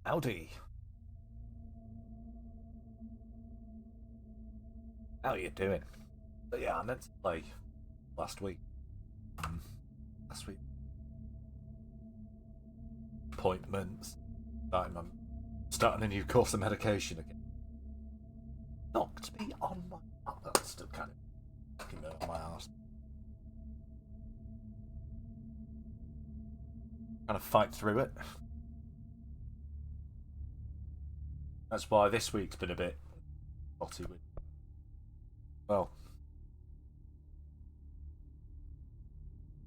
Howdy. How you doing? But yeah, I meant to play last week. Last week. Appointments. I'm starting a new course of medication again. Knocked me on my... Oh, that's still kind of fucking hurt on my arse. Trying to fight through it. That's why this week's been a bit spotty with. Well,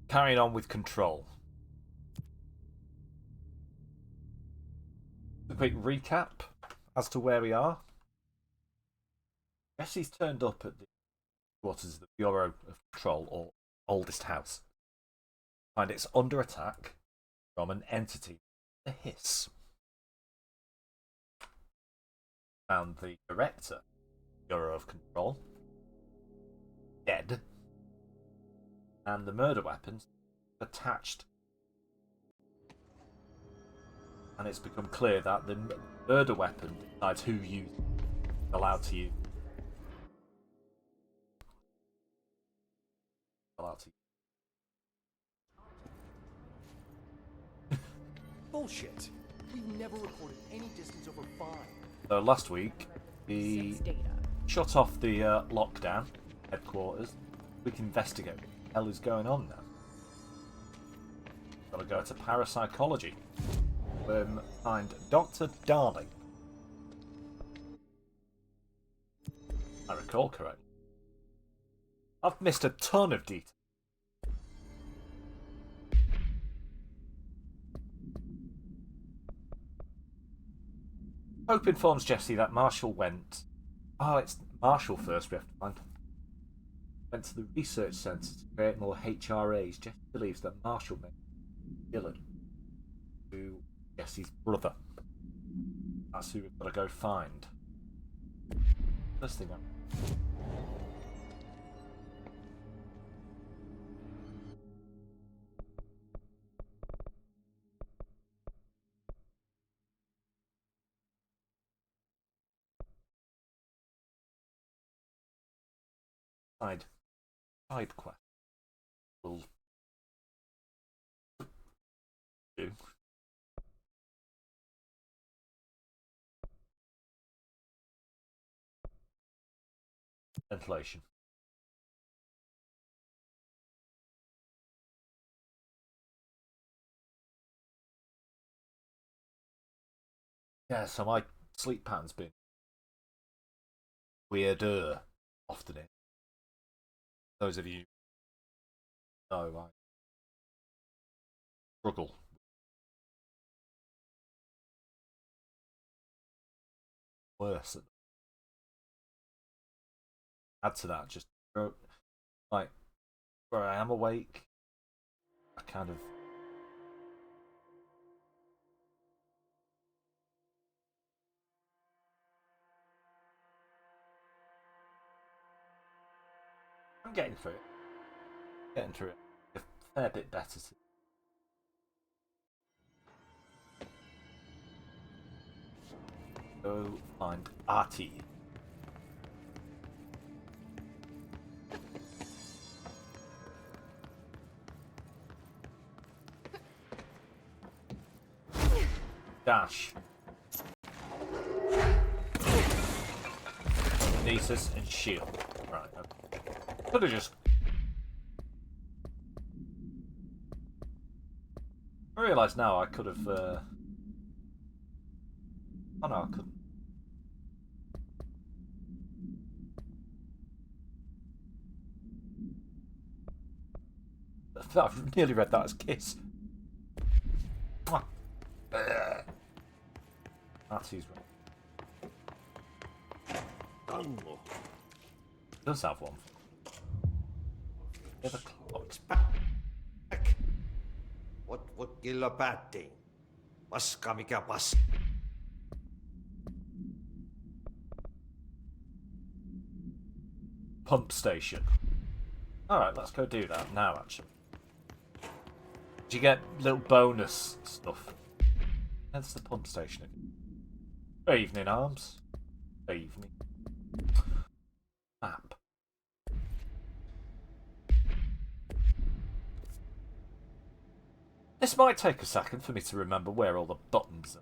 carrying on with Control. A quick recap as to where we are. Jesse's turned up at the quarters of the Bureau of Control, or Oldest House. And it's under attack from an entity, the Hiss. And the director, Bureau of Control, dead. And the murder weapons attached. And it's become clear that the murder weapon decides who you are allowed to use. Allowed to use. Bullshit. We've never recorded any distance over 5. So last week, he shut off the lockdown headquarters. We can investigate what the hell is going on now. Gotta go to parapsychology. Find Dr. Darling. I recall correctly. I've missed a ton of detail. Hope informs Jesse that Marshall went... Oh, it's Marshall first we have to find. Went to the research centre to create more HRAs. Jesse believes that Marshall made Dylan, who Jesse's brother. That's who we've got to go find. First thing side quest will do. Ventilation. Yeah, so my sleep pattern's been weirder often. Those of you know, I struggle. Worse. Add to that, just like where I am awake, I kind of I'm getting through it. Getting through it a fair bit better. Go find Artie. Dash. Kinesis and shield. Right, okay. Could have just... I realise now I could have... Oh no, I couldn't. I've nearly read that as kiss. Artie's right. Does have one. Never clocks. What killa päättiin? Paska mikä pas. Pump station. Alright, let's go do that now, actually. Do you get little bonus stuff? That's the pump station again. Evening, Arms. Evening. Map. This might take a second for me to remember where all the buttons are.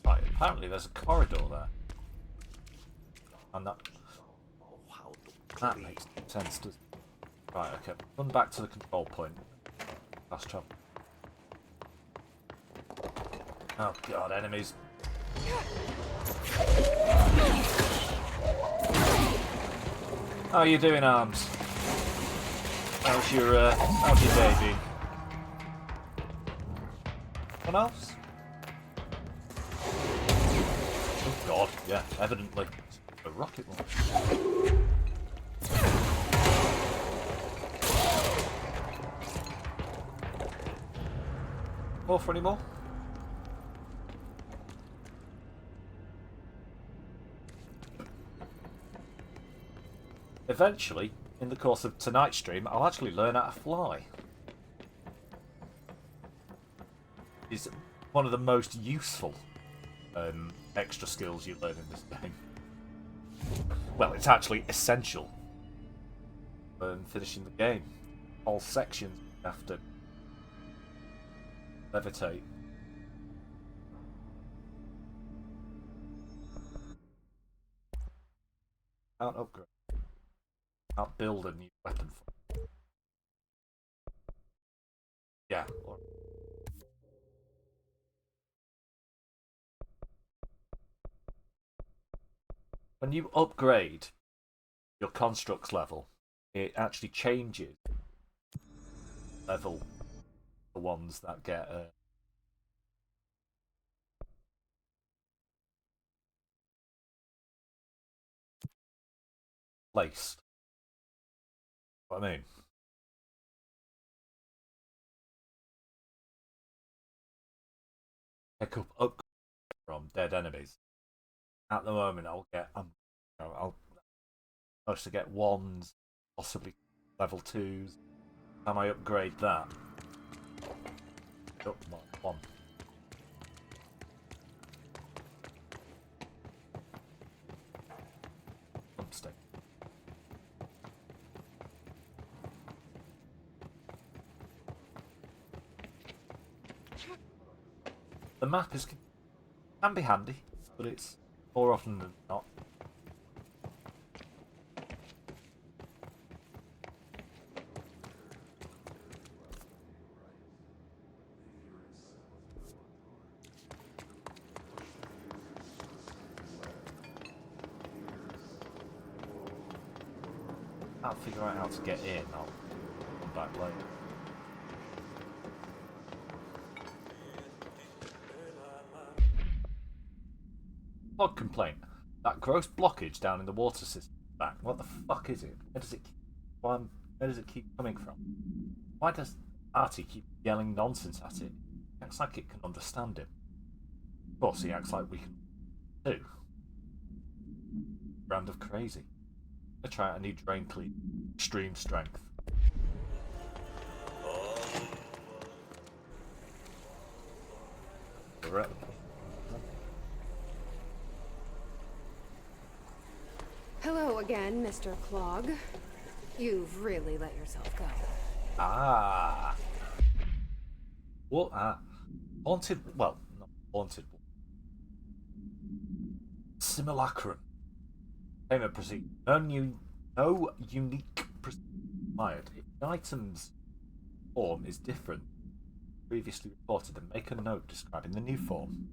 Right, apparently there's a corridor there. And that makes sense, does it? Right, okay. Run back to the control point. Fast travel. Oh god, enemies. How are you doing, Arms? How's your day been? Anyone else? Oh god, yeah, evidently. A rocket launcher. More for any more? Eventually, in the course of tonight's stream, I'll actually learn how to fly. It's one of the most useful extra skills you learn in this game. Well, it's actually essential when finishing the game. All sections you have to levitate. Can't upgrade. Can't build a new weapon. Yeah. When you upgrade your constructs level, it actually changes level the ones that get placed. What I mean. Pick up upgrades from dead enemies. At the moment, I'll get I'll supposed to get ones, possibly level 2s. Can I upgrade that? Oh, one. Thumbstick. The map can be handy, but it's more often than not. I'll figure out how to get in. I'll come back later. Log complaint. That gross blockage down in the water system back. What the fuck is it? Where does it keep coming from? Why does Artie keep yelling nonsense at it? He acts like it can understand him. Of course, he acts like we can too. Brand of crazy. I try out a new drain clean. Extreme strength. Correct. Hello again, Mr. Clog. You've really let yourself go. Ah. What? Ah. Haunted. Well, not haunted. Simulacrum. Payment procedure. No unique procedure required. If the item's form is different, previously reported, then make a note describing the new form.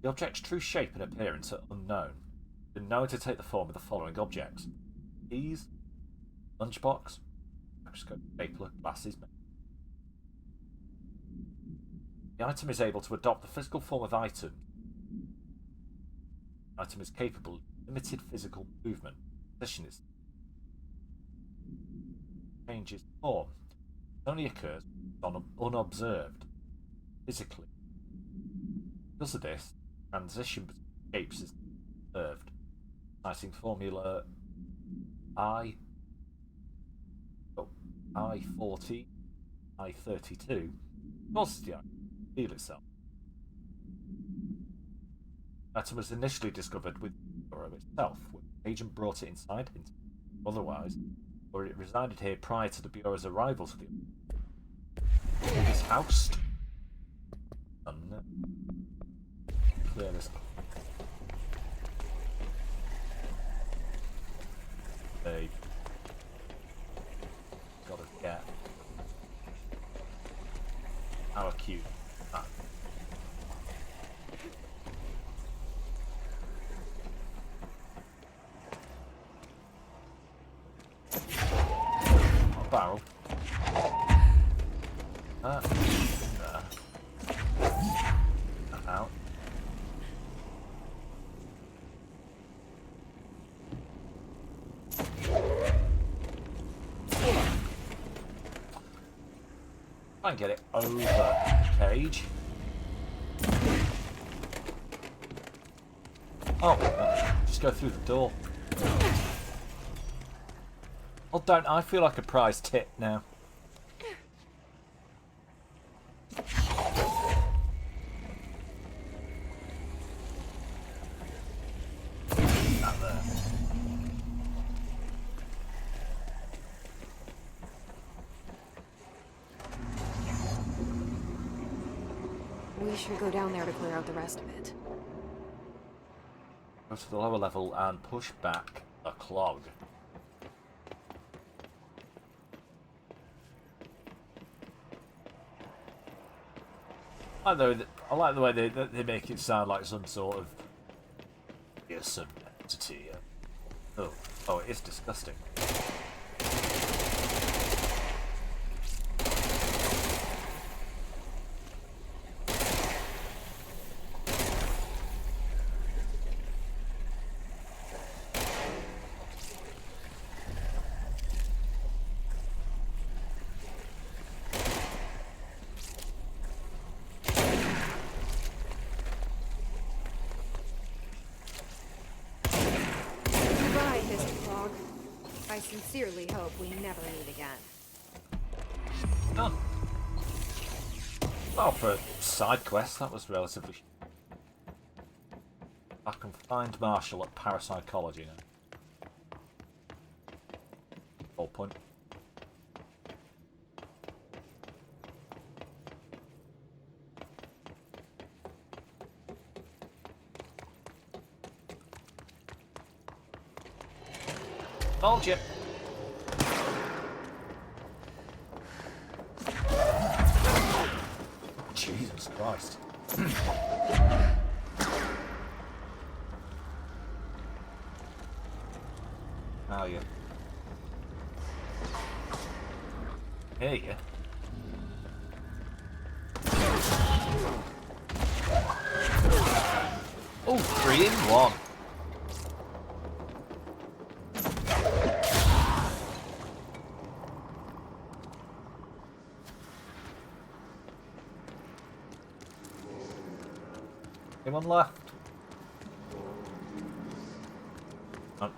The object's true shape and appearance are unknown. You know to take the form of the following objects: keys, lunchbox, microscope, stapler, glasses. The item is able to adopt the physical form of item. Item is capable of limited physical movement. Position is changes form. It only occurs unobserved. Physically. Because of this, transition between shapes is observed. Citing formula I40, I32, causes the item to reveal itself. The item was initially discovered with the bureau itself, when the agent brought it inside, otherwise, or it resided here prior to the bureau's arrival to the Ole's house. Clear this. They gotta get our cue. Barrel. There. Out. Try and get it over the cage. Oh, just go through the door. Oh, don't I feel like a prize tit now? Out there. We should go down there to clear out the rest of it. Go to the lower level and push back a clog. I like the way they make it sound like some sort of fearsome entity. Oh, it is disgusting. I sincerely hope we never meet again. Done. Well, for a side quest, that was relatively. I can find Marshall at parapsychology now. Whole point. Told you. Jesus Christ. How are you? Hear you. Oh, 3 in 1. Anyone left? Oh.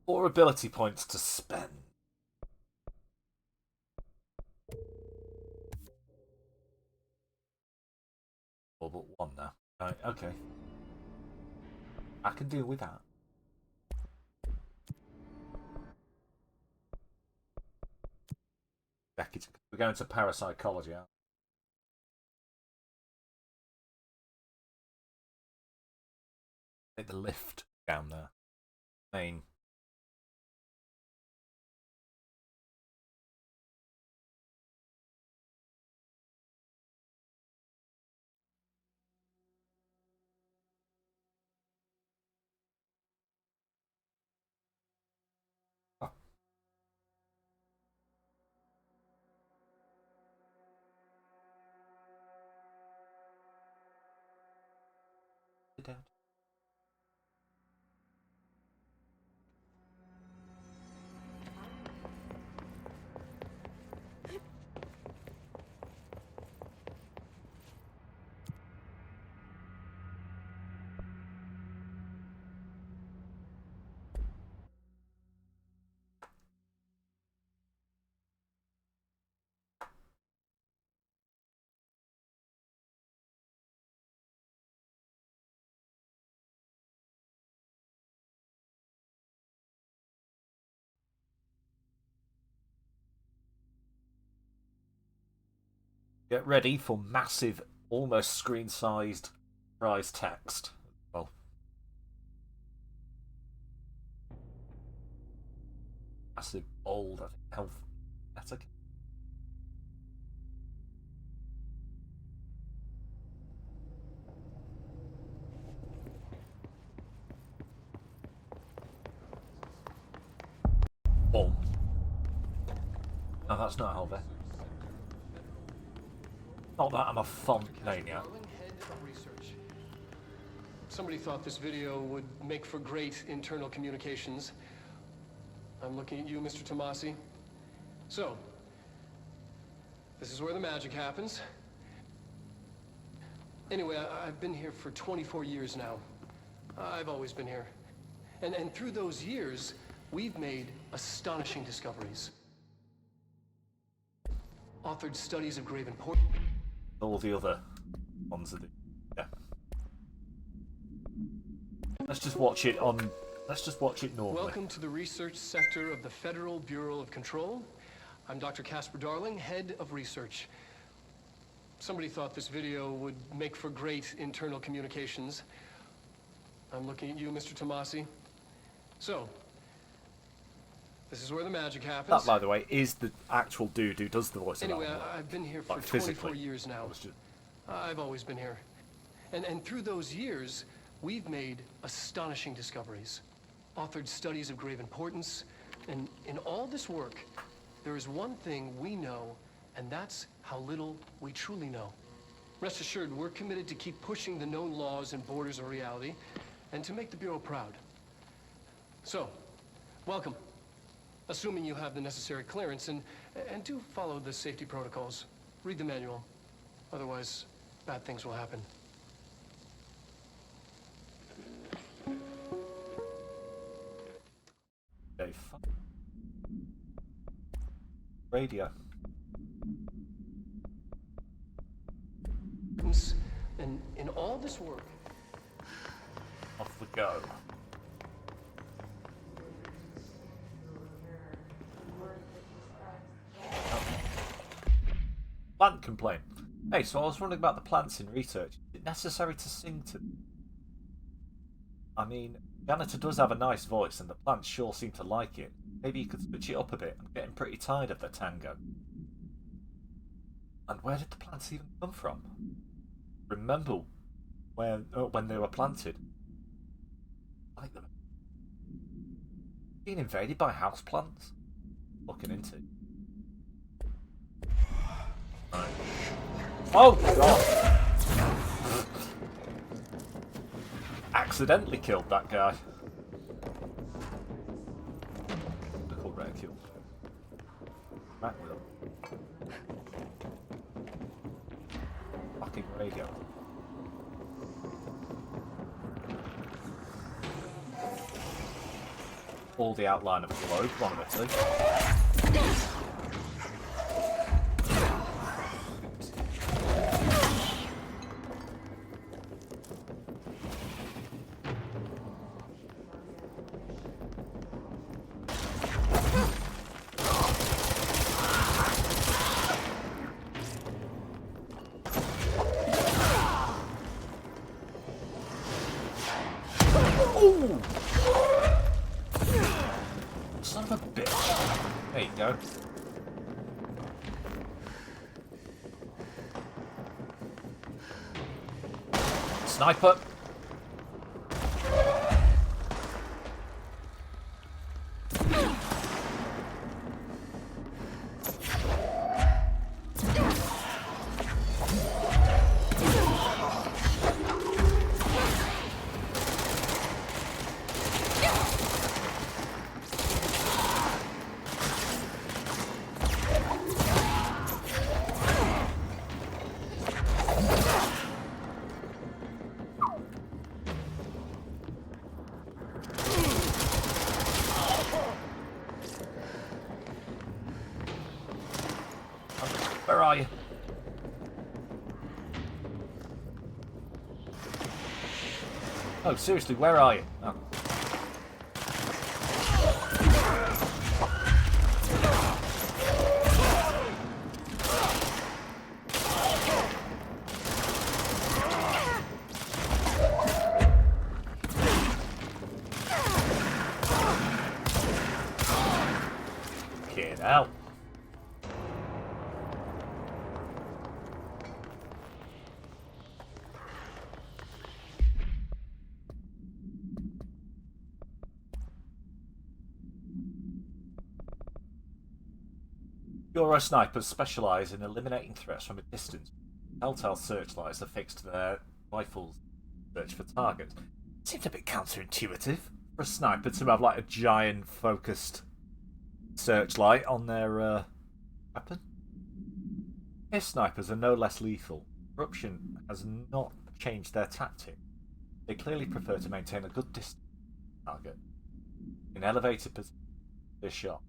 Four ability points to spend. All but one now. Right, okay. I can deal with that. We're going to parapsychology, aren't we? Take the lift down there. Main. Down. Get ready for massive, almost screen-sized prize text. Well, massive, bold, I think, health. That's okay. Boom. No, that's not Helvet. Not that I'm a font maniac. Somebody thought this video would make for great internal communications. I'm looking at you, Mr. Tomasi. So, this is where the magic happens. Anyway, I've been here for 24 years now. I've always been here. And through those years, we've made astonishing discoveries. Authored studies of grave importance. All the other ones are yeah. Let's just watch it normally. Welcome to the research sector of the Federal Bureau of Control. I'm Dr. Casper Darling, head of research. Somebody thought this video would make for great internal communications. I'm looking at you, Mr. Tomasi. So, this is where the magic happens. That, by the way, is the actual dude who does the voice of that. Anyway, I've been here for 24 years now. I've always been here. And through those years, we've made astonishing discoveries. Authored studies of grave importance. And in all this work, there is one thing we know, and that's how little we truly know. Rest assured, we're committed to keep pushing the known laws and borders of reality, and to make the Bureau proud. So, welcome. Assuming you have the necessary clearance, and do follow the safety protocols. Read the manual. Otherwise, bad things will happen. Okay, radio. And in all this work... Off we go. Plant complaint. Hey, so I was wondering about the plants in research. Is it necessary to sing to them? I mean, Janitor does have a nice voice, and the plants sure seem to like it. Maybe you could switch it up a bit. I'm getting pretty tired of the tango. And where did the plants even come from? Remember when they were planted? Like them. Being invaded by houseplants? Looking into. Right. Oh god! Accidentally killed that guy. Typical ridicule. Back with him. Fucking radio. All the outline of the globe, one of the two. Ooh! Son of a bitch. There you go. Sniper! Where are you? Oh, seriously, where are you? Oh. Get out. Euro snipers specialise in eliminating threats from a distance. Telltale searchlights affixed to their rifles search for targets. Seems a bit counterintuitive for a sniper to have like a giant focused searchlight on their weapon. Air snipers are no less lethal. Corruption has not changed their tactic. They clearly prefer to maintain a good distance from the target. In elevated position, they're shot.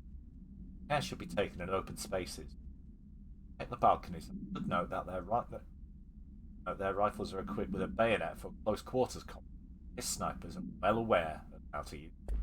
Care should be taken in open spaces. Check the balconies. I should note that their rifles are equipped with a bayonet for close quarters combat. These snipers are well aware of how to use it.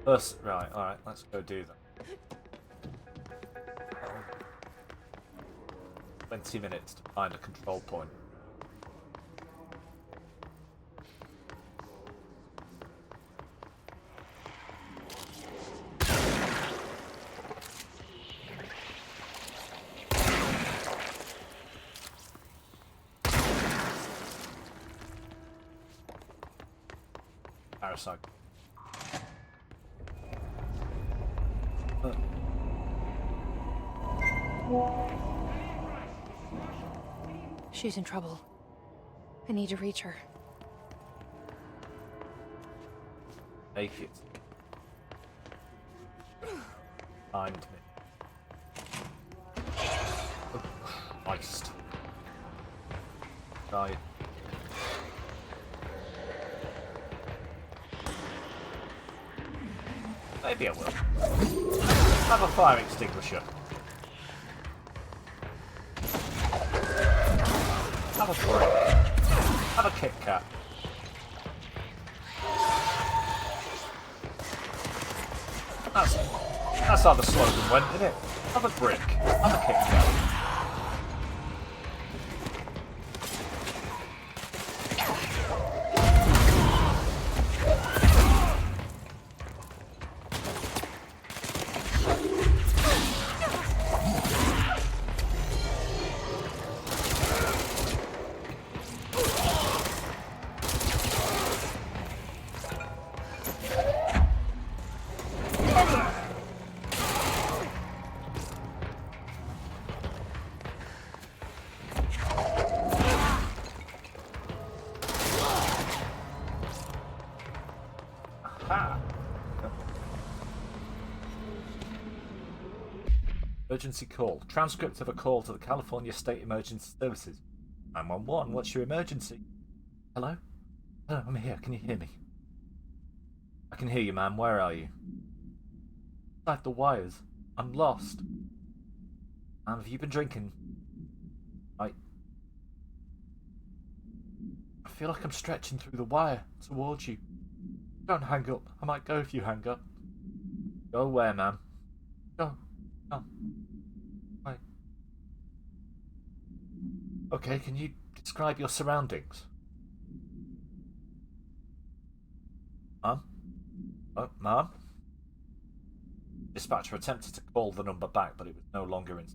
First, right, alright, let's go do that. 20 minutes to find a control point. Parasite. She's in trouble. I need to reach her. Make it. Find me. Oh, Christ. Die. Maybe I will. Have a fire extinguisher. Have a brick. Have a Kit Kat. That's how the slogan went, isn't it? Have a brick. Have a Kit Kat. Emergency call. Transcript of a call to the California State Emergency Services. 911, what's your emergency? Hello? Hello, I'm here. Can you hear me? I can hear you, ma'am. Where are you? Inside the wires. I'm lost. Ma'am, have you been drinking? I feel like I'm stretching through the wire towards you. Don't hang up. I might go if you hang up. Go where, ma'am? Go. Come. Wait. Okay, can you describe your surroundings? Ma'am? Oh, ma'am? Dispatcher attempted to call the number back, but it was no longer in.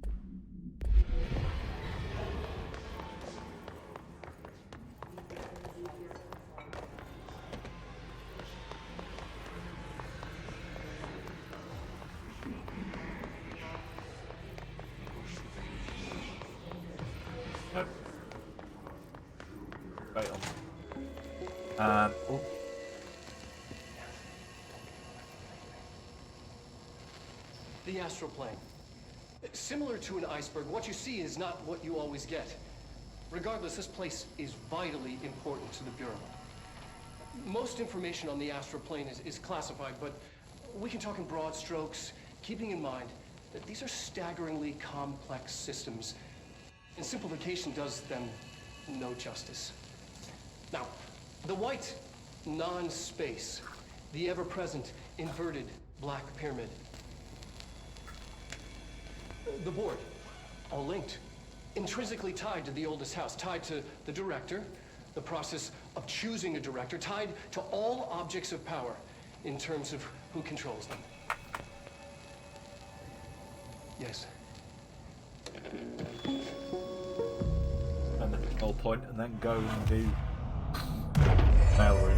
Nope. Right on. Oh. The astral plane. Similar to an iceberg, what you see is not what you always get. Regardless, this place is vitally important to the Bureau. Most information on the astral plane is classified, but we can talk in broad strokes, keeping in mind that these are staggeringly complex systems, and simplification does them no justice. Now, the white non-space, the ever-present inverted black pyramid, the board, all linked, intrinsically tied to the oldest house, tied to the director, the process of choosing a director, tied to all objects of power in terms of who controls them. Yes. And the control point, and then go and do mailroom.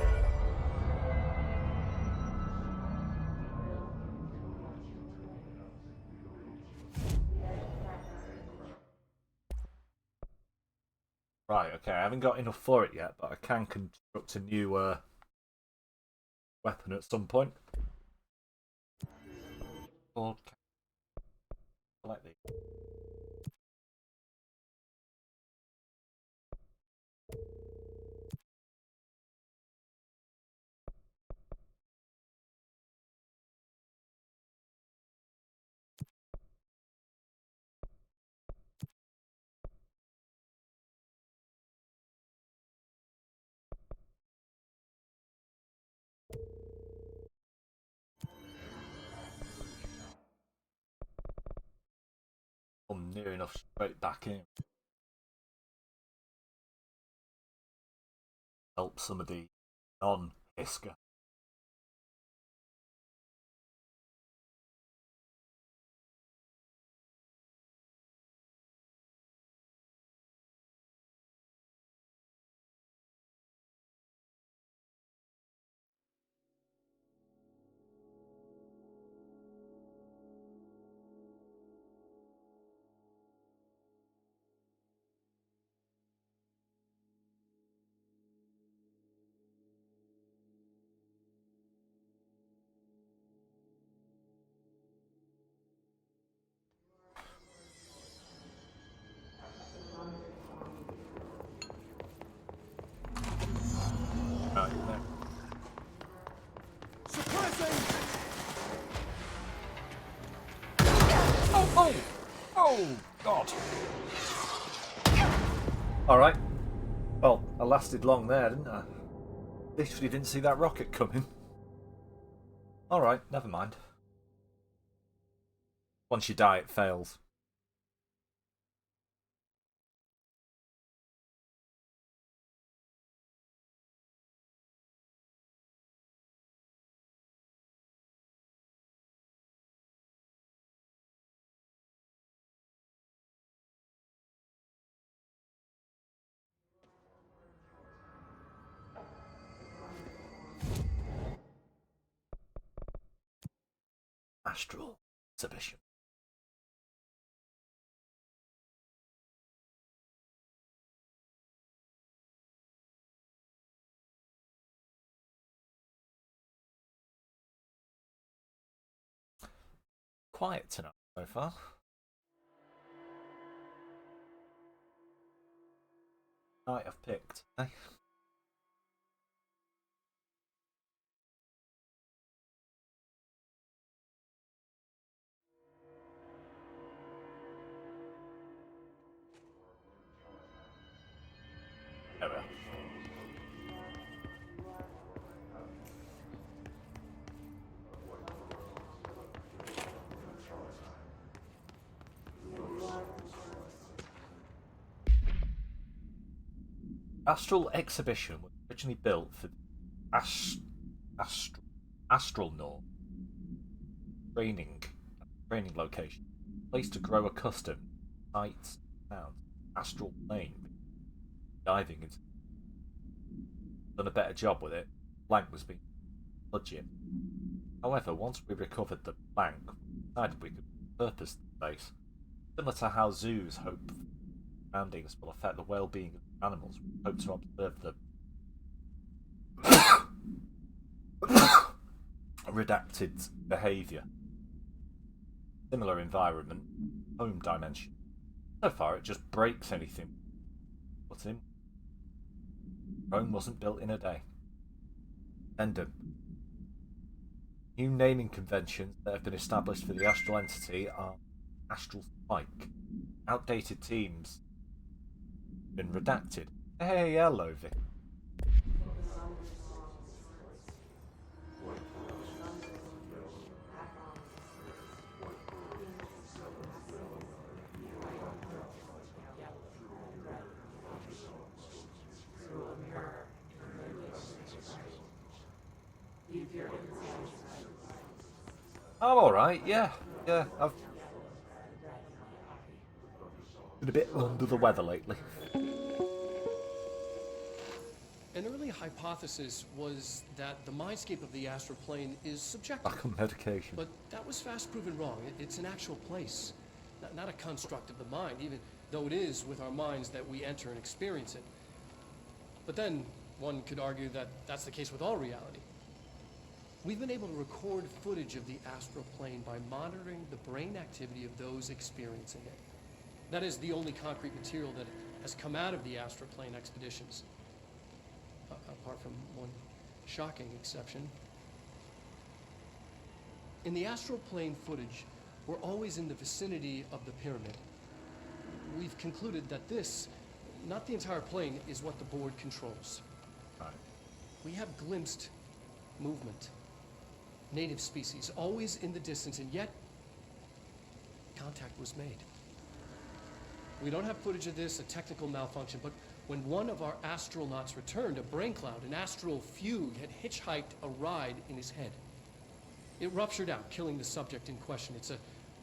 Right, okay, I haven't got enough for it yet, but I can construct a new weapon at some point. Or select these. I'm near enough straight back in. Help some of the non-Hisker. Right, there. Oh! Oh, God! Alright. Well, I lasted long there, didn't I? Literally didn't see that rocket coming. Alright, never mind. Once you die, it fails. Astral exhibition. Quiet tonight so far. night I've picked. Eh? There we are. Astral Exhibition was originally built for the astronaut training location, a place to grow accustomed to sights and sounds. Astral plane, diving into done a better job with it. Blank was being budget. However, once we recovered the blank, we decided we could repurpose the space. Similar to how zoos hope surroundings will affect the well-being of the animals, we hope to observe the redacted behaviour. Similar environment, home dimension. So far, it just breaks anything put in. Rome wasn't built in a day. Addendum. New naming conventions that have been established for the astral entity are Astral Spike. Outdated teams have been redacted. Hey, hello, Vic. I'm alright, yeah. I've been a bit under the weather lately. An early hypothesis was that the mindscape of the astral plane is subjective. Back on medication. But that was fast proven wrong. It's an actual place, not a construct of the mind, even though it is with our minds that we enter and experience it. But then one could argue that that's the case with all reality. We've been able to record footage of the astral plane by monitoring the brain activity of those experiencing it. That is the only concrete material that has come out of the astral plane expeditions. Apart from one shocking exception. In the astral plane footage, we're always in the vicinity of the pyramid. We've concluded that this, not the entire plane, is what the board controls. Right. We have glimpsed movement. Native species, always in the distance, and yet contact was made. We don't have footage of this, a technical malfunction, but when one of our astronauts returned, a brain cloud, an astral fugue, had hitchhiked a ride in his head. It ruptured out, killing the subject in question. It's a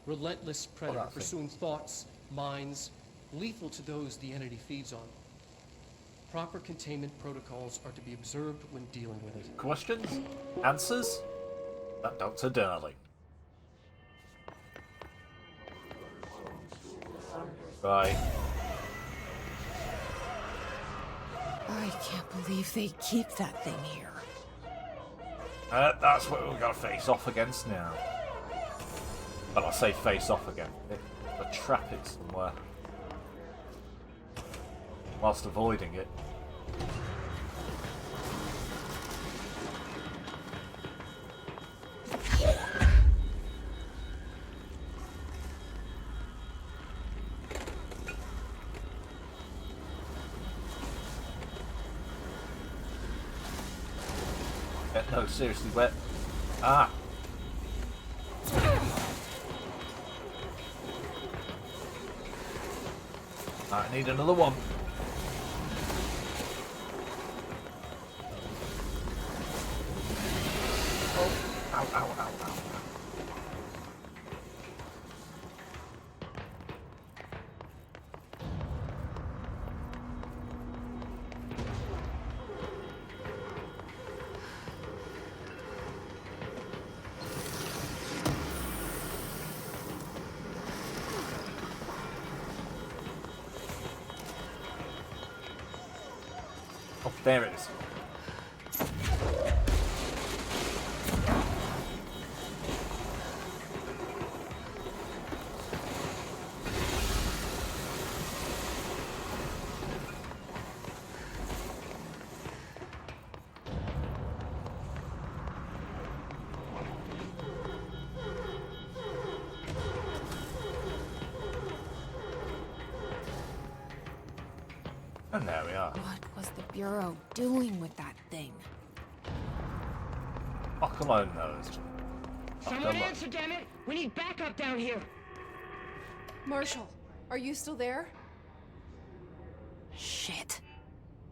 relentless predator, pursuing thoughts, minds, lethal to those the entity feeds on. Proper containment protocols are to be observed when dealing with it. Questions? Answers? That Dr. Darling. Right. I can't believe they keep that thing here. That's what we've got to face off against now. Well, I say face off again. We'll trap it somewhere. Whilst avoiding it. No, seriously, where? Ah! I need another one. Oh, ow, ow, ow, ow. Oh, there it is. And there we are. What was the Bureau doing with that thing? Fuck alone knows. Someone answer, damn it! We need backup down here! Marshall, are you still there? Shit.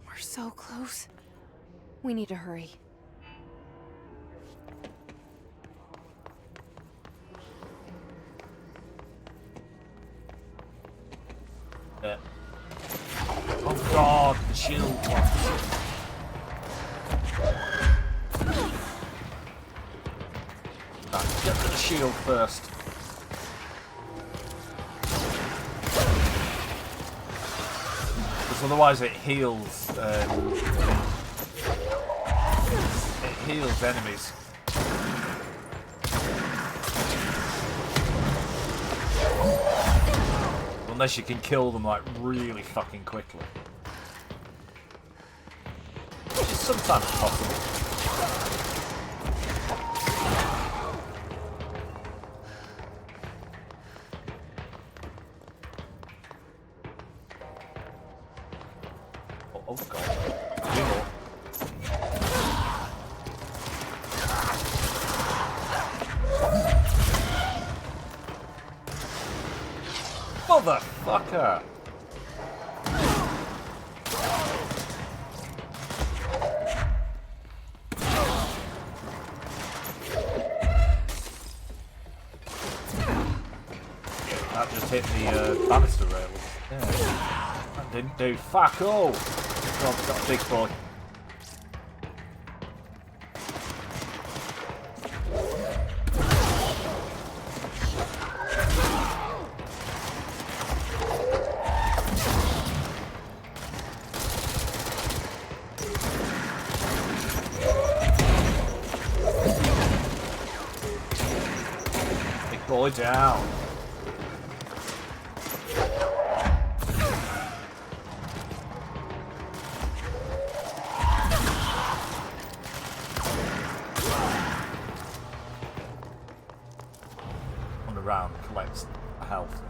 We're so close. We need to hurry. Yeah. Oh god, the shield one. Right, get rid of the shield first. Because otherwise it heals enemies. Unless you can kill them like really fucking quickly. Which is sometimes possible. Oh god. Two more. Motherfucker! That just hit the banister rails. Yeah. That didn't do fuck all! God, we've got a big boy. Boy down. On the round, collects health.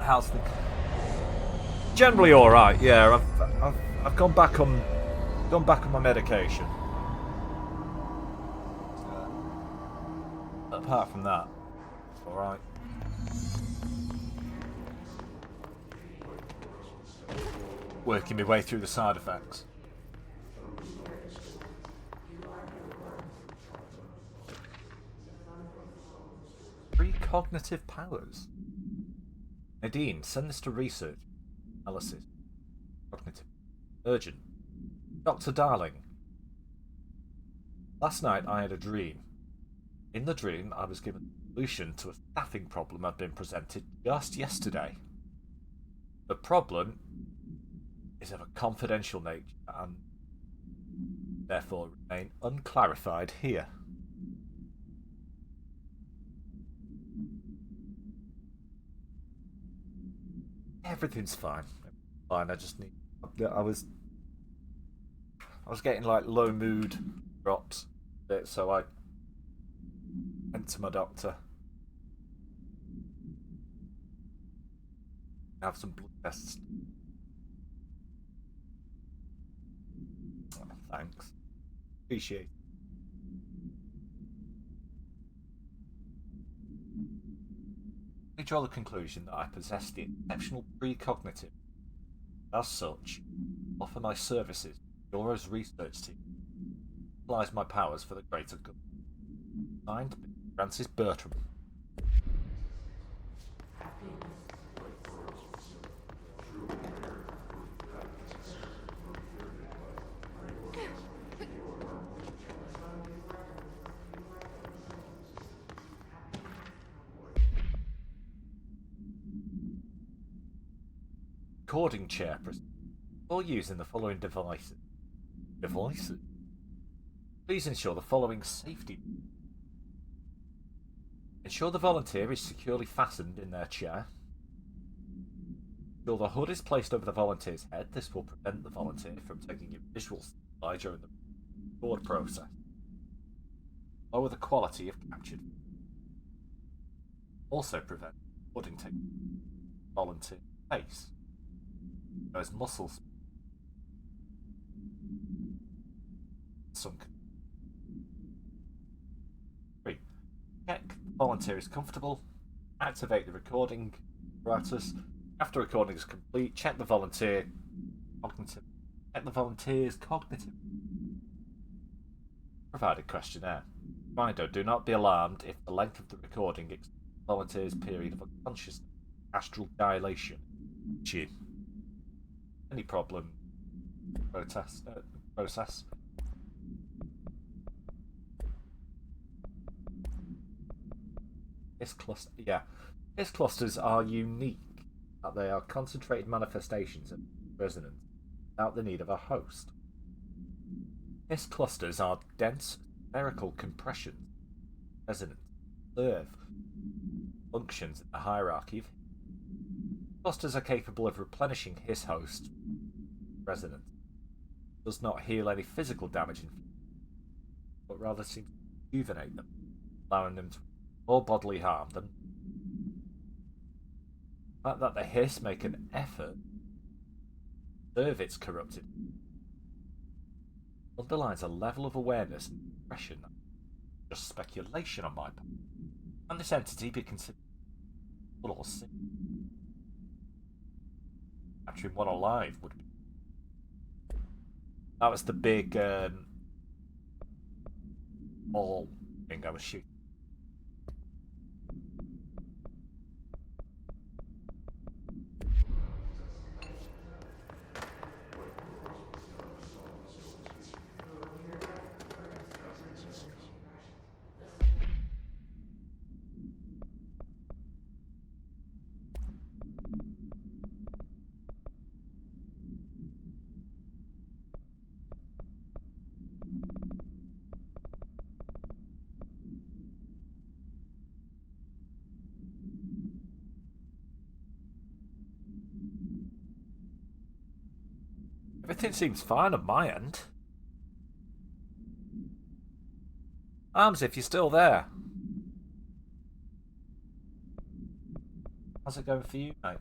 How's the? Generally, all right. Yeah, I've gone back on my medication. Apart from that, alright. Working my way through the side effects. Precognitive powers. Nadine, send this to research. Analysis. Cognitive. Urgent. Dr. Darling. Last night I had a dream. In the dream, I was given a solution to a staffing problem I'd been presented just yesterday. The problem is of a confidential nature and therefore remain unclarified here. Everything's fine. Fine, I just need... I was getting like low mood drops, so I went to my doctor. Have some blood tests. Oh, thanks. Appreciate it. I draw the conclusion that I possess the exceptional precognitive. As such, offer my services to Euro's research team. Utilize my powers for the greater good. Signed, Francis Bertram. Recording chair or using the following devices. Please ensure the following safety. Ensure the volunteer is securely fastened in their chair. Ensure the hood is placed over the volunteer's head. This will prevent the volunteer from taking a visual stimuli during the record process. Lower the quality of captured. Also prevent recording technique. volunteer face. Those muscles sunk. 3. Check the volunteer is comfortable. Activate the recording apparatus. After recording is complete, check the volunteer's cognitive. Provide a questionnaire. Reminder, do not be alarmed if the length of the recording exceeds the volunteer's period of unconsciousness, astral dilation. Any problem? Process. His clusters are unique, that they are concentrated manifestations of resonance without the need of a host. His clusters are dense spherical compressions, resonance, serve functions in the hierarchy of clusters are capable of replenishing his host resonance. Does not heal any physical damage, but rather seems to rejuvenate them, allowing them to more bodily harm than the fact that the hiss make an effort to serve its corrupted underlines a level of awareness and impression that is just speculation on my part. Can this entity be considered evil or sin? Capturing one alive would be. That was the big ball thing I was shooting. Everything seems fine on my end. Arms, if you're still there. How's it going for you, mate?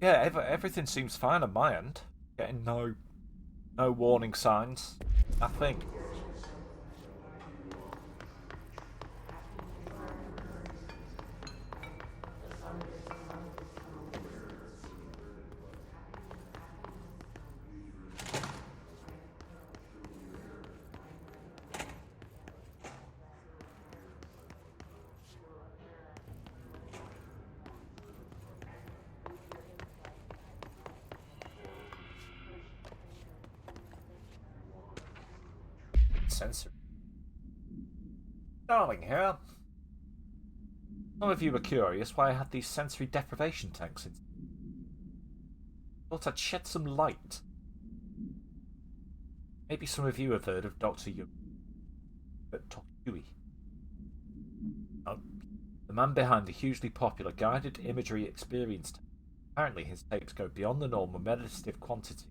Yeah, everything seems fine on my end. Getting no warning signs. Nothing. Sensory. Darling here. Some of you were curious why I had these sensory deprivation tanks in. Thought I'd shed some light. Maybe some of you have heard of Dr. Yui. The man behind the hugely popular guided imagery experience. Apparently his tapes go beyond the normal meditative qualities.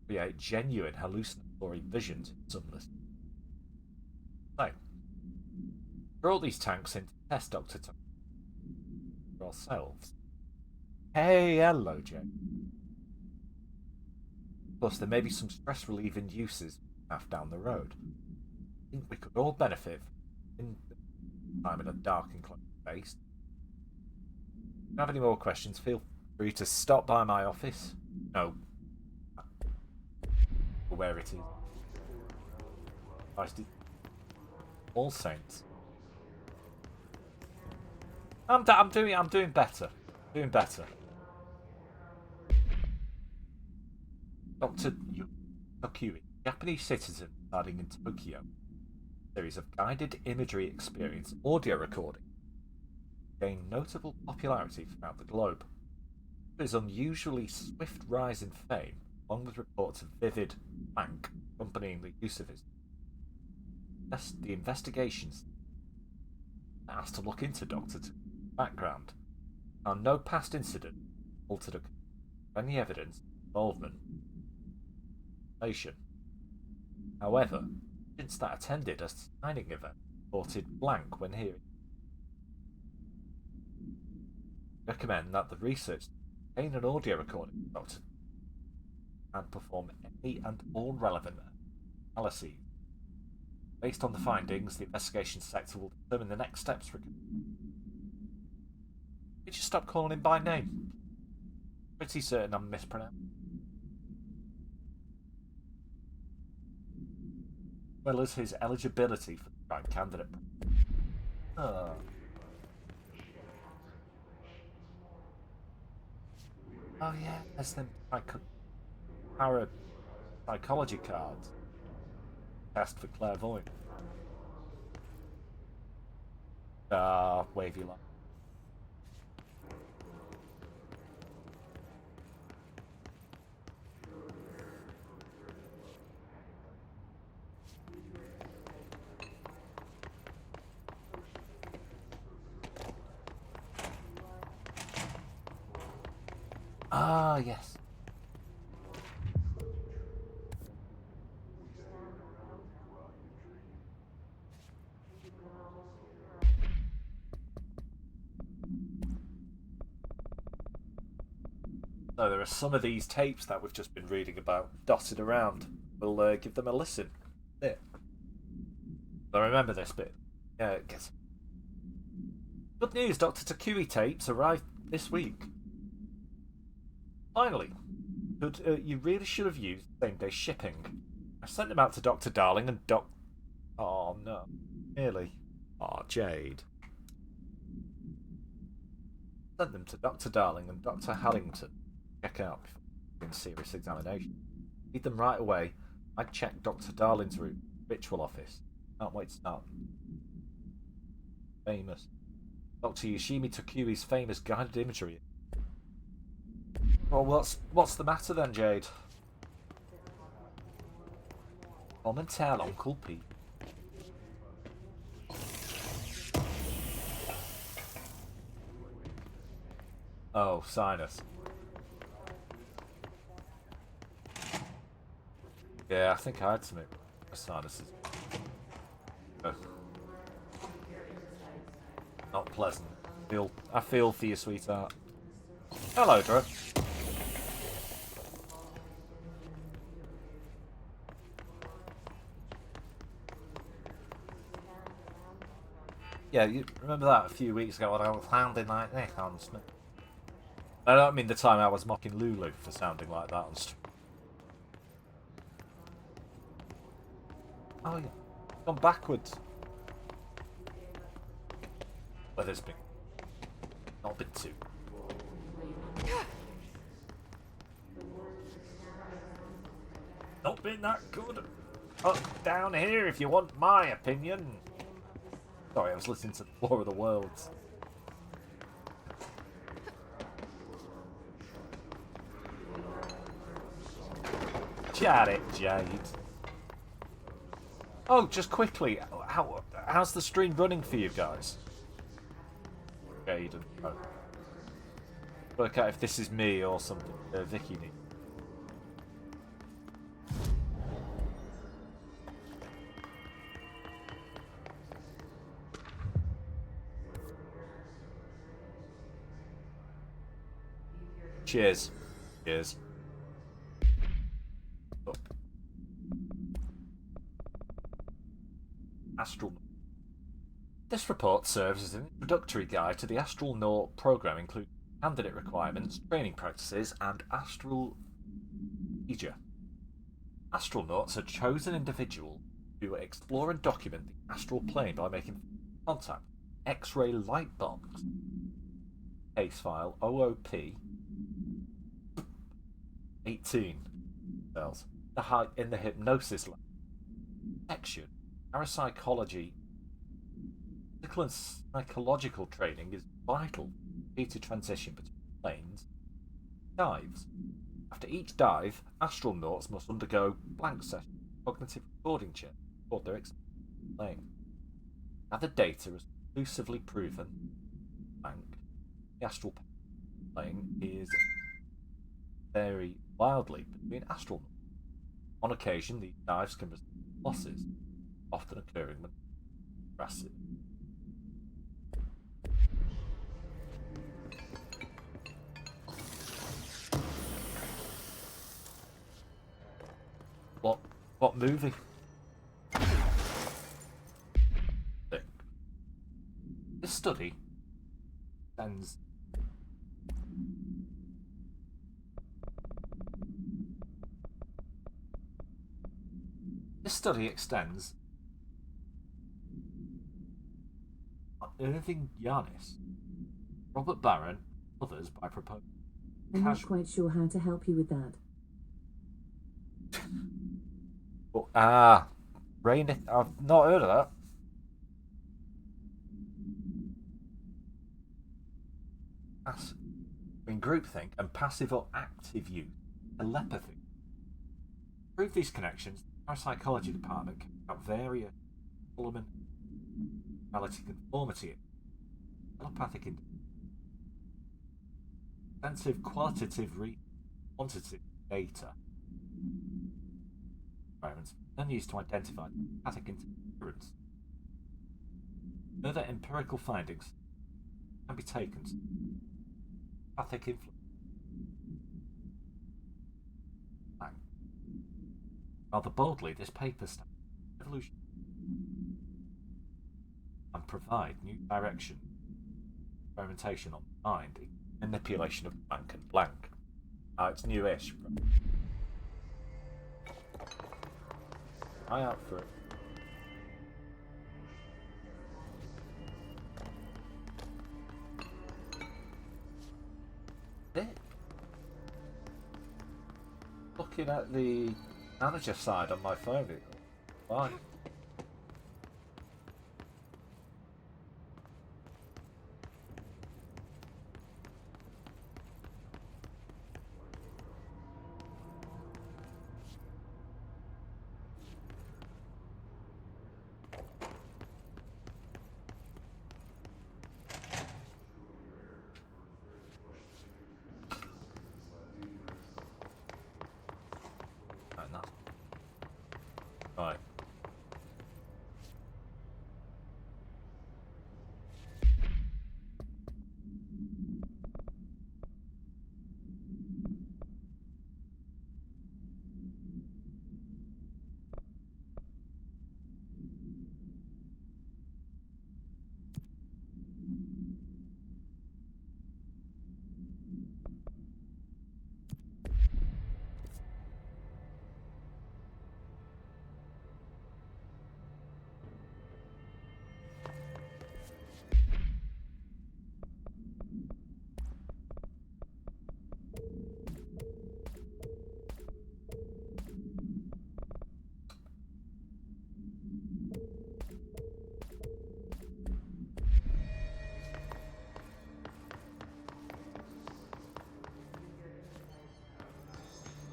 Create genuine hallucinatory visions in some listeners. So, Brought these tanks in to test Dr. for ourselves. Hey, hello, Jay. Plus, there may be some stress-relieving uses half down the road. I think we could all benefit from time in a dark and closed space. If you have any more questions, feel free to stop by my office. No. Where it is. All Saints. I'm doing better. Doing better. Dr. Yukui, Japanese citizen residing in Tokyo. Series of guided imagery experience audio recording gained notable popularity throughout the globe. His unusually swift rise in fame, along with reports of vivid blank accompanying the use of his. The investigations asked to look into Doctor's background, and no past incident altered any evidence of involvement. However, students that attended a signing event reported blank when hearing. Recommend that the research obtain an audio recording of Doctor and perform any and all relevant analyses. Based on the findings, the investigation sector will determine the next steps for. Did you stop calling him by name? Pretty certain I'm mispronouncing. Well as his eligibility for the prime candidate. Oh yeah, there's them parapsychology cards. Test for clairvoyant. Wavy line. Ah, yes. So there are some of these tapes that we've just been reading about dotted around. We'll give them a listen. There. I remember this bit. Yeah, it gets. Good news, Dr. Takui tapes arrived this week. Finally, you really should have used same-day shipping. I sent them out to Dr. Darling and Oh no, really? Oh, Jade. Sent them to Dr. Darling and Dr. Hallington. Check out before doing serious examination. Need them right away. I'd check Dr. Darling's room, ritual office. Can't wait to start. Famous. Dr. Yoshimi Tokui's famous guided imagery. Well, what's the matter then, Jade? Come and tell Uncle Pete. Oh, sinus. Yeah, I think I had some sinuses. Not pleasant. I feel for you, sweetheart. Hello, Drew. Yeah, you remember that a few weeks ago when I was sounding like this on Smith? I don't mean the time I was mocking Lulu for sounding like that on stream. Oh yeah, gone backwards. Weather's been not been too. Not been that good. Up down here if you want my opinion. Sorry, I was listening to the War of the Worlds. Chat it, Jade. Oh, just quickly, how's the stream running for you guys? Jade and work out if this is me or something. Vicky needs. Cheers. Cheers. Oh. Astral. This report serves as an introductory guide to the Astral Naut program, including candidate requirements, training practices, and astral procedure. Astronauts are chosen individuals who explore and document the astral plane by making contact with X-ray light box. Case file OOP 18 cells. In the hypnosis lab section, parapsychology, physical and psychological training is vital to transition between planes. Dives. After each dive, astronauts must undergo blank session cognitive recording check before their plane. Gather data is conclusively proven blank. The astral plane is vary wildly between astronauts. On occasion, these dives can result in losses, often occurring when aggressive. What movie? This study ends. This study extends Irving Yanis, Robert Barron, others by proposing. I'm not quite sure how to help you with that. Rain. I've not heard of that. Groupthink and passive or active use, telepathy. To prove these connections, our psychology department can out various element reality conformity, telepathic extensive quantitative data environments then used to identify telepathic interference. Further empirical findings can be taken to telepathic influence. Rather boldly, this paper stands for evolution and provide new direction, experimentation on the mind, manipulation of blank and blank. It's newish. Eye out for it. Looking at the manager side on my phone, fine. Right.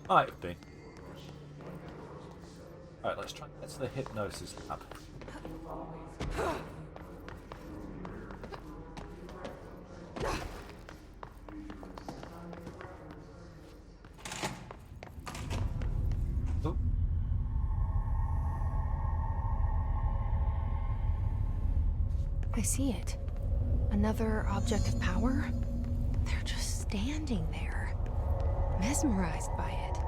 Might be. Alright, let's try and get to the hypnosis lab. Ooh. I see it. Another object of power? They're just standing there. mesmerized by it.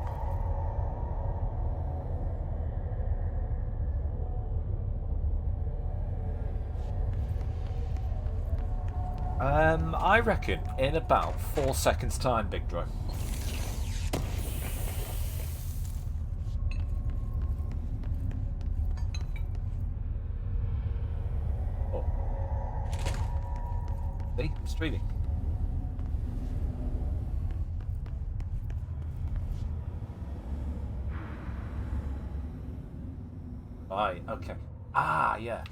I reckon in about 4 seconds time, Big Bro. Oh. See? I'm streaming. Right, okay. Ah, yeah.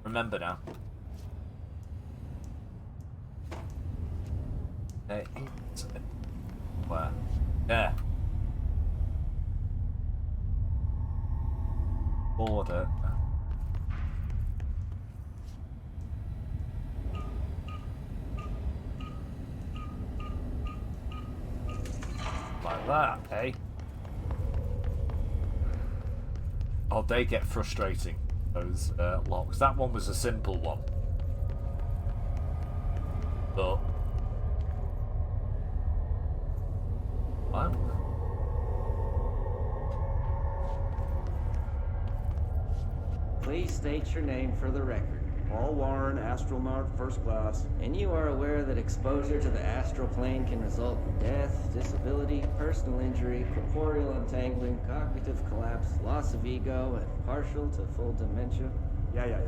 Remember now. Where? Yeah. Border. Like that, eh? Oh, they get frustrating, those locks. That one was a simple one. But... Wow. Please state your name for the record. Paul Warren, astronaut, first class. And you are aware that exposure to the astral plane can result in death, disability, personal injury, corporeal untangling, cognitive collapse, loss of ego, and partial to full dementia? Yeah.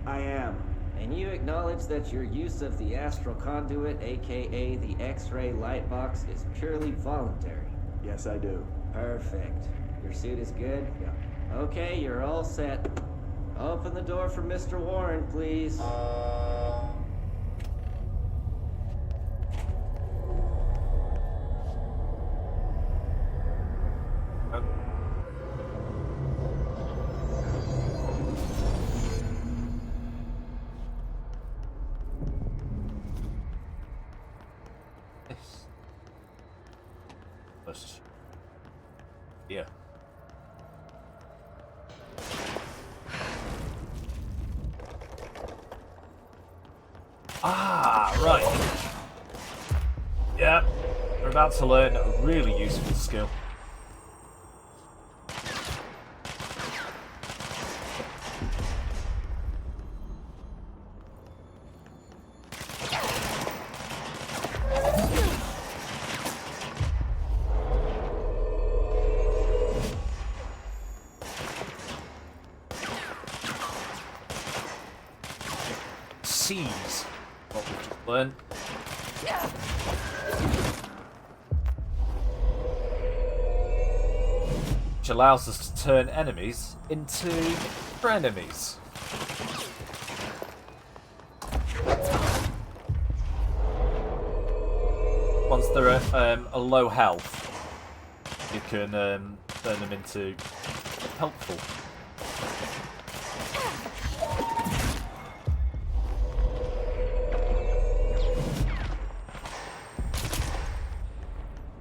I am. And you acknowledge that your use of the astral conduit, aka the X-ray light box, is purely voluntary? Yes, I do. Perfect. Your suit is good? Yeah. Okay, you're all set. Open the door for Mr. Warren, please. Yeah. Ah, right. Yeah, we're about to learn a really useful skill. Seize what we've just learned. Which allows us to turn enemies into frenemies. Once they're at a low health, you can turn them into helpful.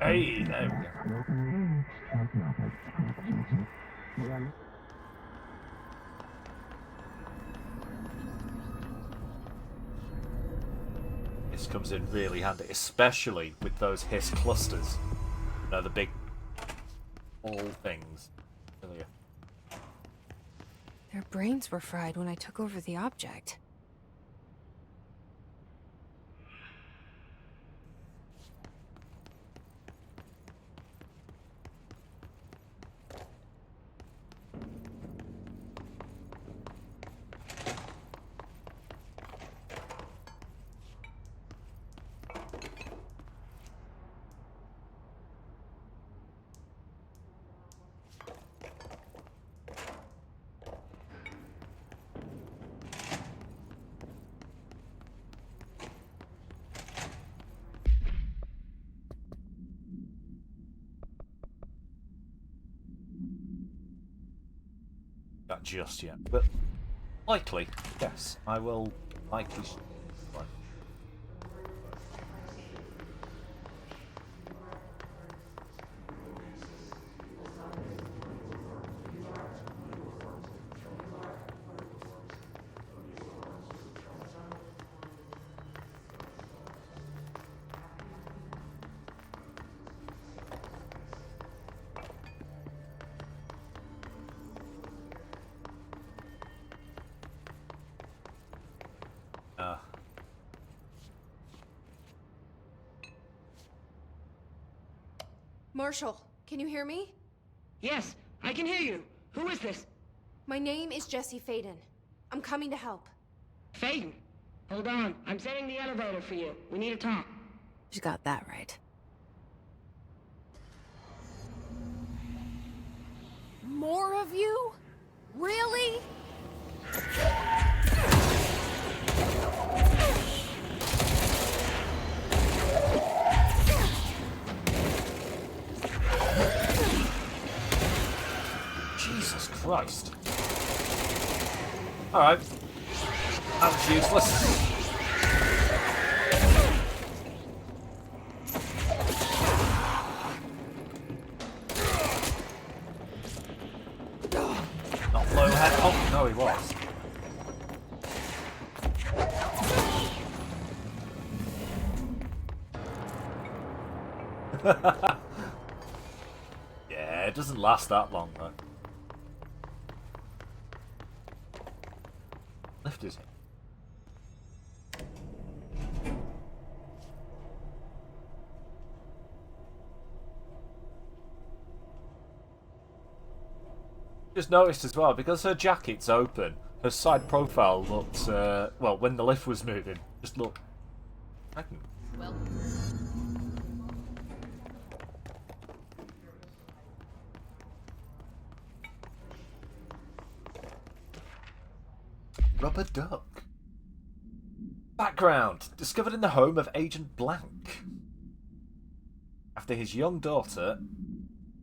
Hey, there we go. This comes in really handy, especially with those hiss clusters. You know, the big all things. Their brains were fried when I took over the object. Not just yet, but likely, yes, I will likely. Marshall, can you hear me? Yes, I can hear you. Who is this? My name is Jesse Faden. I'm coming to help. Faden. Hold on. I'm setting the elevator for you. We need to talk. She got that right. More of you? Really? Jesus Christ. Alright. That was useless. Not low head. Oh, no, he was. Yeah, it doesn't last that long, though. Lift his head. Just noticed as well, because her jacket's open, her side profile looked, well, when the lift was moving, just looked... Well... Rubber duck. Background. Discovered in the home of Agent Blank. After his young daughter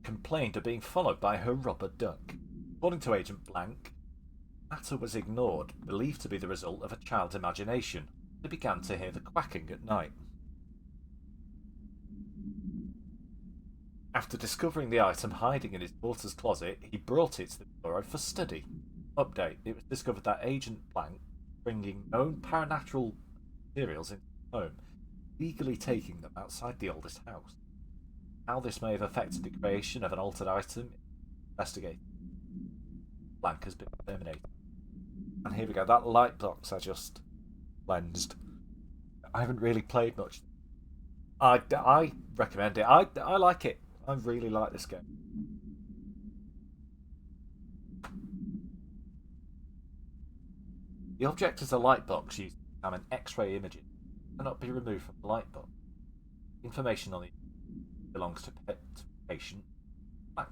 complained of being followed by her rubber duck. According to Agent Blank, the matter was ignored, believed to be the result of a child's imagination. They began to hear the quacking at night. After discovering the item hiding in his daughter's closet, he brought it to the bureau for study. Update. It was discovered that Agent Blank, bringing known paranatural materials into the home, legally taking them outside the oldest house. How this may have affected the creation of an altered item, investigate. Blank has been terminated. And here we go. That light box I just cleansed. I haven't really played much. I recommend it. I like it. I really like this game. The object is a light box used to examine X-ray images. It cannot be removed from the light box. Information on it belongs to patient Blank.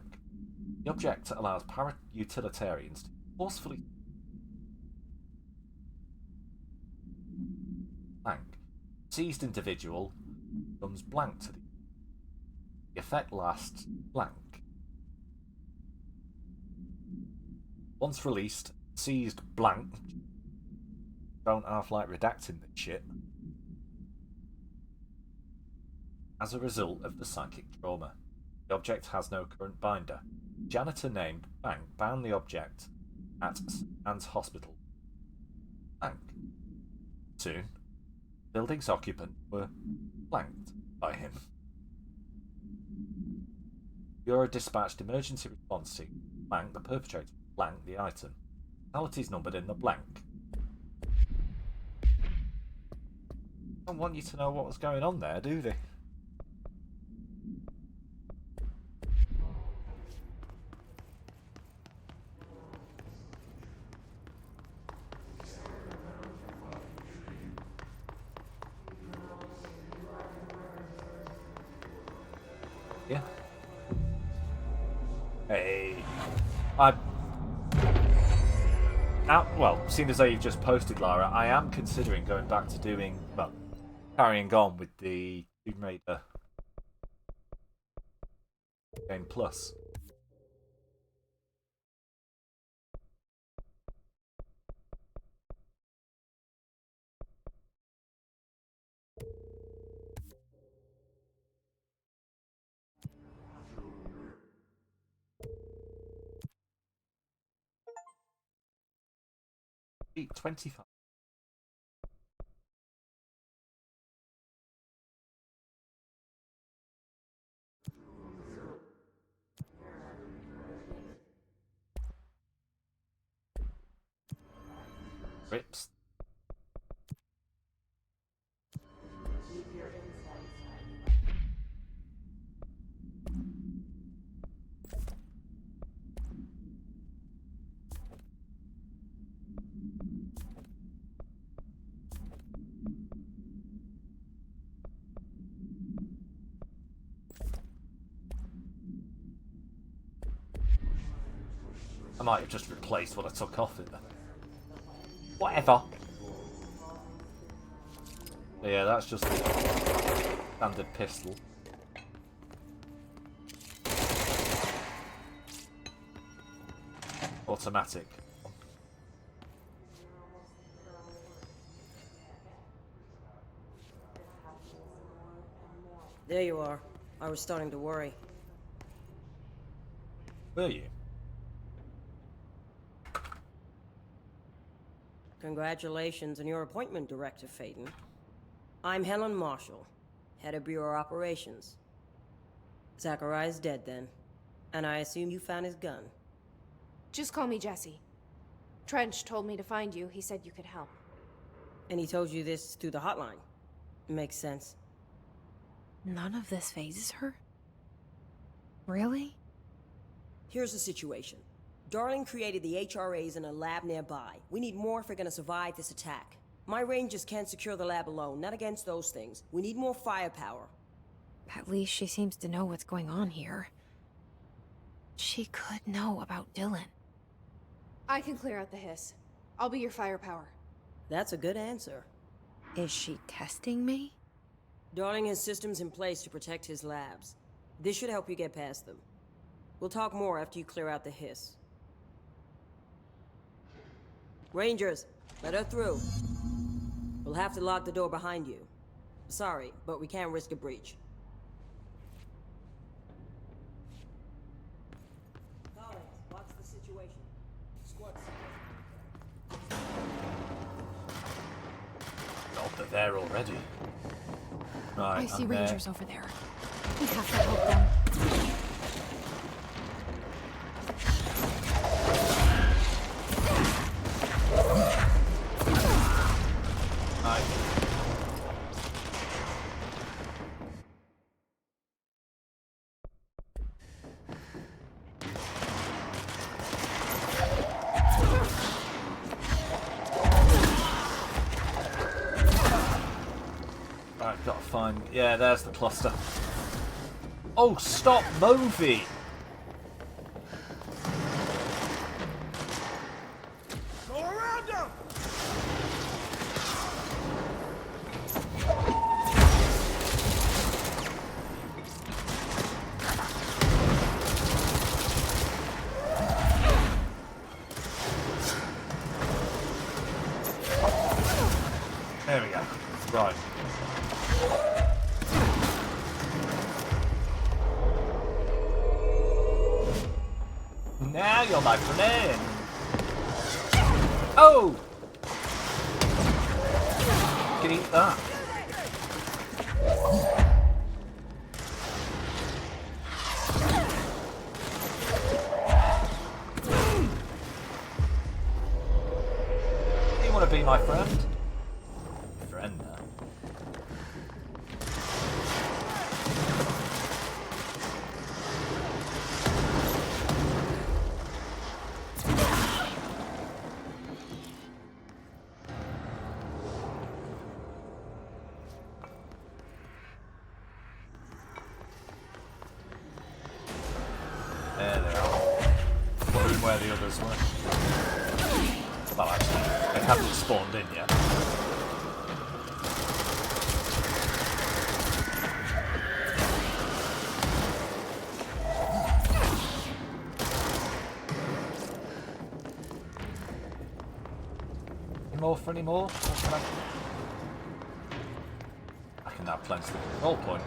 The object allows para-utilitarians to forcefully Blank. Seized individual becomes blank to the effect lasts blank. Once released, seized blank. Don't half like redacting this shit. As a result of the psychic trauma, the object has no current binder. Janitor named Blank bound the object at St. Anne's Hospital. Blank. Soon, the building's occupants were blanked by him. Bureau dispatched emergency response team. Blank, the perpetrator, blanked the item. Fatalities numbered in the blank. Don't want you to know what was going on there, do they? Yeah. Hey. Well, seeing as though you've just posted, Lara, I am considering going back to doing, well, carrying on with the Tomb Raider game plus. Beat 25. Rips. I might have just replaced what I took off it then. Whatever. Yeah, that's just the standard pistol. Automatic. There you are. I was starting to worry. Were you? Congratulations on your appointment, Director Phaeton. I'm Helen Marshall, head of Bureau Operations. Zachariah's dead then, and I assume you found his gun. Just call me Jesse. Trench told me to find you. He said you could help. And he told you this through the hotline. Makes sense. None of this phases her? Really? Here's the situation. Darling created the HRAs in a lab nearby. We need more if we're gonna survive this attack. My rangers can't secure the lab alone, not against those things. We need more firepower. At least she seems to know what's going on here. She could know about Dylan. I can clear out the hiss. I'll be your firepower. That's a good answer. Is she testing me? Darling has systems in place to protect his labs. This should help you get past them. We'll talk more after you clear out the hiss. Rangers, let her through. We'll have to lock the door behind you. Sorry, but we can't risk a breach. Collins, what's the situation? Squad. God, they're there already. Right, I see I'm rangers there. over there. We have to help them. Right. Right, gotta find... Yeah, there's the cluster. Oh, stop movie! Go around them! There we go. Right. Now you're my friend. Oh! You can eat that. You want to be my friend? Friend now. There they are. Wondering where the others were. Well, actually, they haven't spawned in yet. Any more for any more? What can I can now cleanse the control point.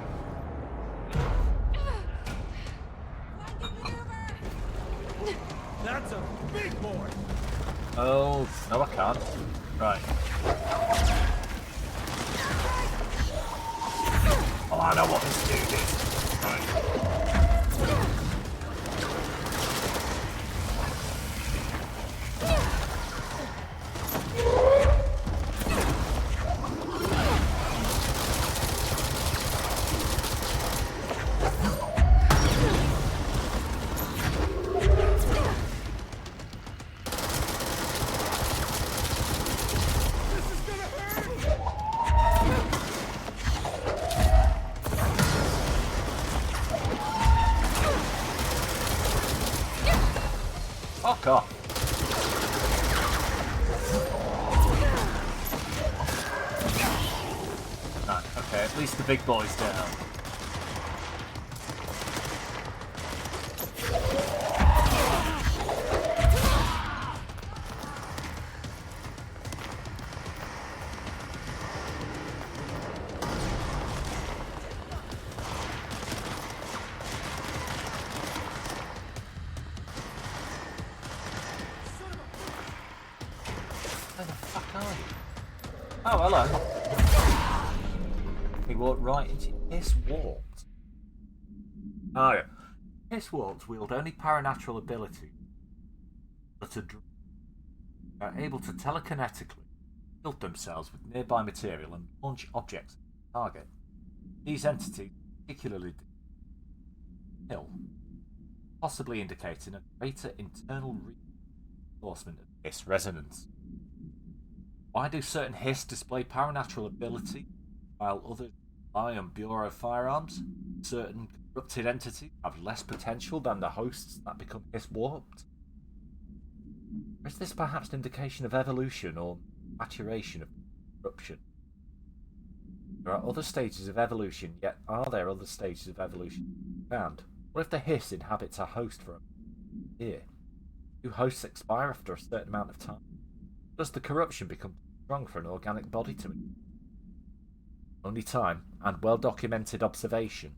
That's a big boy! Oh, no I can't. Right. Oh, I know what this dude is. Right. fuck off. Right, okay, at least the big boy's down. Where the fuck are you? Oh, hello. He walked right into Hiss Warped. Oh, yeah. Hiss Warped wield only paranatural ability, but are able to telekinetically shield themselves with nearby material and launch objects at the target. These entities particularly ill, possibly indicating a greater internal reinforcement of Hiss resonance. Why do certain Hiss display paranatural ability, while others rely on Bureau firearms? Certain corrupted entities have less potential than the hosts that become Hiss warped? Or is this perhaps an indication of evolution or maturation of corruption? There are other stages of evolution, yet are there other stages of evolution found? What if the Hiss inhabits a host for a year? Do hosts expire after a certain amount of time? Does the corruption become strong for an organic body to it? Only time and well-documented observation.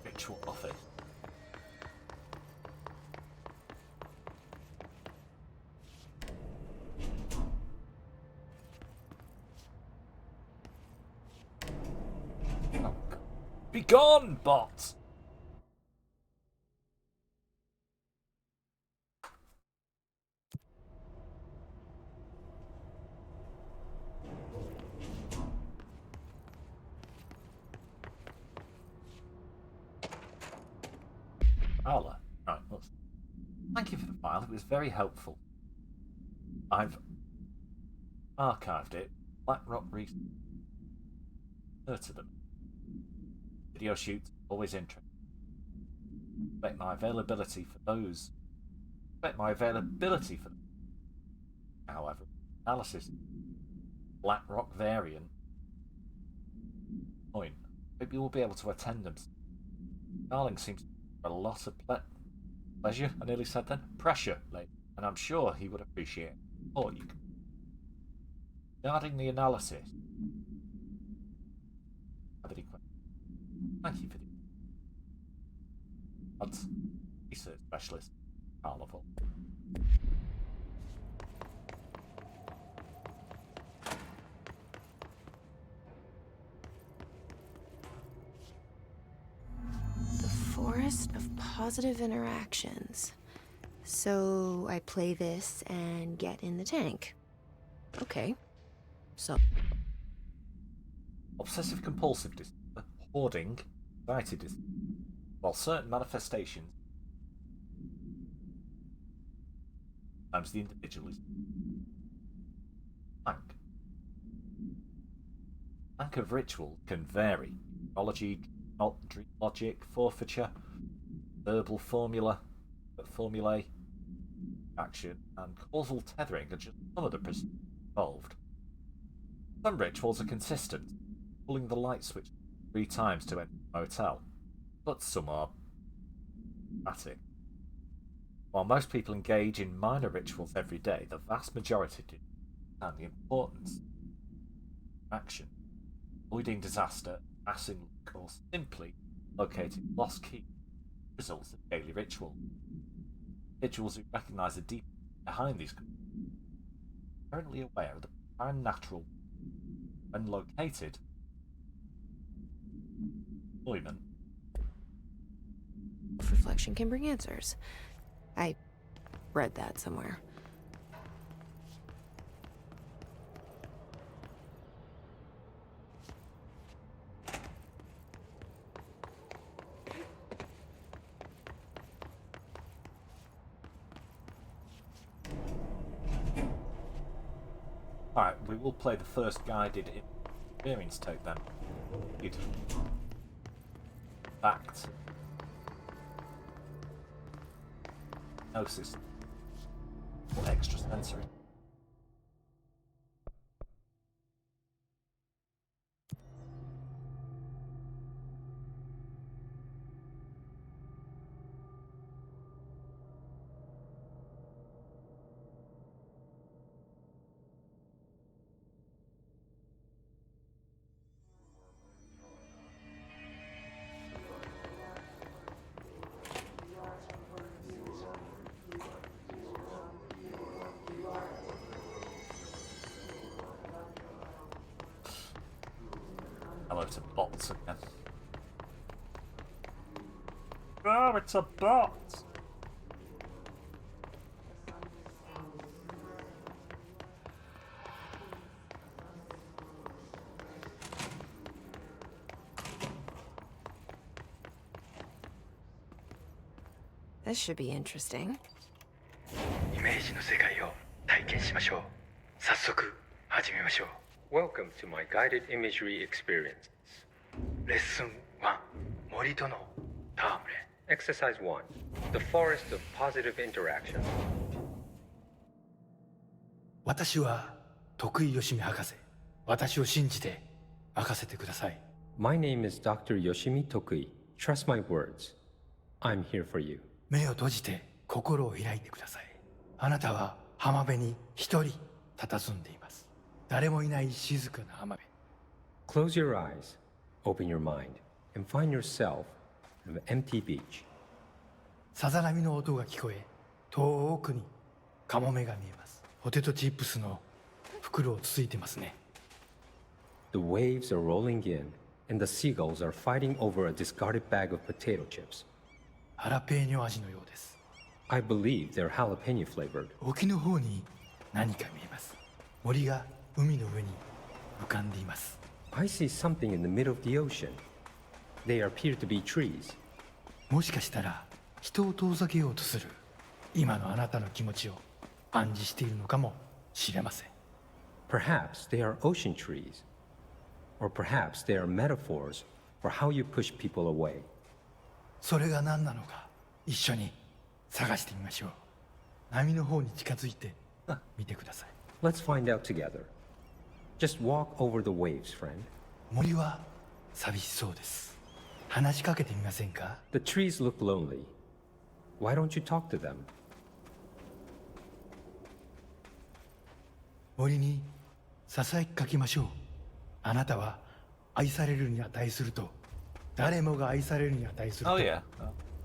Ritual office. Oh, be gone, bot! Fowler. Right, thank you for the file, it was very helpful. I've archived it. BlackRock Research. To them. Video shoots, always interesting. Expect my availability for those. However, analysis. BlackRock variant. Point. Hope you will be able to attend them. Darling seems to have a lot of pleasure, I nearly said then. Pressure, lady. And I'm sure he would appreciate all you can. Regarding the analysis. Have any questions? Thank you for the odds. Research specialist, Carnival. Forest of positive interactions. So I play this and get in the tank. Okay. So. Obsessive compulsive disorder, hoarding, anxiety disorder, while certain manifestations, sometimes the individual is blank. Blank of ritual can vary. Neurology, dream logic, forfeiture, verbal formulae, action, and causal tethering are just some of the procedures involved. Some rituals are consistent, pulling the light switch 3 times to enter the motel, but some are dramatic. While most people engage in minor rituals every day, the vast majority do understand the importance. action, avoiding disaster, amassing luck, or simply locating lost key results of daily ritual. Individuals who recognise the deep behind these are apparently aware of the profound natural when located employment. Reflection can bring answers. I read that somewhere. Alright, we will play the first guided experience tape then. Fact. Gnosis. Or extra sensory. Hello to bots again. Oh, it's a bot! This should be interesting. イメージの世界を体験しましょう。早速始めましょう。Welcome to my guided imagery experience. レッスン1、森との戯れ。Exercise 1, the forest of positive interaction. 私は徳井義美博士。私を信じて任せてください。My name is Dr. Yoshimi Tokui. Trust my words. I'm here for you. 目を閉じて心を開いてください。あなたは浜辺に一人佇んでいます。誰もいない静かな浜辺。 Close your eyes, open your mind, and find yourself on an empty beach. さざ波の音が聞こえ、遠くにカモメが見えます。ポテトチップスの袋をつついてますね。The waves are rolling in, and the seagulls are fighting over a discarded bag of potato chips. ハラペーニョ味のようです。I believe they're jalapeno flavored. 沖の方に何か見えます。森が海の上に浮かんでいます。I see something in the middle of the ocean. They appear to be trees. もしかしたら人を遠ざけようとする今のあなたの気持ちを暗示しているのかもしれません。Perhaps they are ocean trees. Or perhaps they are metaphors for how you push people away. それが何なのか一緒に探してみましょう。波の方に近づいて見てください。Let's find out together. Just walk over the waves, friend. 森は寂しそうです。話しかけてみませんか？ The trees look lonely. Why don't you talk to them? 森にささやきかけましょう。あなたは愛されるに値すると、誰もが愛されるに値すると、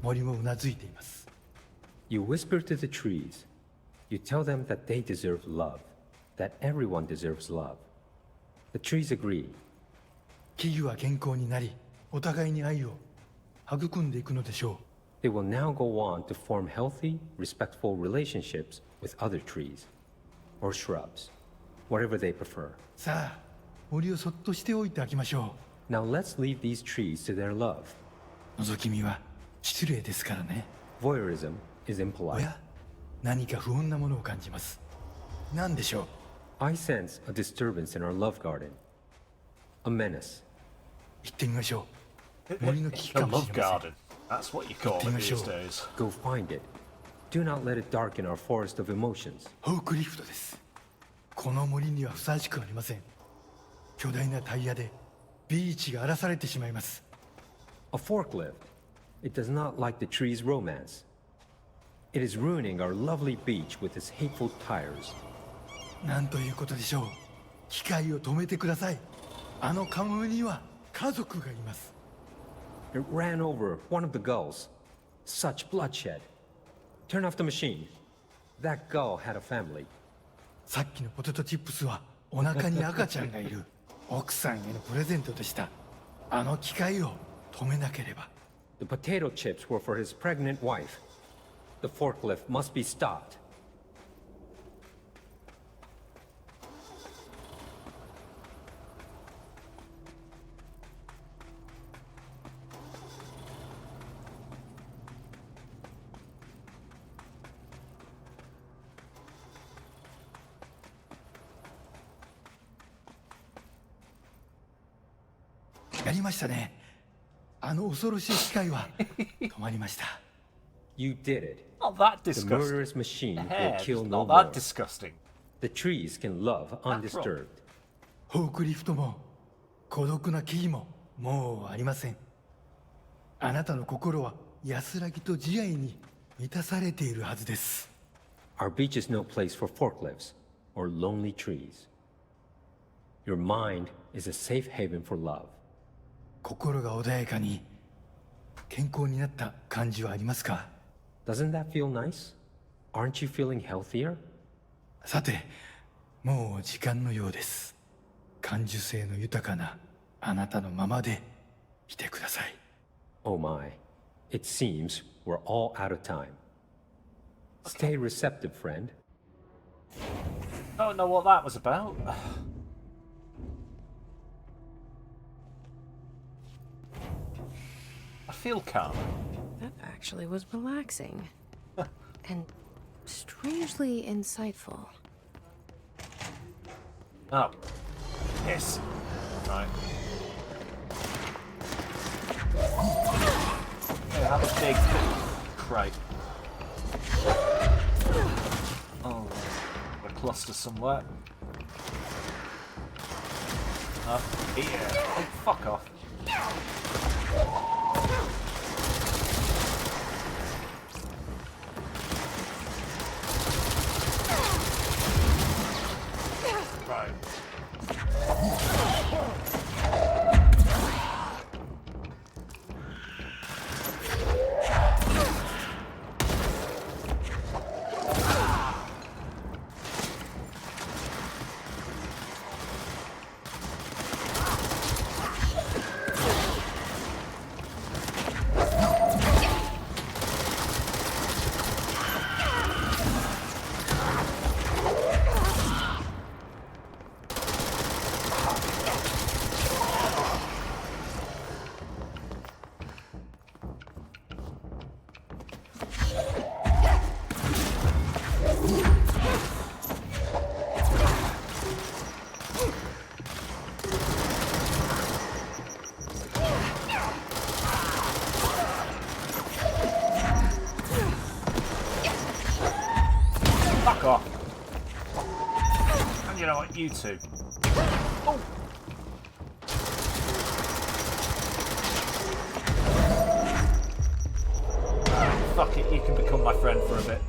森もうなずいています。You whisper to the trees. You tell them that they deserve love, that everyone deserves love. The trees agree. 木々は健康になり、お互いに愛を育んでいくのでしょう。They will now go on to form healthy, respectful relationships with other trees or shrubs, whatever they prefer. さあ、森をそっとしておいてあげましょう。Now let's leave these trees to their love. 覗き見は失礼ですからね。Voyeurism is impolite. おや、何か不穏なものを感じます。何でしょう？ I sense a disturbance in our love garden. A menace. 行ってみましょう。森の危機かもしれません。That's what you call it these days. Go find it. Do not let it darken our forest of emotions. フォークリフトです。この森にはふさわしくありません。巨大なタイヤでビーチが荒らされてしまいます。A forklift. It does not like the tree's romance. It is ruining our lovely beach with its hateful tires. なんということでしょう。機械を止めてください。あのカモメには家族がいます。 It ran over one of the gulls. Such bloodshed. Turn off the machine. That gull had a family. さっきのポテトチップスはお腹に赤ちゃんがいる奥さんへのプレゼントでした。あの機械を止めなければ。 The potato chips were for his pregnant wife. The forklift must be stopped.やりましたね。あの恐ろしい機械は止まりました。You did it. Not that The disgusting. murderous machine The will hair kill is no not more. that disgusting. The trees can love undisturbed. フォークリフトも孤独な木々ももうありません。あなたの心は安らぎと慈愛に満たされているはずです。 Our beach is no place for forklifts or lonely trees. Your mind is a safe haven for love. 心が穏やかに健康になった感じはありますか？ Doesn't that feel nice? Aren't you feeling healthier? さて、もう時間のようです。感受性の豊かなあなたのままでいてください。 Oh my, it seems we're all out of time. Stay receptive, friend. Don't know what that was about. I feel calm. That actually was relaxing. And strangely insightful. Oh. Yes. Right. Okay, have a big crate. Oh, a cluster somewhere. Here. Oh, fuck off. Right. Fuck off. And you know what, you two. Oh! Fuck it, you can become my friend for a bit.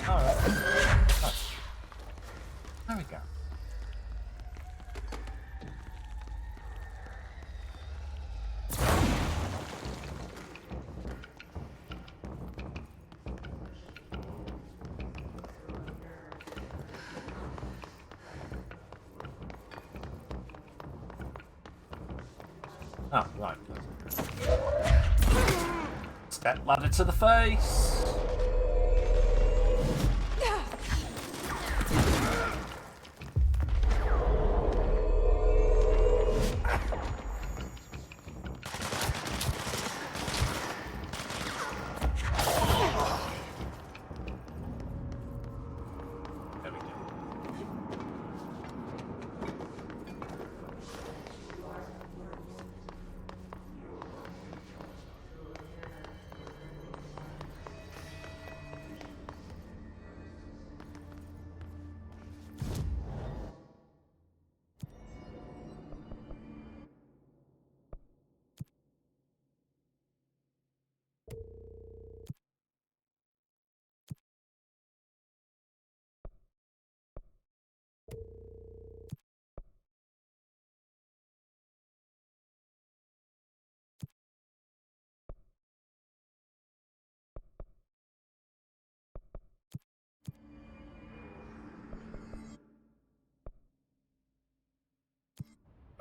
Alright. There we go. Oh, right. Step ladder to the face. There we go.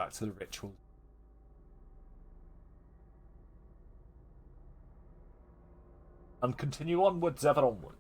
Back to the ritual. And continue onwards, ever onward.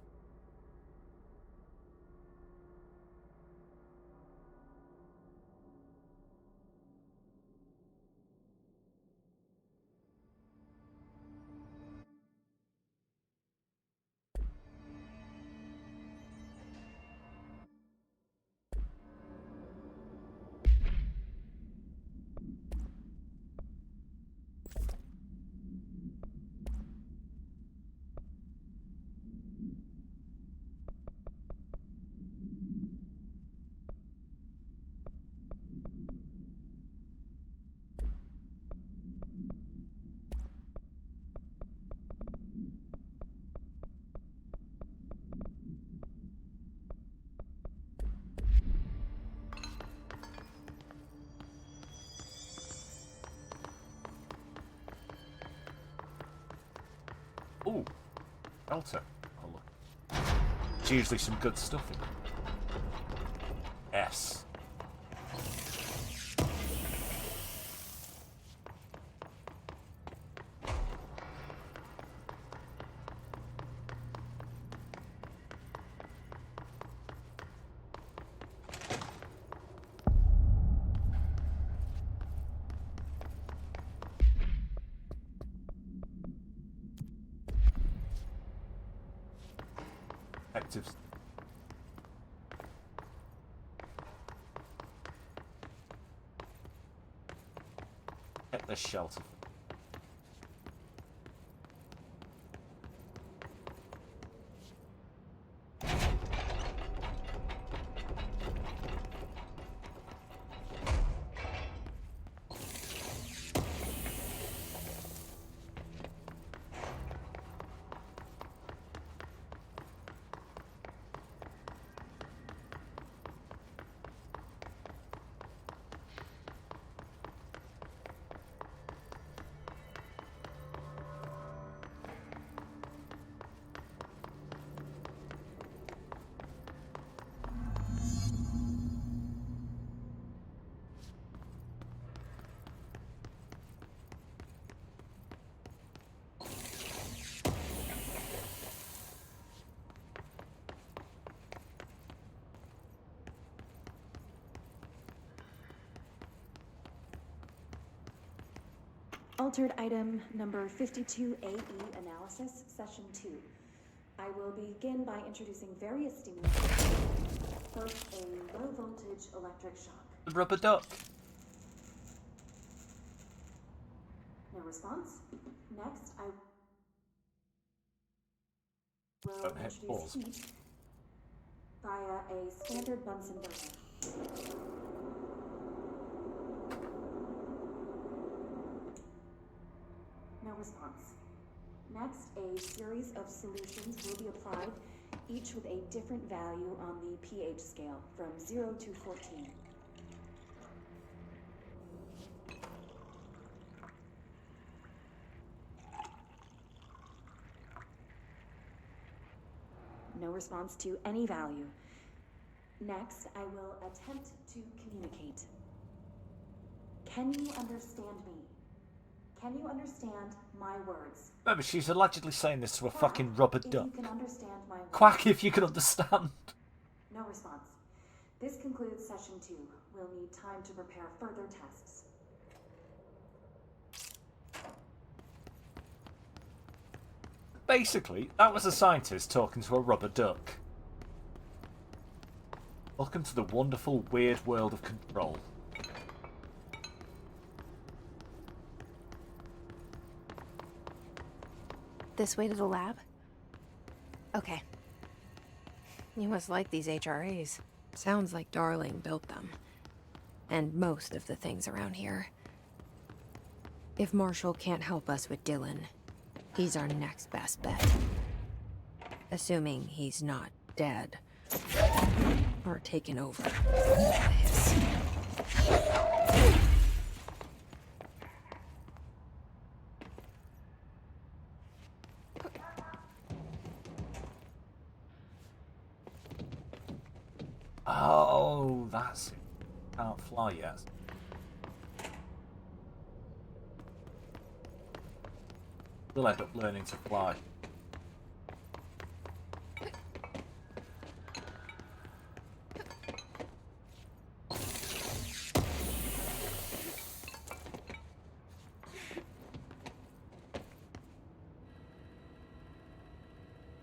Ooh, Delta. Oh, look. There's usually some good stuff in it. Yes. Detectives. Get this shelter. Altered item number 52AE analysis, session 2. I will begin by introducing various stimuli. First, a low voltage electric shock. The rubber duck. No response. Next, I will introduce heat via a standard Bunsen burner. No response. Next, a series of solutions will be applied, each with a different value on the pH scale, from 0 to 14. No response to any value. Next, I will attempt to communicate. Can you understand me? Can you understand my words? Remember, she's allegedly saying this to a fucking rubber duck. If you can understand my words. Quack if you can understand. No response. This concludes session 2. We'll need time to prepare further tests. Basically, that was a scientist talking to a rubber duck. Welcome to the wonderful, weird world of control. This way to the lab? Okay. You must like these HRAs. Sounds like Darling built them. And most of the things around here. If Marshall can't help us with Dylan, he's our next best bet. Assuming he's not dead. Or taken over. Oh, that's it. Can't fly yet. We'll end up learning to fly.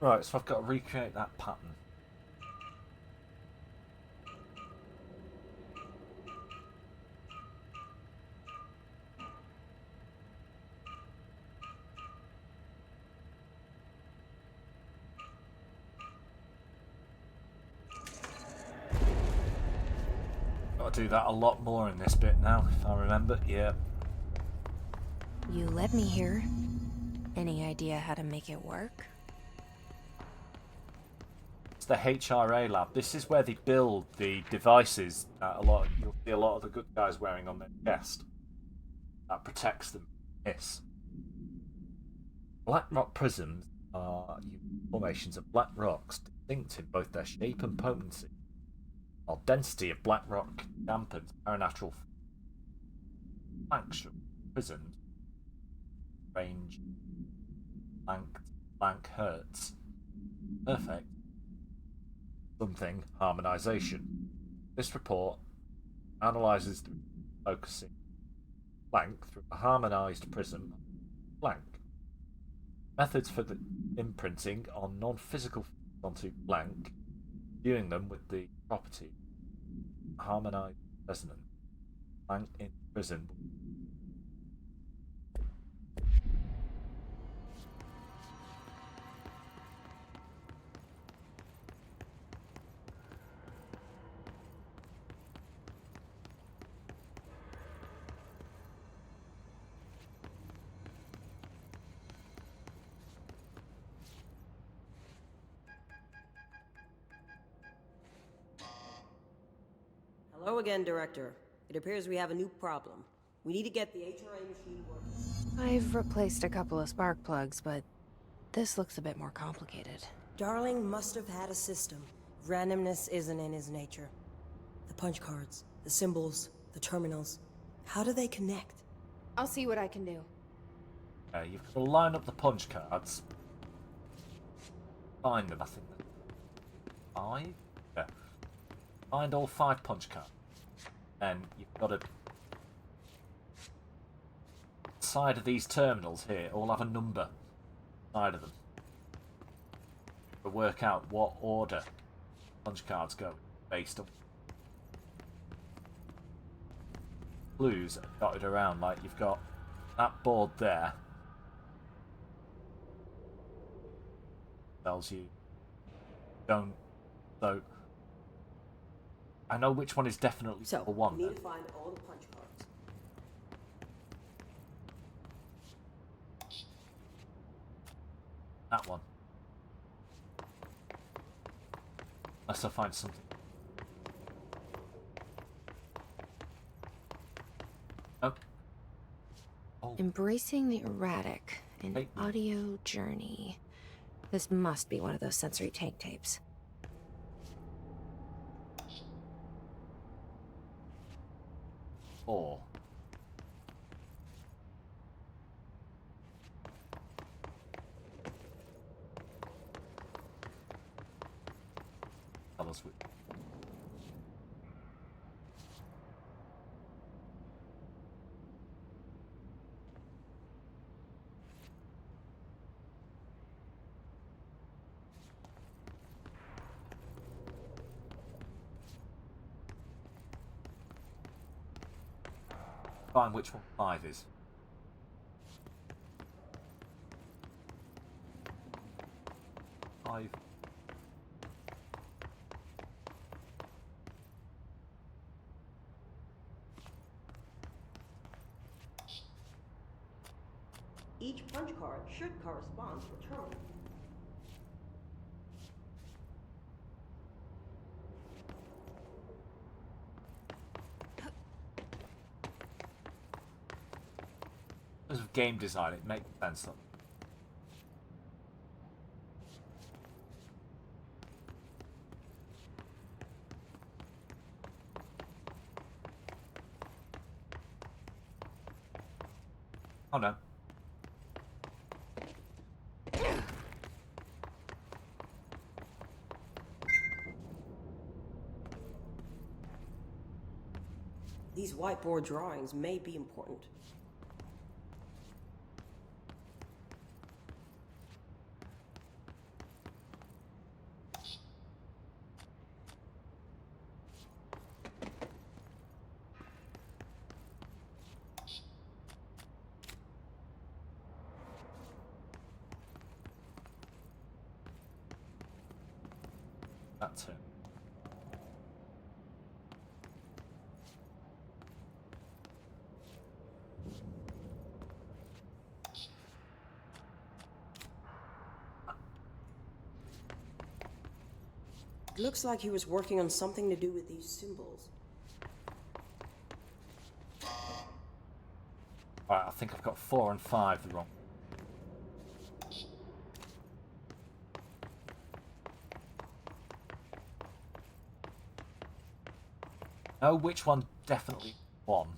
Right, so I've got to recreate that pattern. Got to do that a lot more in this bit now, if I remember. Yeah. You led me here. Any idea how to make it work? It's the HRA lab. This is where they build the devices that you'll see a lot of the good guys wearing on their chest. That protects them from this. Black rock prisms are formations of black rocks distinct in both their shape and potency, while density of black rock dampens paranatural prisms range blank hertz. Perfect. Something harmonization. This report analyzes the focusing blank through a harmonized prism blank. Methods for the imprinting on non-physical onto blank, viewing them with the property harmonized resonance. Blank in prism. Hello again, Director. It appears we have a new problem. We need to get the HRA machine working. I've replaced a couple of spark plugs, but this looks a bit more complicated. Darling must have had a system. Randomness isn't in his nature. The punch cards, the symbols, the terminals. How do they connect? I'll see what I can do. You've got to line up the punch cards. Find them, I think. 5? Yeah. Find all 5 punch cards. And you've got to... side of these terminals here all have a number side of them. To work out what order punch cards go based on. Clues are dotted around, like you've got that board there. Tells you don't. So I know which one is definitely number one. We need to find all the punch cards. That one. Unless I find something. Oh. Embracing the erratic, an audio journey. This must be one of those sensory tank tapes. Or tell us which. Find which one 5 is. Five. Each punch card should correspond to a terminal. Because of game design, it makes sense. Oh no. These whiteboard drawings may be important. That's it. Looks like he was working on something to do with these symbols. Alright, I think I've got 4 and 5 wrong. Oh, which one definitely won?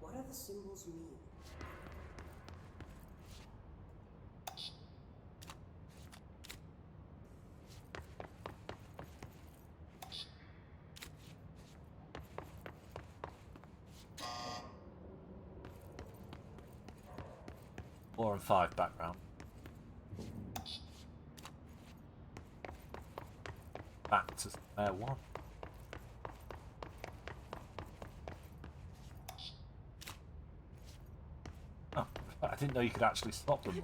What do the symbols mean? Four and 5 background. Back to square one. Oh, I didn't know you could actually stop them.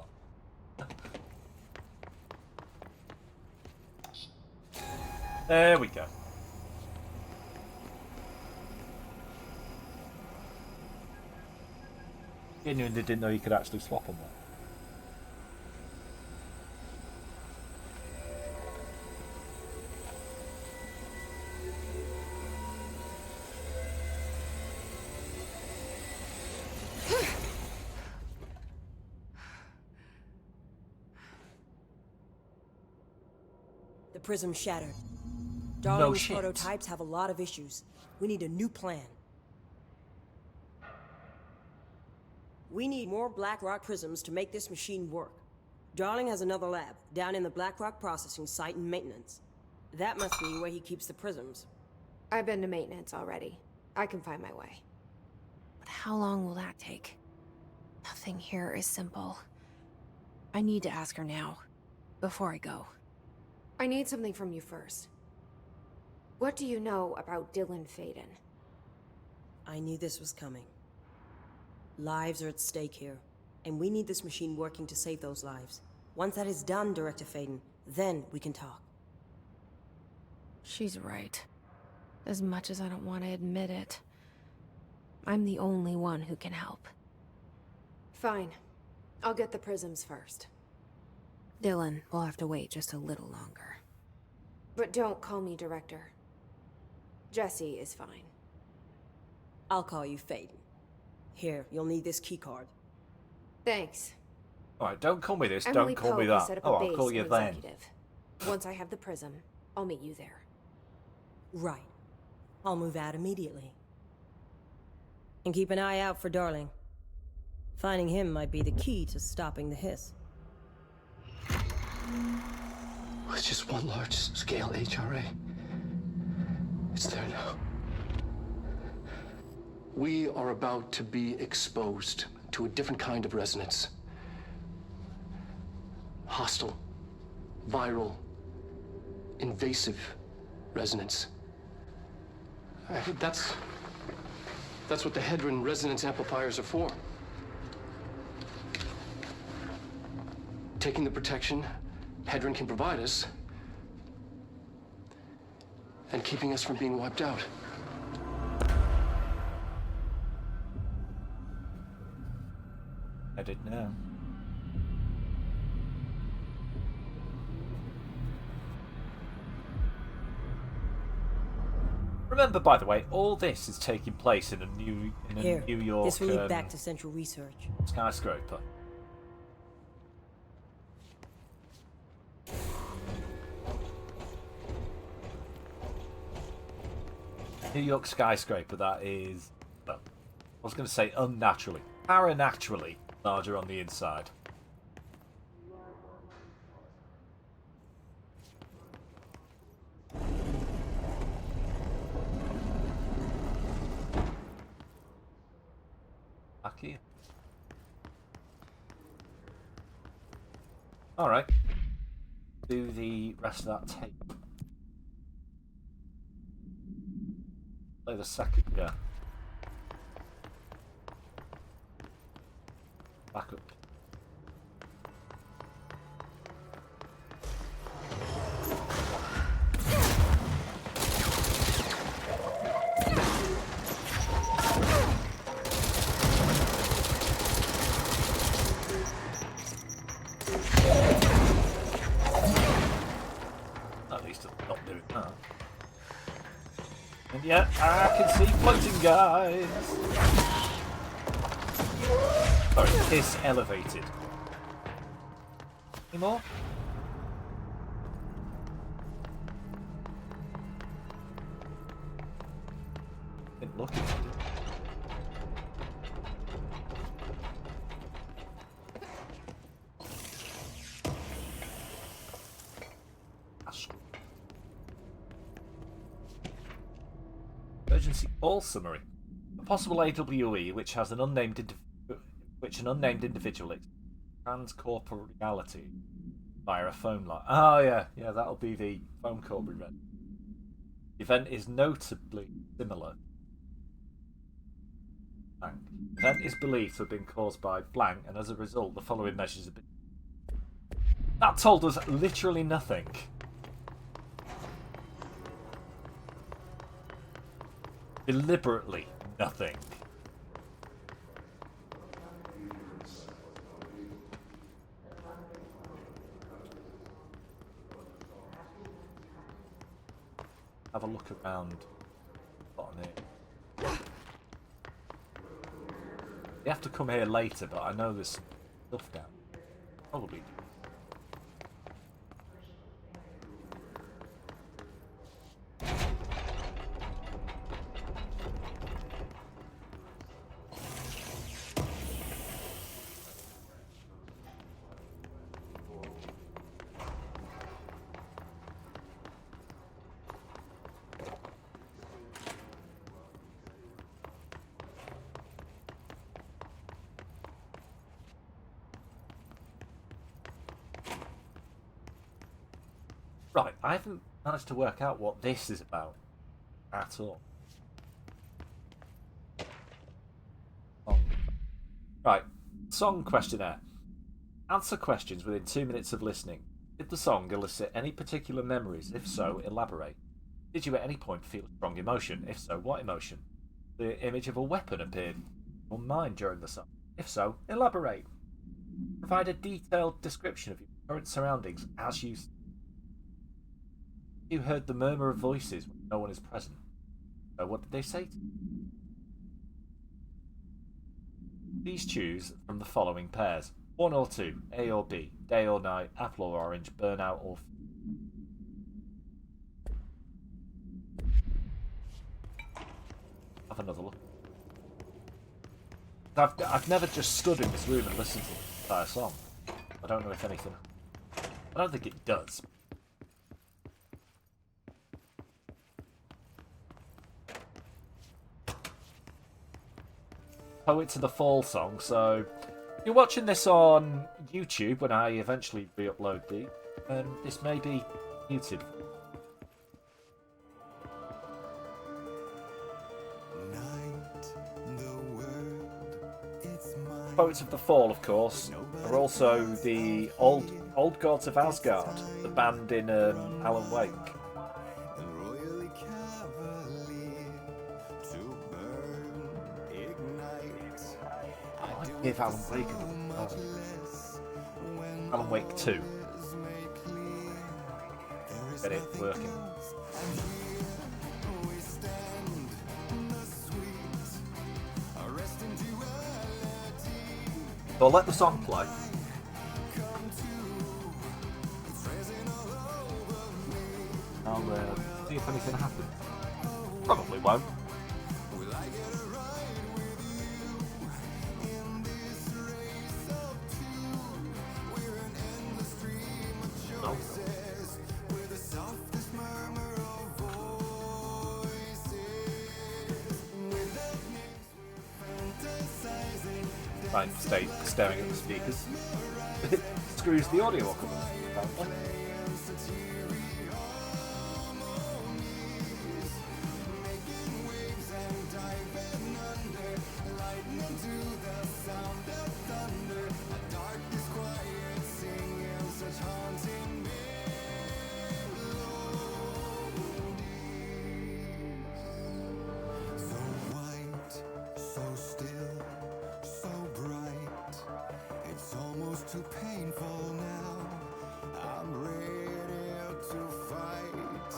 There we go. Genuinely didn't know you could actually swap them. The prism shattered. Darling's prototypes have a lot of issues. We need a new plan. We need more Blackrock prisms to make this machine work. Darling has another lab, down in the Blackrock processing site in maintenance. That must be where he keeps the prisms. I've been to maintenance already. I can find my way. But how long will that take? Nothing here is simple. I need to ask her now, before I go. I need something from you first. What do you know about Dylan Faden? I knew this was coming. Lives are at stake here, and we need this machine working to save those lives. Once that is done, Director Faden, then we can talk. She's right. As much as I don't want to admit it. I'm the only one who can help. Fine. I'll get the prisms first. Dylan will have to wait just a little longer. But don't call me Director. Jesse is fine. I'll call you Faden. Here, you'll need this keycard. Thanks. Alright, don't call me this, Emily don't call me Poe that. set up Oh, a I'll base call you in then. Executive. Once I have the prism, I'll meet you there. Right. I'll move out immediately. And keep an eye out for Darling. Finding him might be the key to stopping the hiss. It's just one large-scale HRA. It's there now. We are about to be exposed to a different kind of resonance. Hostile, viral, invasive resonance. That's what the Hedron resonance amplifiers are for. Taking the protection Hedron can provide us, and keeping us from being wiped out. I didn't know. Remember, by the way, all this is taking place in a New York. This will lead back to Central Research. Skyscraper. New York skyscraper that is, well, I was going to say unnaturally, paranaturally larger on the inside. Back here. Alright. Do the rest of that tape. Play the second, yeah. Back up. At least I'm not doing that. And yet, I can see floating guys! Sorry, it's elevated. Any more? Didn't look at it. Emergency call summary. A possible AWE which has an unnamed individual transcorporeality via a phone line. Oh yeah, that'll be the phone call we read. The event is notably similar. Blank. The event is believed to have been caused by blank, and as a result, the following measures have been. That told us literally nothing. Deliberately nothing. Have a look around. Bottom here. You have to come here later, but I know there's some stuff down. Probably. Right, I haven't managed to work out what this is about at all. Song. Right, song questionnaire. Answer questions within 2 minutes of listening. Did the song elicit any particular memories? If so, elaborate. Did you at any point feel a strong emotion? If so, what emotion? The image of a weapon appeared on mind during the song. If so, elaborate. Provide a detailed description of your current surroundings as you heard the murmur of voices when no one is present. So what did they say to you? Please choose from the following pairs. 1 or 2, A or B, day or night, apple or orange, burnout or... Have another look. I've never just stood in this room and listened to the entire song. I don't know if anything... I don't think it does. Poet to the Fall song, so if you're watching this on YouTube when I eventually re-upload these, this may be muted. Poets of the Fall, of course, are also the old gods of Asgard, the band in Alan Wake. Give Alan Wake Alan Wake 2. Get it working. So I'll let the song play. I'll see if anything happens. Probably won't. No. Fine, stay staring at the speakers. It screws the audio up. Apparently. Too painful now. I'm ready to fight,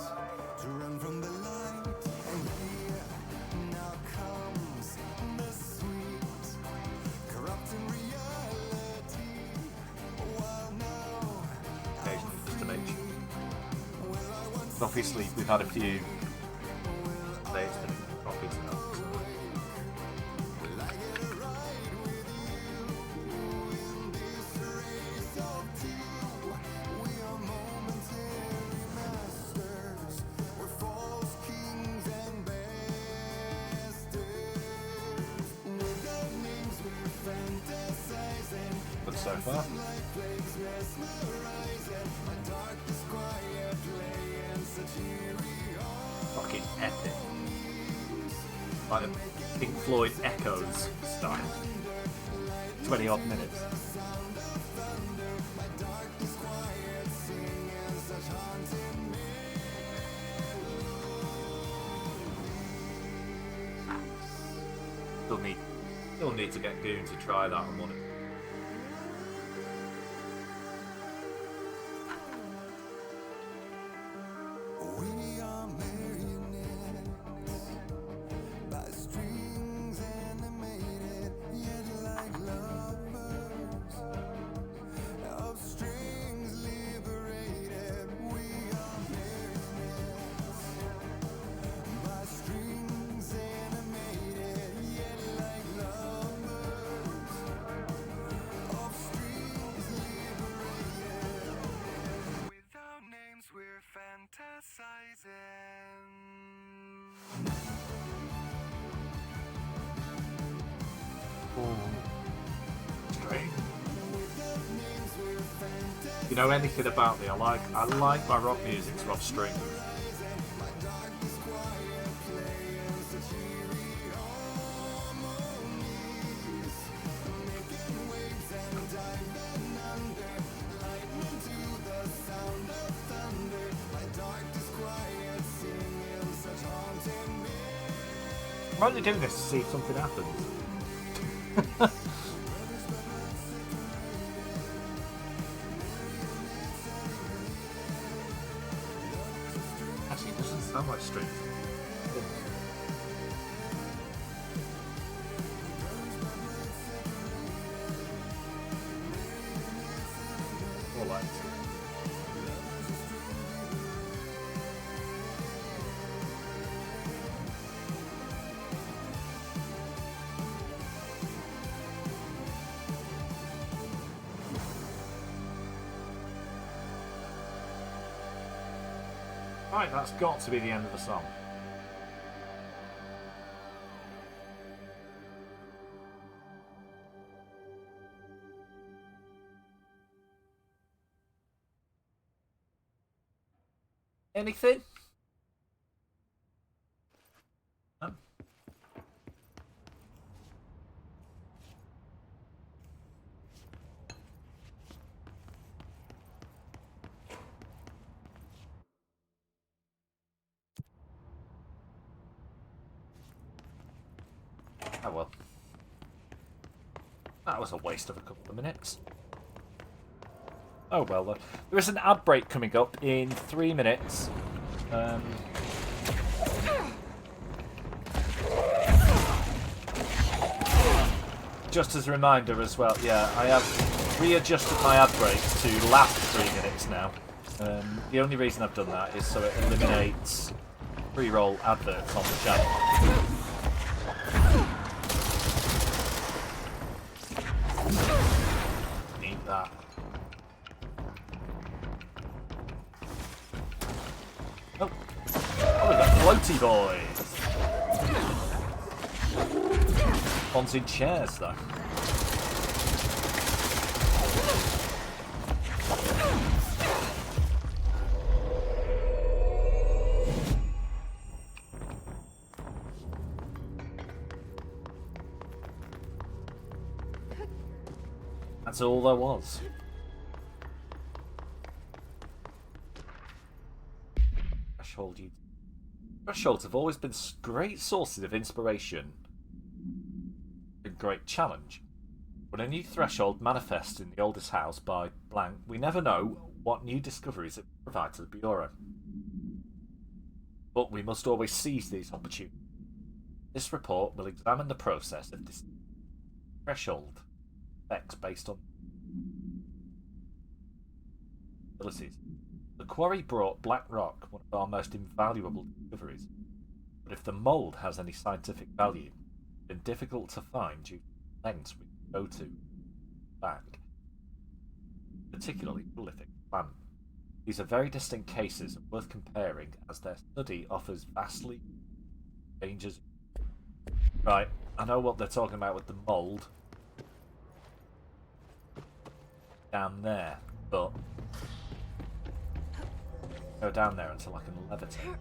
to run from the light. And here now comes the sweet, corrupting reality. While now, occasionally just an H. Obviously, we've had a few days been copies and all. Good so far. Fucking epic. Like the Pink Floyd Echoes style. 20 odd minutes. Still need to get Goon to try that on one. You know anything about me? I like my rock music to have strings. I'm only doing this to see if something happens. Actually, it doesn't sound like strings. More lights. Right, that's got to be the end of the song. Anything? No? Oh well. That was a waste of a couple of minutes. Oh well, there is an ad break coming up in 3 minutes. Just as a reminder as well, yeah, I have readjusted my ad break to last 3 minutes now. The only reason I've done that is so it eliminates pre-roll adverts on the channel. Need that. Oh, we got floaty boys. One's in chairs though. That's all there was. Thresholds have always been great sources of inspiration. A great challenge. When a new threshold manifests in the oldest house by blank, we never know what new discoveries it will provide to the Bureau. But we must always seize these opportunities. This report will examine the process of this threshold effects based on abilities. The quarry brought black rock, one of our most invaluable discoveries. But if the mould has any scientific value, it's been difficult to find due to the lengths we can go to back. Particularly prolific plant. These are very distinct cases and worth comparing as their study offers vastly dangers. Right, I know what they're talking about with the mould down there, but go down there until I can levitate.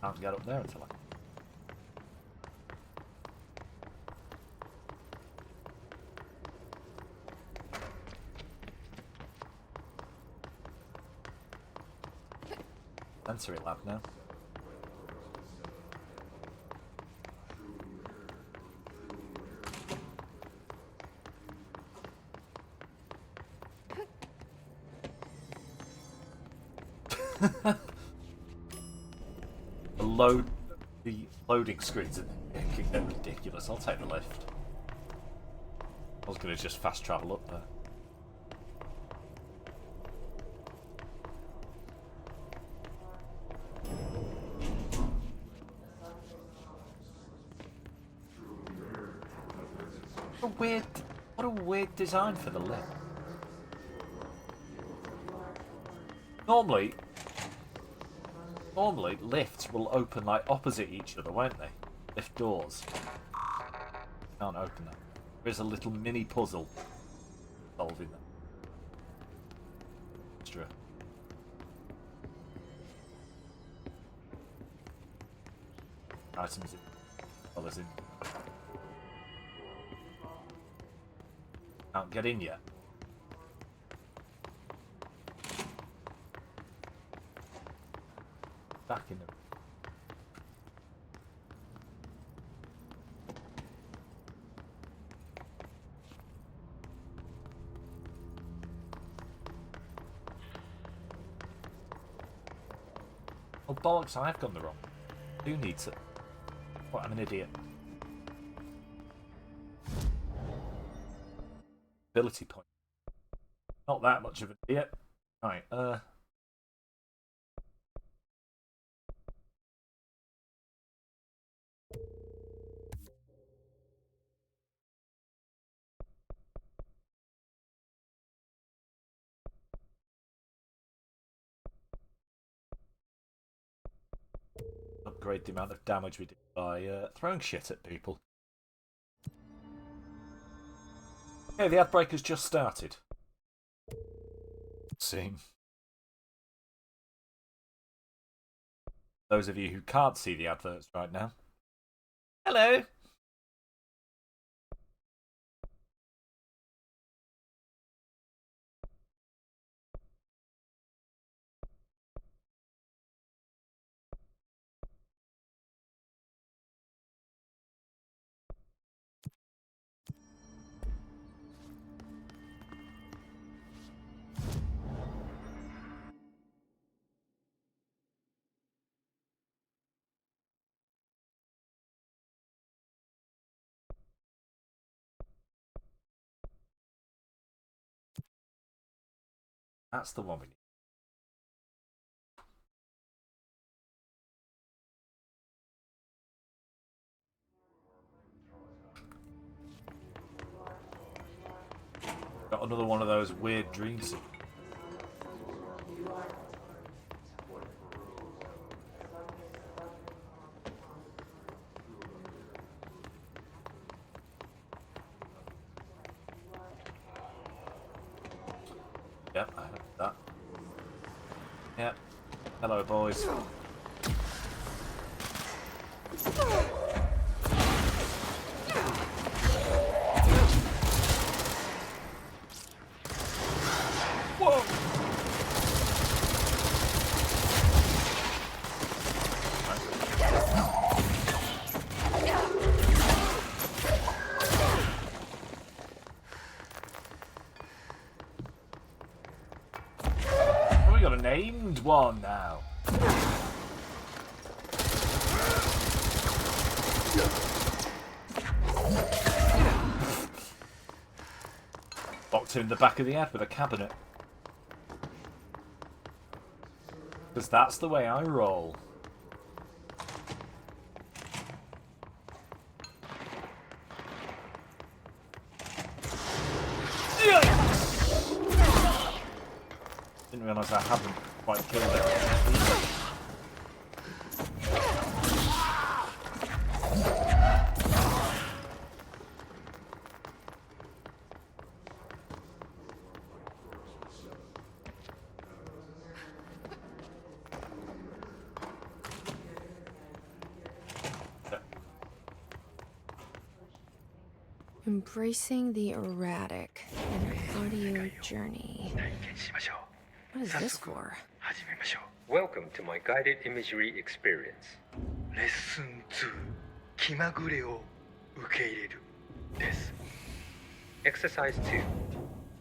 I can't get up there until I can. Sensory lab now. The loading screens are getting ridiculous. I'll take the lift. I was going to just fast travel up there. What a weird design for the lift. Normally lifts will open like opposite each other, won't they? Lift doors. Can't open that. There's a little mini puzzle solving that. Extra. Items in. Dollars in. Can't get in yet. Back in the. Oh bollocks! I've gone the wrong. Who needs it? What? I'm an idiot. Ability point. Not that much of an idiot. Right. Upgrade the amount of damage we did by throwing shit at people. Okay, the ad break has just started. See. Those of you who can't see the adverts right now. Hello! That's the one we need. got another one of those weird dreams. Yep, I heard that. Yep. Hello, boys. Whoa! Oh, we got a named one now. Boxed him in the back of the head with a cabinet. Because that's the way I roll. Didn't realise I haven't quite killed it. Embracing the erratic in audio journey. What is this for? Welcome to my guided imagery experience. Lesson 2. 気まぐれを受け入れるです。Exercise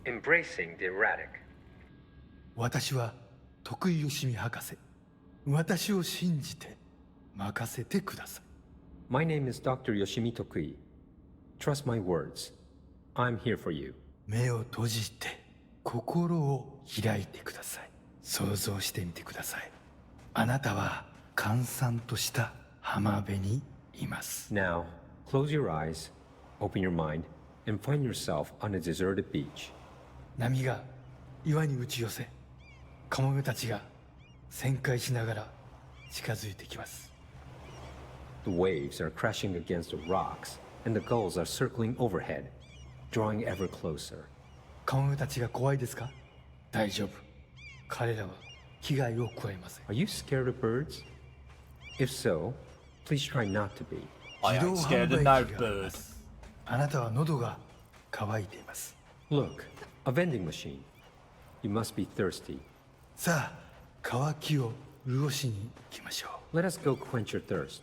2. Embracing the erratic. 私は徳井義美博士。私を信じて任せてください。My name is Dr. Yoshimi Tokui. Trust my words. I'm here for you. 目を閉じて心を開いてください。想像してみてください。あなたは閑散とした浜辺にいます。Now, close your eyes, open your mind, and find yourself on a deserted beach. 波が岩に打ち寄せ、カモメたちが旋回しながら近づいてきます。The waves are crashing against the rocks, and the gulls are circling overhead, drawing ever closer. カモメたちが怖いですか？大丈夫。彼らは危害を加えません。Are you scared of birds? If so, please try not to be. I ain't scared of no birds. あなたは喉が渇いています。Look, a vending machine. You must be thirsty. さあ、渇きを潤しに行きましょう。 Let us go quench your thirst.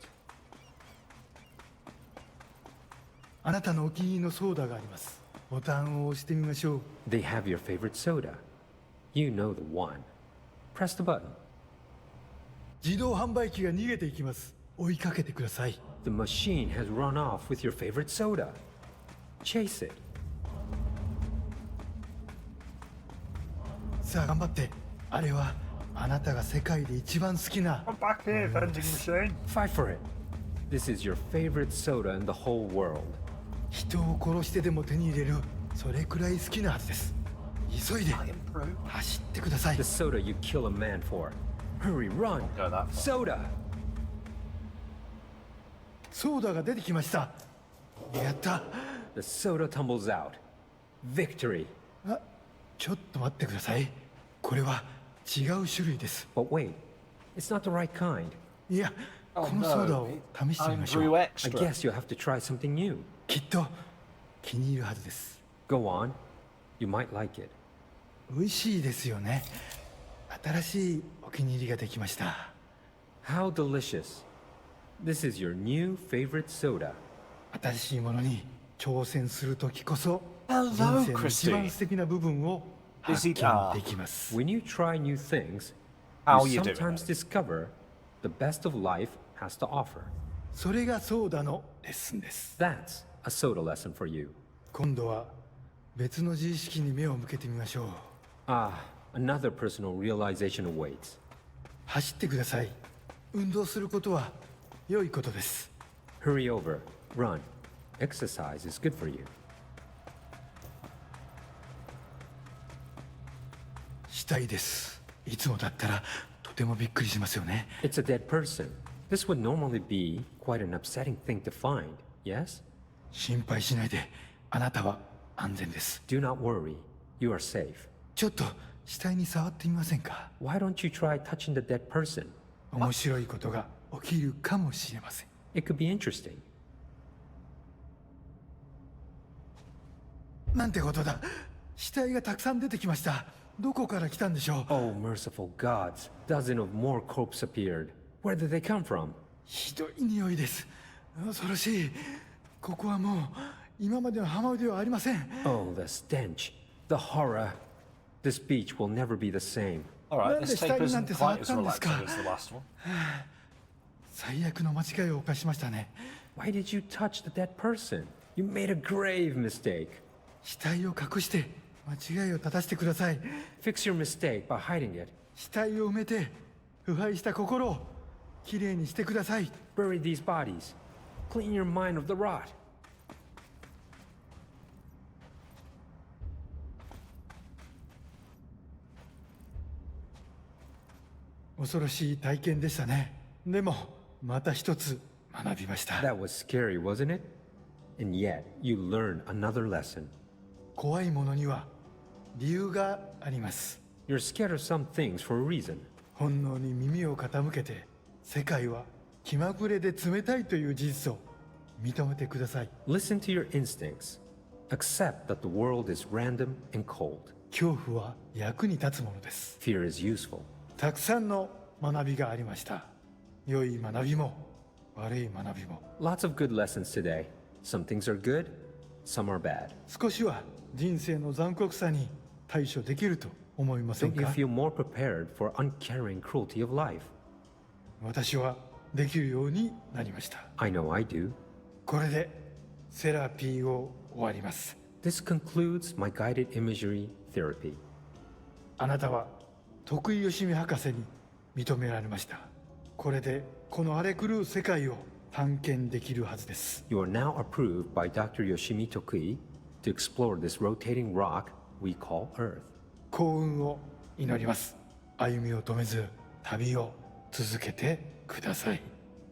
あなたのお気に入りのソーダがあります。ボタンを押してみましょう。They have your favorite soda. You know the one. Press the button. 自動販売機が逃げていきます。追いかけてください。The machine has run off with your favorite soda. Chase it. さあ頑張って。あれはあなたが世界で一番好きな。I'm back here, vending machine. Fight for it. This is your favorite soda in the whole world. 人を殺してでも手に入れる。それくらい好きなはずです。急いで走ってください。 The soda you kill a man for. Hurry, run. Soda. ソーダが出てきました。やった。The soda tumbles out. Victory. あ、ちょっと待ってください。これは違う種類です。But wait, it's not the right kind. いや、このソーダを試してみましょう。I guess you'll have to try something new. きっと気に入るはずです。Go on. You might like it. 美味しいですよね。新しいお気に入りができました。How delicious. This is your new favorite soda. 新しいものに挑戦するときこそ、 Hello, 人生の一番素敵な部分を発見できます。When you try new things, How you you doing sometimes discover the best of life has to offer. それがソーダのレッスンです。 That's a soda lesson for you. 今度は別の自意識に目を向けてみましょう。Ah, another personal realization awaits. 走ってください。運動することは良いことです。 Hurry over. Run. Exercise is good for you. 死体です。いつもだったらとてもびっくりしますよね。It's a dead person. This would normally be quite an upsetting thing to find, yes? 心配しないで。あなたは安全です。Do not worry. You are safe. ちょっと死体に触ってみませんか？ Why don't you try touching the dead person? 面白いことが起きるかもしれません。It could be interesting. なんてことだ。死体がたくさん出てきました。どこから来たんでしょう？ Oh, merciful gods. Dozen of more corpses appeared. Where did they come from? ひどい匂いです。恐ろしい。ここはもう今までの浜辺ではありません。Oh, the stench. The horror. This beach will never be the same. Alright, this tape isn't quite as relaxing as the last one. 最悪の間違いを犯しましたね。Why did you touch the dead person? You made a grave mistake. 死体を隠して間違いを正してください。Fix your mistake by hiding it. 死体を埋めて腐敗した心をきれいにしてください。Bury these bodies. Clean your mind of the rot. 恐ろしい体験でしたね。でもまた一つ学びました。 That was scary, wasn't it? And yet, you learned another lesson. 怖いものには理由があります。 You're scared of some things for a reason. 本能に耳を傾けて、世界は気まぐれで冷たいという事実を認めてください。 Listen to your instincts. Accept that the world is random and cold. 恐怖は役に立つものです。 Fear is useful. たくさんの学びがありました。良い学びも悪い学びも。 Lots of good lessons today. Some things are good, some are bad. 少しは人生の残酷さに対処できると思いません Don't you か？ feel more prepared for uncaring cruelty of life? 私はできるようになりました。 I know I do. これでセラピーを終わります。 This concludes my guided imagery therapy. あなたは徳井義美博士に認められました。これでこの荒れ狂う世界を探検できるはずです。 You are now approved by Dr. Yoshimi Tokui to explore this rotating rock we call Earth. 幸運を祈ります。歩みを止めず旅を続けてください。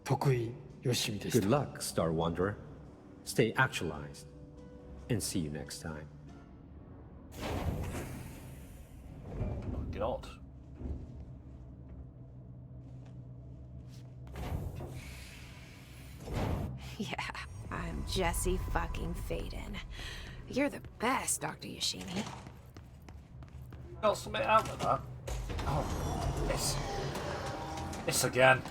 徳井義美でし Good た。 luck, Star Wanderer. Stay actualized. And see you next time. Oh, God. Yeah, I'm Jesse fucking Faden. You're the best, Dr. Yoshimi. Got something out of that. Oh, this. This again.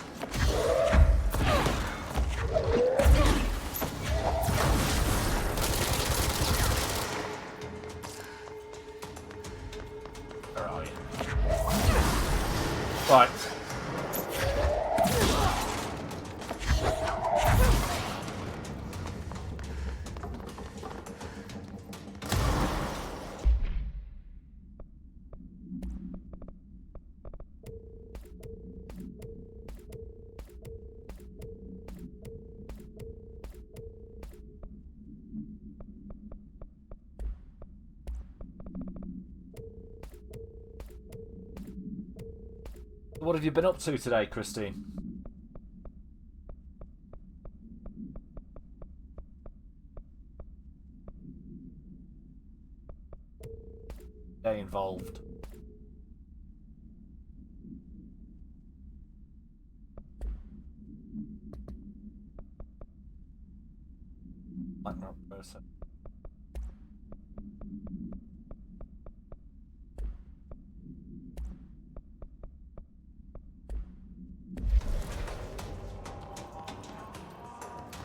Where are you? Right. What have you been up to today, Christine? Stay involved. Like that person.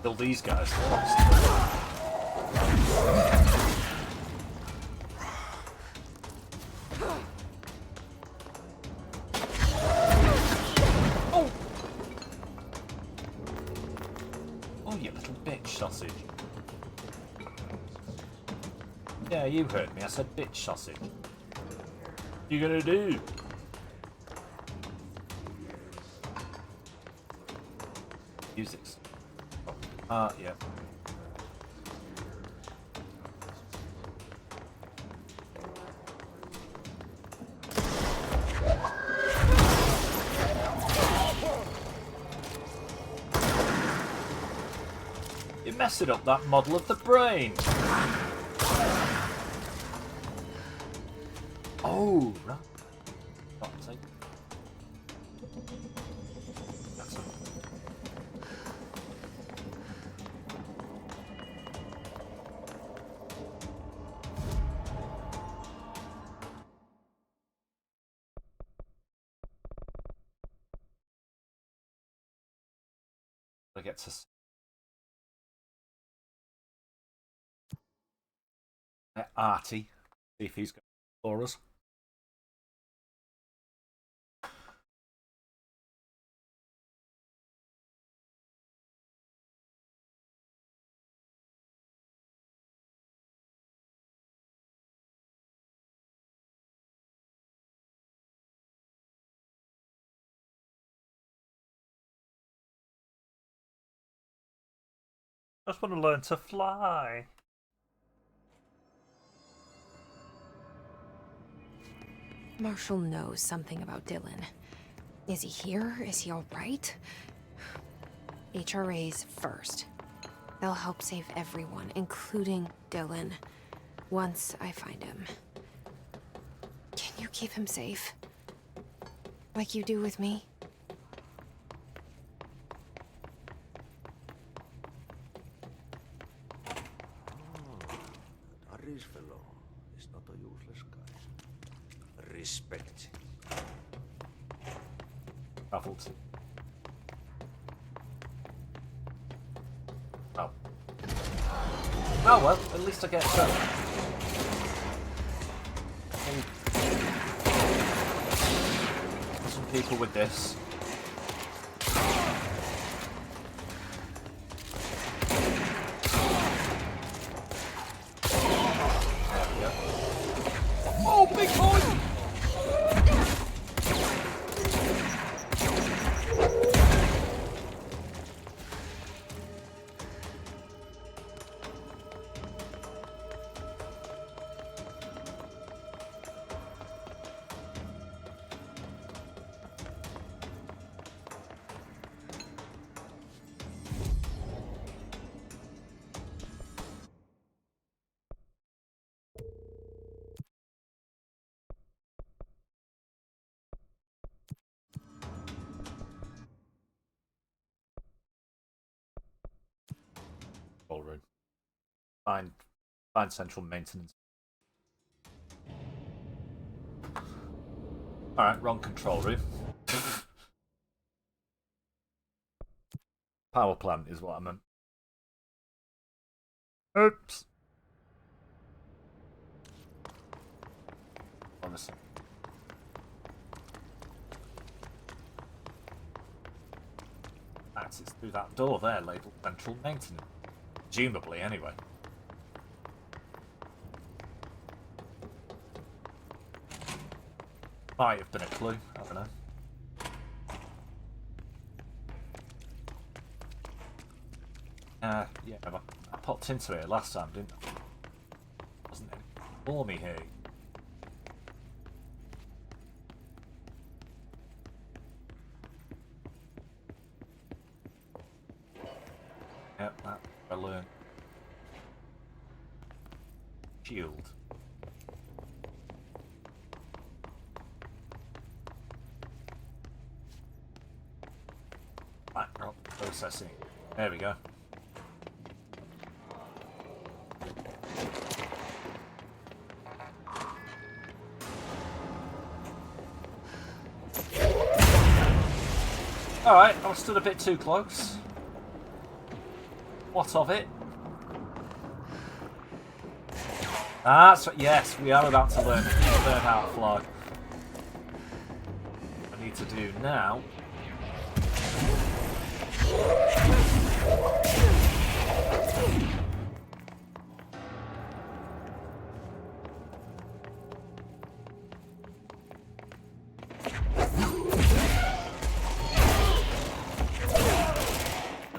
Kill these guys first. Oh! Oh, you little bitch sausage. Yeah, you heard me. I said bitch sausage. What you gonna do? Music's. Yeah. You're messing up that model of the brain. Oh, right. I get to Artie, see if he's got for us. I just want to learn to fly. Marshall knows something about Dylan. Is he here? Is he all right? HRAs first. They'll help save everyone, including Dylan, once I find him. Can you keep him safe? Like you do with me? Harry's fellow is not a useless guy. Respect. Ruffled. Oh. Oh well, at least I get some people with this. There we go. Oh, big boy! Room. Find central maintenance. Alright, wrong control room. Power plant is what I meant. Oops. Honestly. It's through that door there, labelled central maintenance. Presumably, anyway. Might have been a clue, I don't know. Yeah, I popped into it last time, didn't I? Wasn't it for me here? Yep, that I learned. Shield. Backdrop processing. There we go. Alright, I stood a bit too close. What of it? That's what, yes, we are about to learn how to fly. What I need to do now.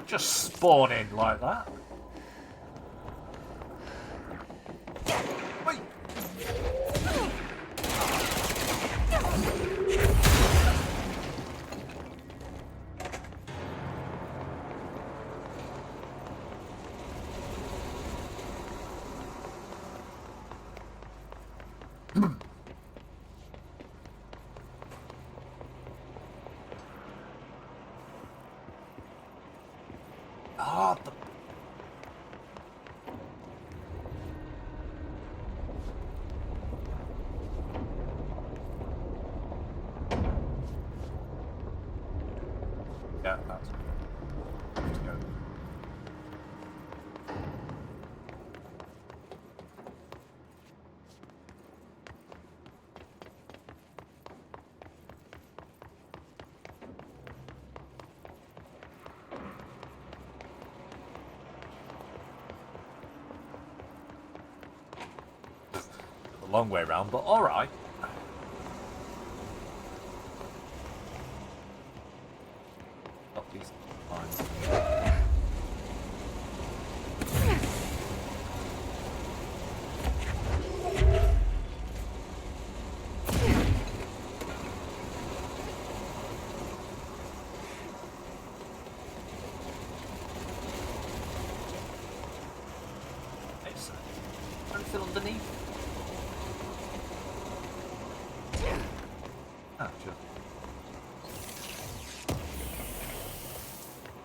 Just spawn in like that. Wait. Ah, the... Yeah, that's... Have to go. A long way round, but all right. Got these lines. Excellent. Anything underneath? Ah, sure.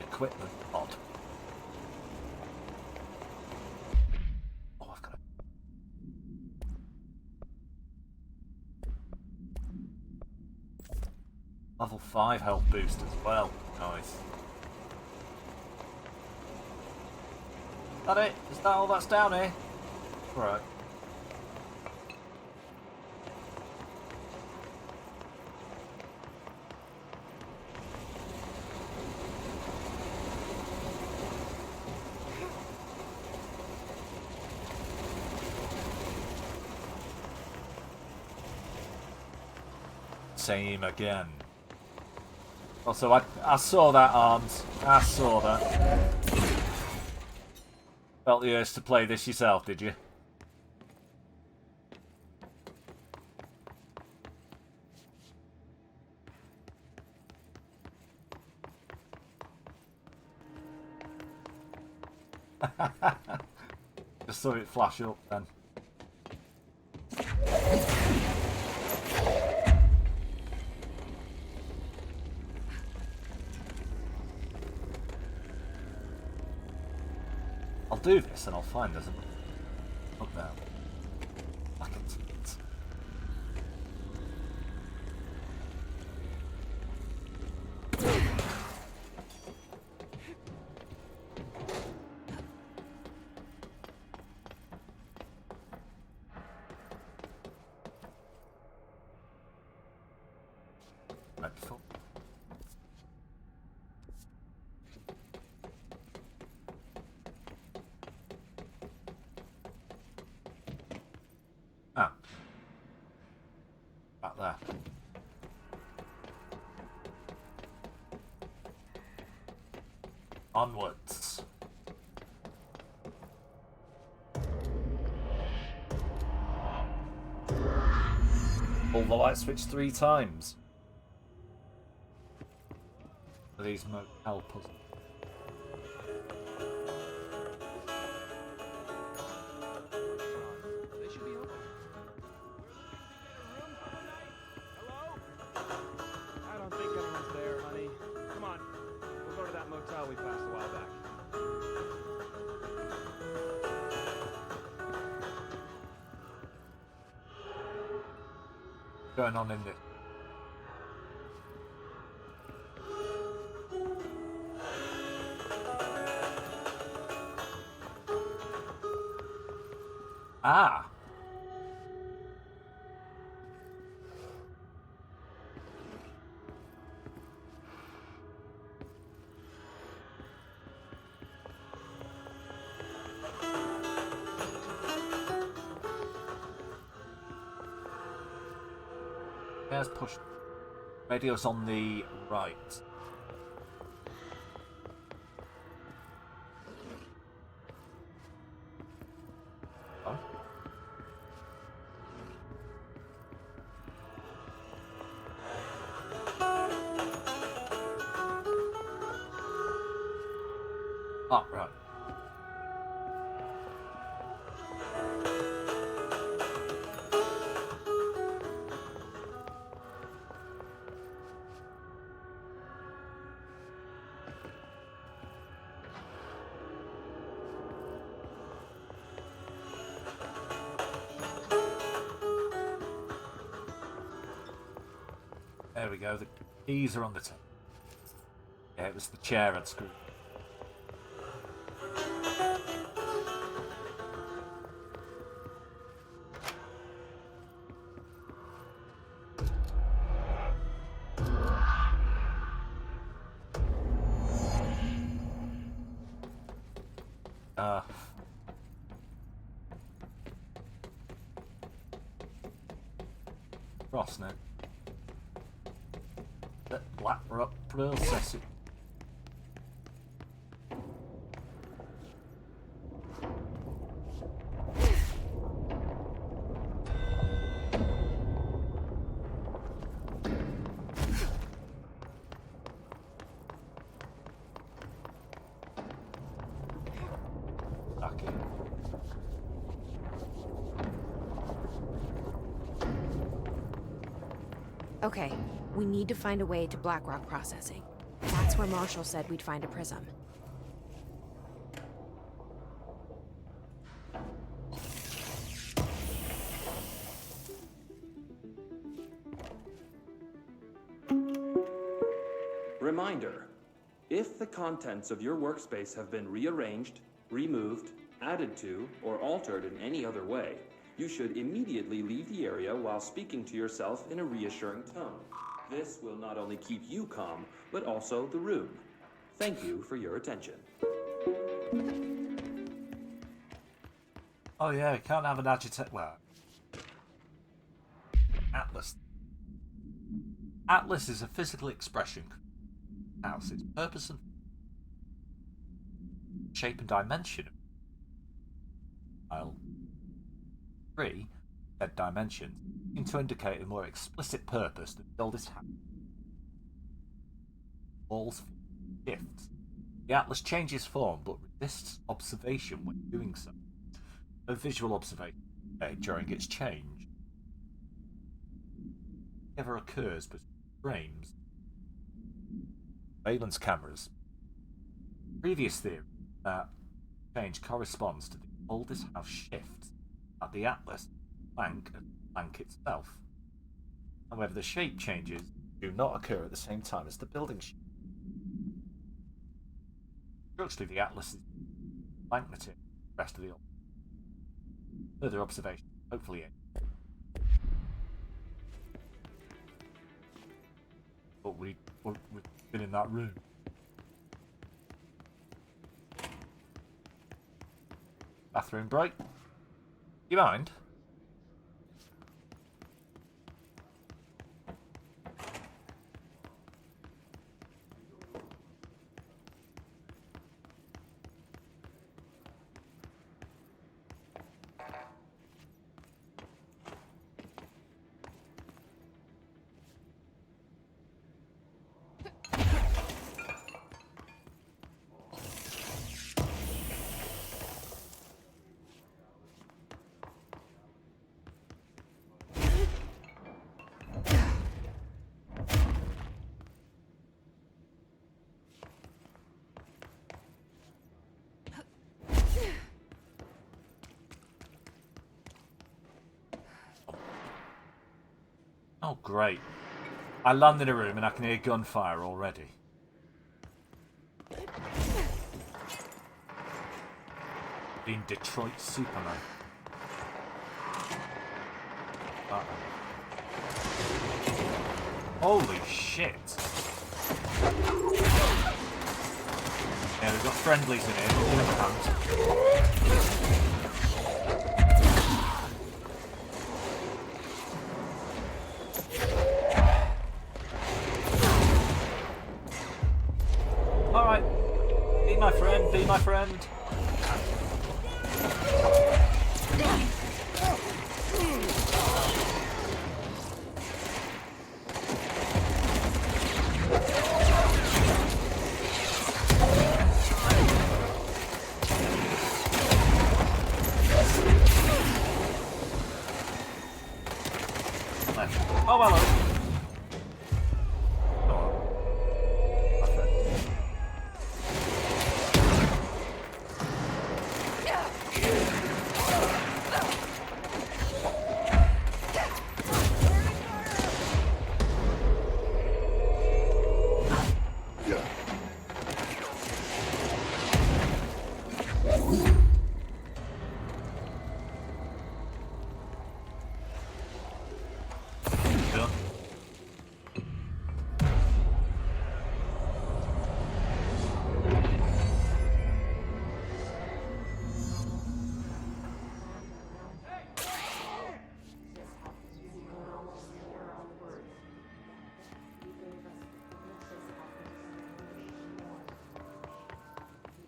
Equipment odd. Oh, I've got it. Level 5 health boost as well. Nice. Is that it? Is that all that's down here? Alright. Same again. Also, I saw that, Arms. I saw that. Felt the urge to play this yourself, did you? Just saw it flash up then. I'll do this and I'll find there's a hook now. Back into it. Right before. Ah. Back there. Onwards. Pull the light switch 3 times. These motel puzzles. We passed a while back. Going on in this. Ah. There's push. Radio's on the right. Oh. Oh, right. we go. The keys are on the table. Yeah, it was the chair I'd screwed. Cross now. Let black rock process it. Okay, we need to find a way to Blackrock processing. That's where Marshall said we'd find a prism. Reminder, if the contents of your workspace have been rearranged, removed, added to, or altered in any other way, you should immediately leave the area while speaking to yourself in a reassuring tone. This will not only keep you calm, but also the room. Thank you for your attention. Oh yeah, we can't have an agitated... Well... Atlas. Atlas is a physical expression. House, its purpose and shape and dimension. I'll 3, said dimensions, seem to indicate a more explicit purpose than the oldest house. Walls shifts. The Atlas changes form but resists observation when doing so. No visual observation during its change. It never occurs but frames. Valence cameras. Previous theory that change corresponds to the oldest house shifts at the Atlas plank and plank itself. However, the shape changes do not occur at the same time as the building shape. Structurally, the Atlas is plank material the rest of the further observation, hopefully. But we've been in that room. Bathroom break. You mind? Oh, great. I land in a room and I can hear gunfire already. In Detroit Superman. Holy shit. Yeah, we've got friendlies in here. Give them a hand. Alright. Be my friend, be my friend. Oh, hello.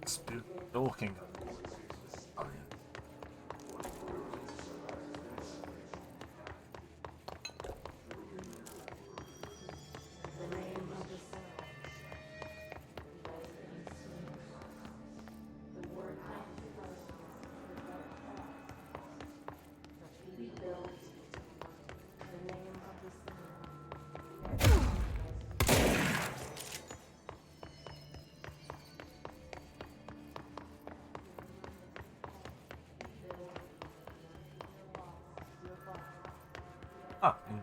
Stalking. Ah, I'm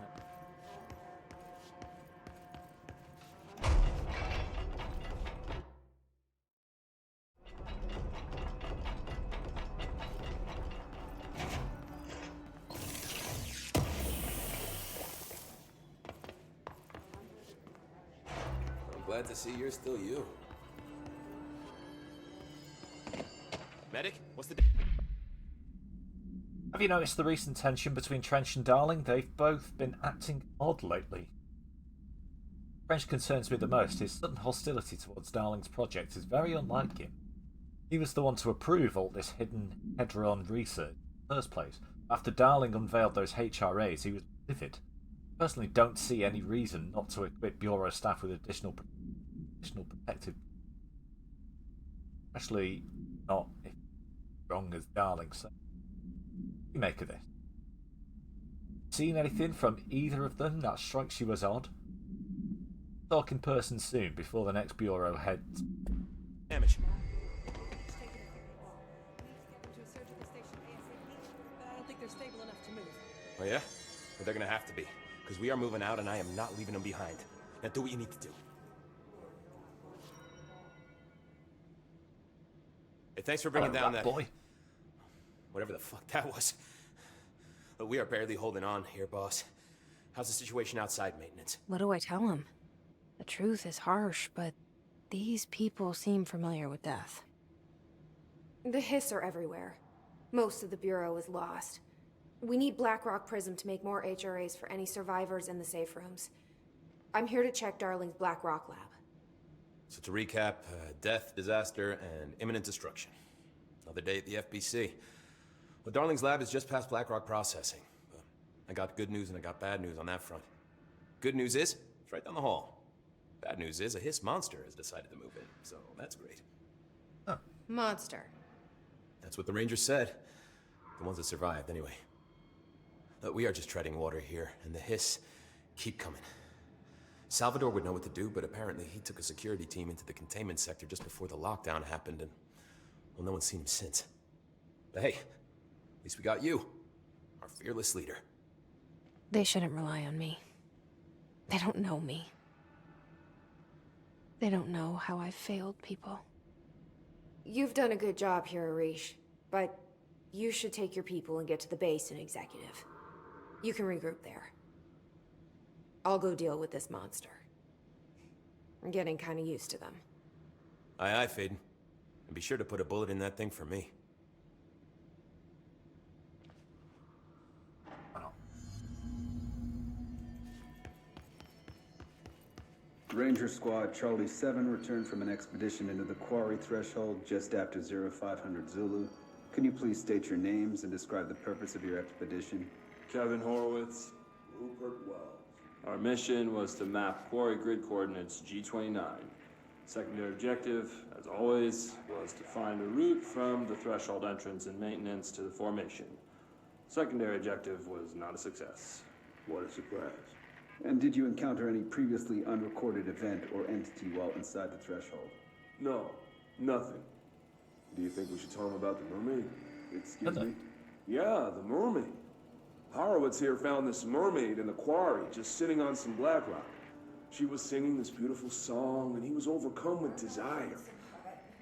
glad to see you're still you. Medic, what's the... Have you noticed the recent tension between Trench and Darling? They've both been acting odd lately. Trench concerns me the most. His sudden hostility towards Darling's project is very unlike him. He was the one to approve all this hidden Hedron research in the first place. After Darling unveiled those HRAs, he was livid. I personally don't see any reason not to equip Bureau staff with additional protective... Especially not if wrong as Darling said. What do you make of this? Seen anything from either of them that strikes you as odd? Talk in person soon before the next Bureau heads. Damage. Oh yeah? Well, they're gonna have to be, because we are moving out and I am not leaving them behind. Now do what you need to do. Hey, thanks for bringing down that... boy. Whatever the fuck that was. But we are barely holding on here, boss. How's the situation outside maintenance? What do I tell him? The truth is harsh, but these people seem familiar with death. The Hiss are everywhere. Most of the Bureau is lost. We need Blackrock Prism to make more HRAs for any survivors in the safe rooms. I'm here to check Darling's Blackrock lab. So to recap, death, disaster, and imminent destruction. Another day at the FBC. Well, Darling's lab is just past Blackrock processing. I got good news and I got bad news on that front. Good news is, it's right down the hall. Bad news is, a Hiss monster has decided to move in, so that's great. Oh. Monster. That's what the Rangers said. The ones that survived, anyway. But we are just treading water here, and the Hiss keep coming. Salvador would know what to do, but apparently he took a security team into the containment sector just before the lockdown happened, and, well, no one's seen him since. But hey, at least we got you, our fearless leader. They shouldn't rely on me. They don't know me. They don't know how I've failed people. You've done a good job here, Arish, but you should take your people and get to the base in Executive. You can regroup there. I'll go deal with this monster. I'm getting kind of used to them. Aye, aye, Faden. And be sure to put a bullet in that thing for me. Ranger Squad Charlie 7 returned from an expedition into the quarry threshold just after 0500 Zulu. Can you please state your names and describe the purpose of your expedition? Kevin Horowitz, Rupert Wells. Our mission was to map quarry grid coordinates G29. Secondary objective, as always, was to find a route from the threshold entrance and maintenance to the formation. Secondary objective was not a success. What a surprise. And did you encounter any previously unrecorded event or entity while inside the threshold? No, nothing. Do you think we should tell him about the mermaid? Excuse me? Yeah, the mermaid. Horowitz here found this mermaid in the quarry, just sitting on some black rock. She was singing this beautiful song, and he was overcome with desire.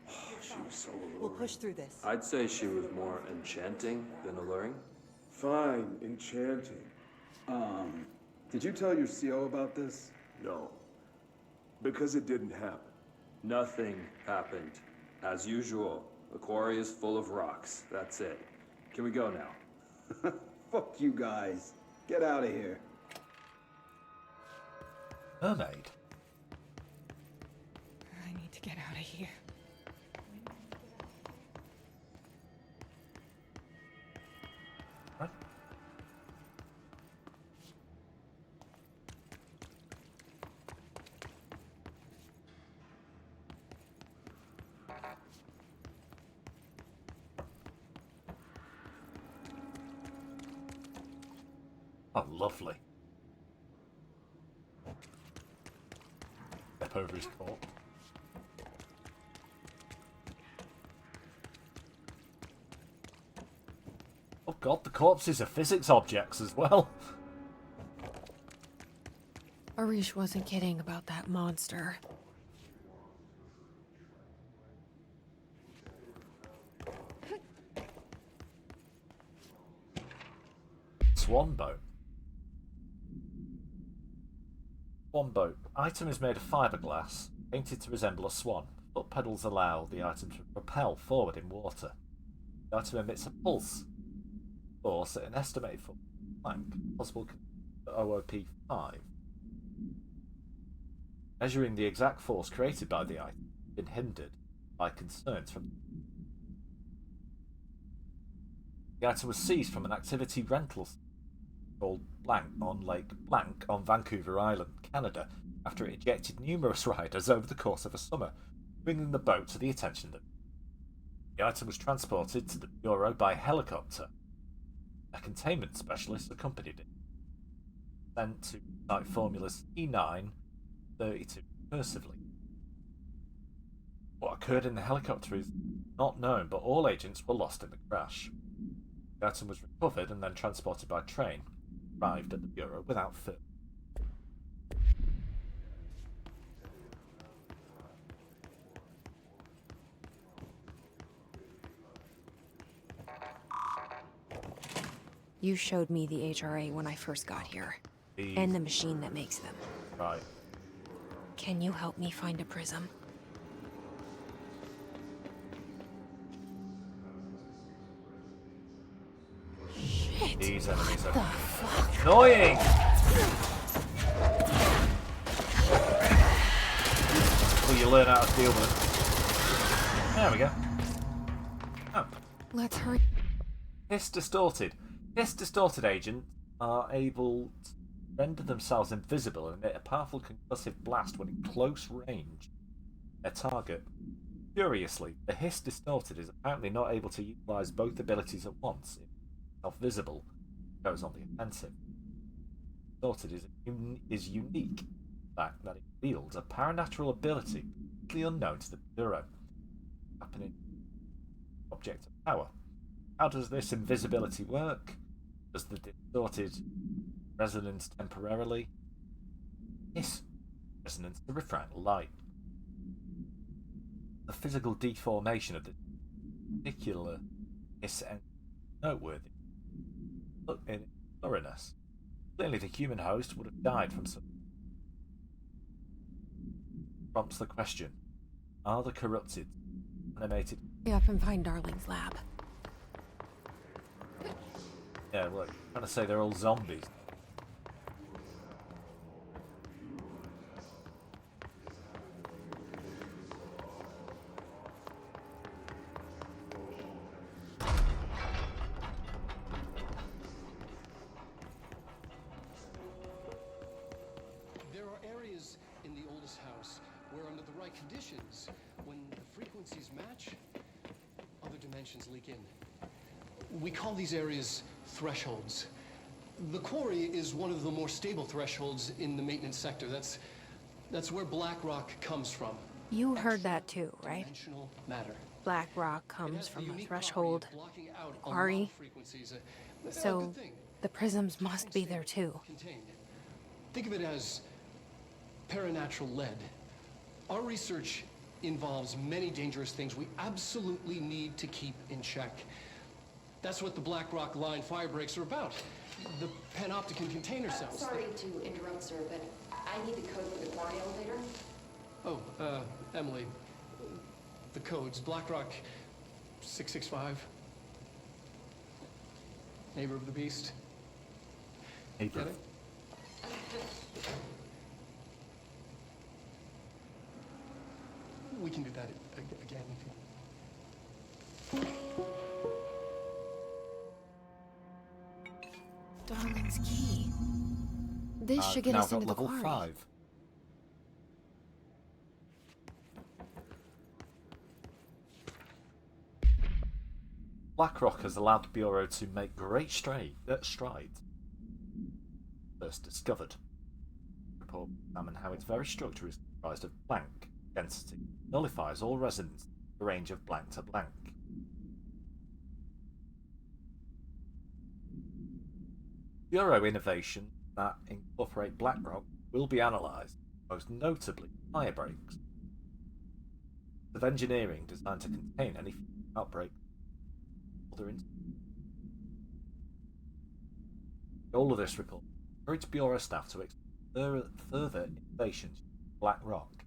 Oh, she was so alluring. We'll push through this. I'd say she was more enchanting than alluring. Fine, enchanting. Did you tell your CO about this? No. Because it didn't happen. Nothing happened. As usual, the quarry is full of rocks. That's it. Can we go now? Fuck you guys. Get out of here. Mermaid? I need to get out of here. Oh, lovely. Step over his corpse. Oh god, the corpses are physics objects as well. Arish wasn't kidding about that monster. Swan boat. Swan boat. Item is made of fiberglass, painted to resemble a swan. Foot pedals allow the item to propel forward in water. The item emits a pulse force at an estimated foot plank, possible OOP 5. Measuring the exact force created by the item has been hindered by concerns from the item was seized from an activity rental called Blank on Lake Blank on Vancouver Island, Canada, after it ejected numerous riders over the course of a summer, bringing the boat to the attention of the item was transported to the Bureau by helicopter. A containment specialist accompanied it. Sent to site formulas E9-32 recursively. What occurred in the helicopter is not known, but all agents were lost in the crash. The item was recovered and then transported by train. Arrived at the Bureau without further. You showed me the HRA when I first got here. And the machine that makes them. Right. Can you help me find a prism? Shit. These enemies what are the fuck? annoying! Well, you learn how to deal with it. There we go. Oh. Let's hurry. Hiss distorted. Hiss distorted agents are able to render themselves invisible and emit a powerful concussive blast when in close range their target. Curiously, the Hiss distorted is apparently not able to utilize both abilities at once. If self-visible, goes on the offensive. Distorted is unique in the fact that it wields a paranatural ability completely unknown to the Bureau, happening object of power. How does this invisibility work? Does the distorted resonance temporarily? Hiss resonance to refract light. The physical deformation of the particular hiss is noteworthy. Look in thoroughness. Clearly the human host would have died from some. Prompts the question: are the corrupted animated? Hurry up and find Darling's lab. Yeah, look, trying to say they're all zombies. There are areas in the oldest house where, under the right conditions, when the frequencies match, other dimensions leak in. We call these areas thresholds. The quarry is one of the more stable thresholds in the maintenance sector. That's where black rock comes from. You heard that too, right? Dimensional matter. Black rock comes from a threshold, quarry. So the prisms must be there too. Contained. Think of it as paranatural lead. Our research involves many dangerous things we absolutely need to keep in check. That's what the Black Rock Line fire breaks are about. The panopticon container cells. Sorry to interrupt, sir, but I need the code for the quarry elevator. Oh, Emily. The codes. Black Rock 665. Neighbor of the Beast. Neighbor. Get it? We can do that again if you... Darling's key. This should get now us into the level quarry. 5. BlackRock has allowed the Bureau to make great strides first discovered. The report examined how its very structure is comprised of blank density, nullifies all resonance in the range of blank to blank. Bureau innovation that incorporate black rock will be analysed, most notably fire breaks. Of engineering designed to contain any outbreak. The goal of this report encouraged Bureau staff to explore further innovations in black rock,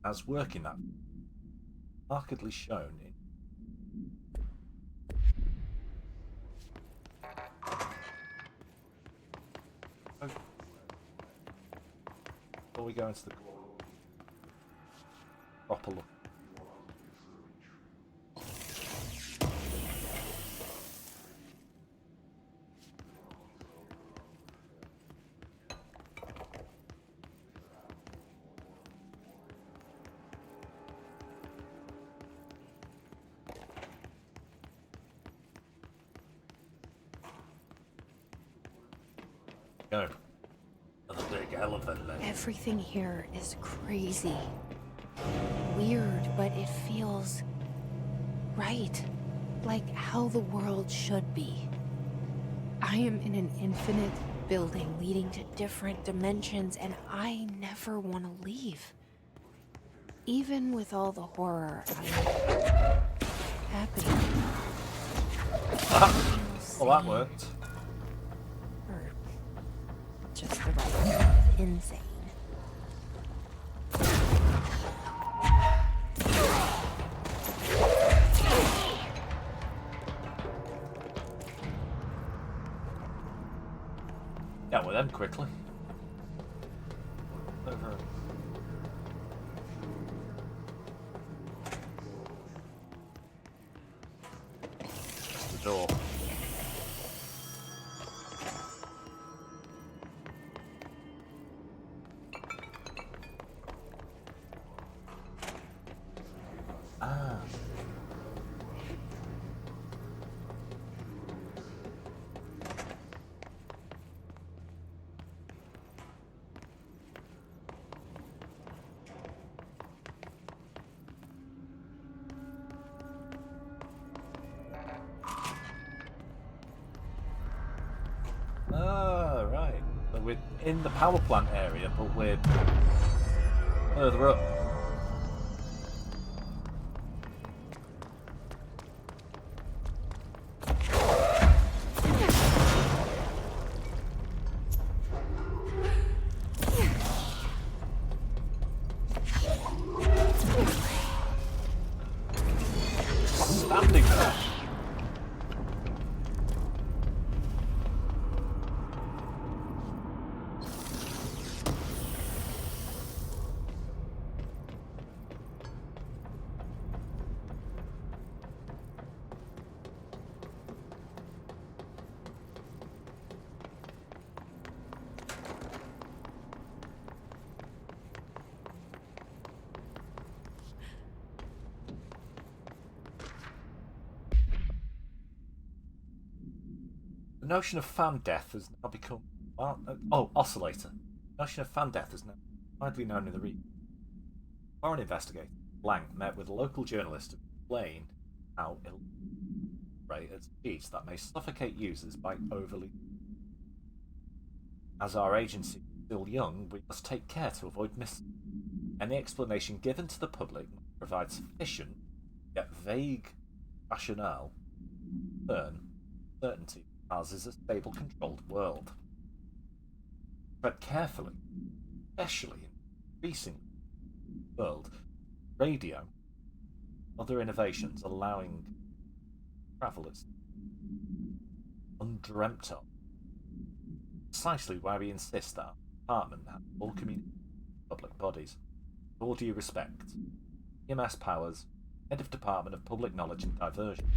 as work in that markedly shown in before we go into the proper look. Go. Another big elevator. Everything here is crazy. Weird, but it feels right. Like how the world should be. I am in an infinite building leading to different dimensions, and I never want to leave. Even with all the horror happening. Well, that worked. Or just the right kind of insane. Yeah, well then, quickly. Over. That's the door. Ah. Ah, right. So we're in the power plant area, but we're further up. Standing there. The notion of fan death has now become... oscillator. The notion of fan death is now widely known in the region. Foreign investigator Blank met with a local journalist to explain how illustrate at speeds that may suffocate users by overly... As our agency is still young, we must take care to avoid missing. Any explanation given to the public must provide sufficient, yet vague, rationale, certainty. Ours is a stable, controlled world. Tread carefully, especially in increasingly world, radio, other innovations allowing travelers undreamt of. Precisely why we insist that our department has all community public bodies. With all due respect, EMS Powers, Head of Department of Public Knowledge and Diversion.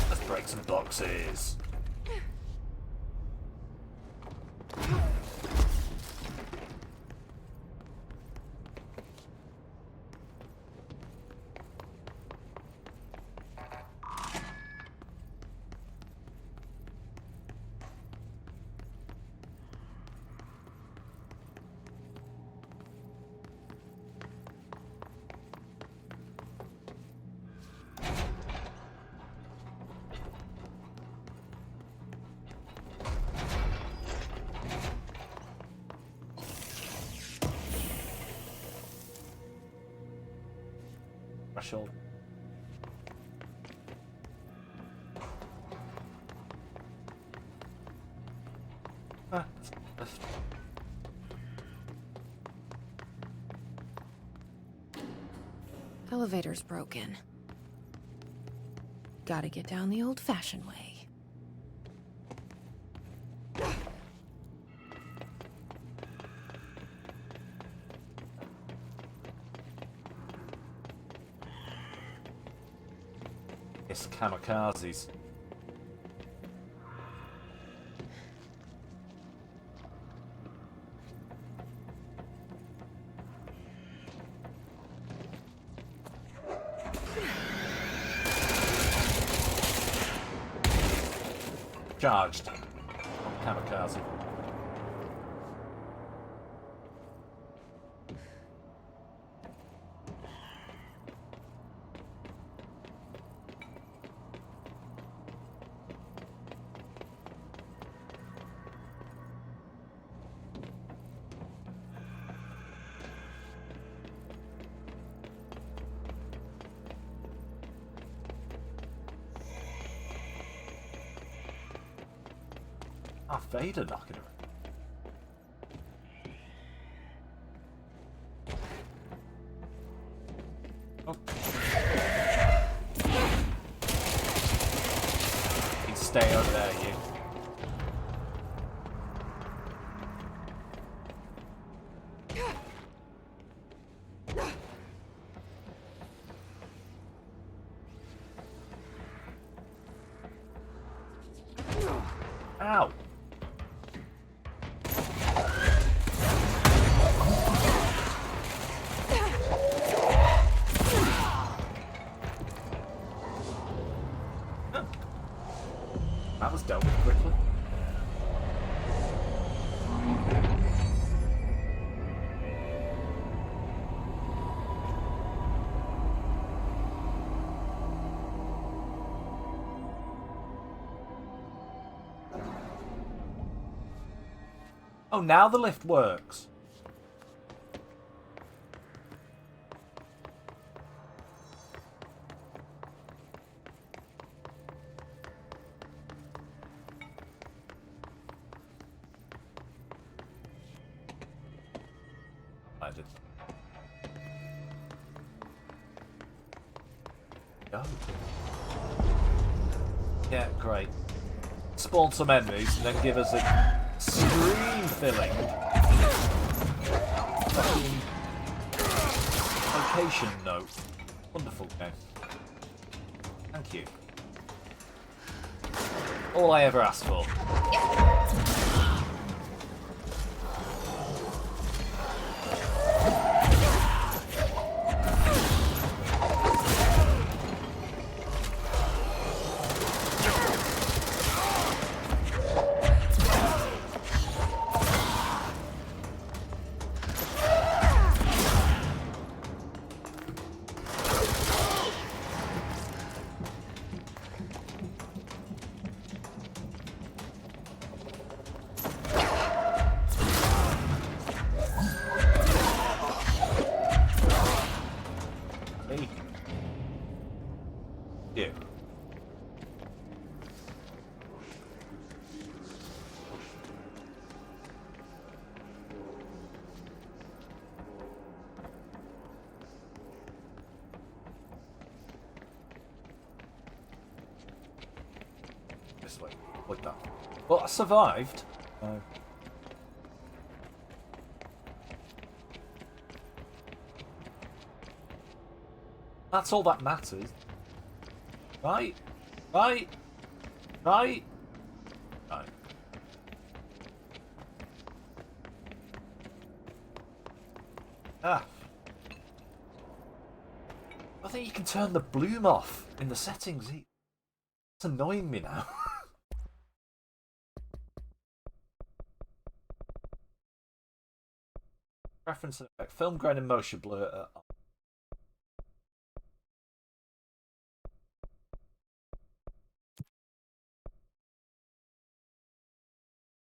Let's break some boxes. threshold. Lift. Elevator's broken. Gotta get down the old-fashioned way. It's kamikazes. Charged. Kamikaze. Ah, Vader knocking her. Oh. You can stay over there, you. Ow! That was dealt with quickly. Oh, now the lift works. I did. Oh. Yeah, great. Spawn some enemies and then give us a screen-filling fucking location note. Wonderful game. Thank you. All I ever asked for. Yeah. This way, like that. Well, I survived. That's all that matters. Right? Right? Right? Right. Ah. I think you can turn the bloom off in the settings. It's annoying me now. Reference and effect. Film grain and motion blur.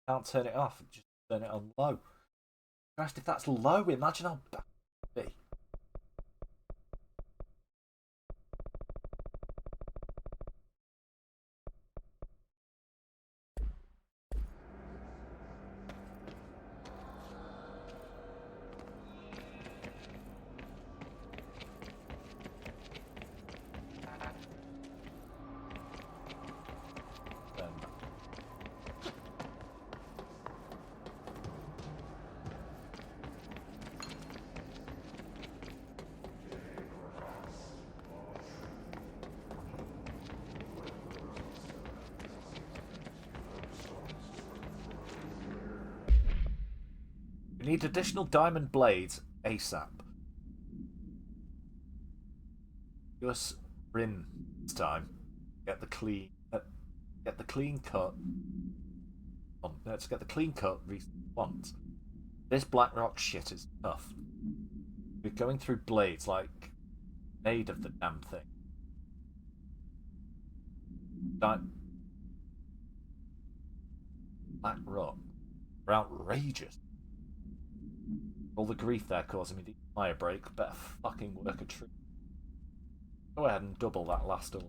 Can't turn it off, just turn it on low. Christ, if that's low, imagine how bad it would be. We need additional diamond blades ASAP. Just rim this time. Get the clean cut. Let's get the clean cut once. This Blackrock shit is tough. We're going through blades like made of the damn thing. Blackrock. They're outrageous. All the grief they're causing me to fire break, better fucking work a tree. Go ahead and double that last order.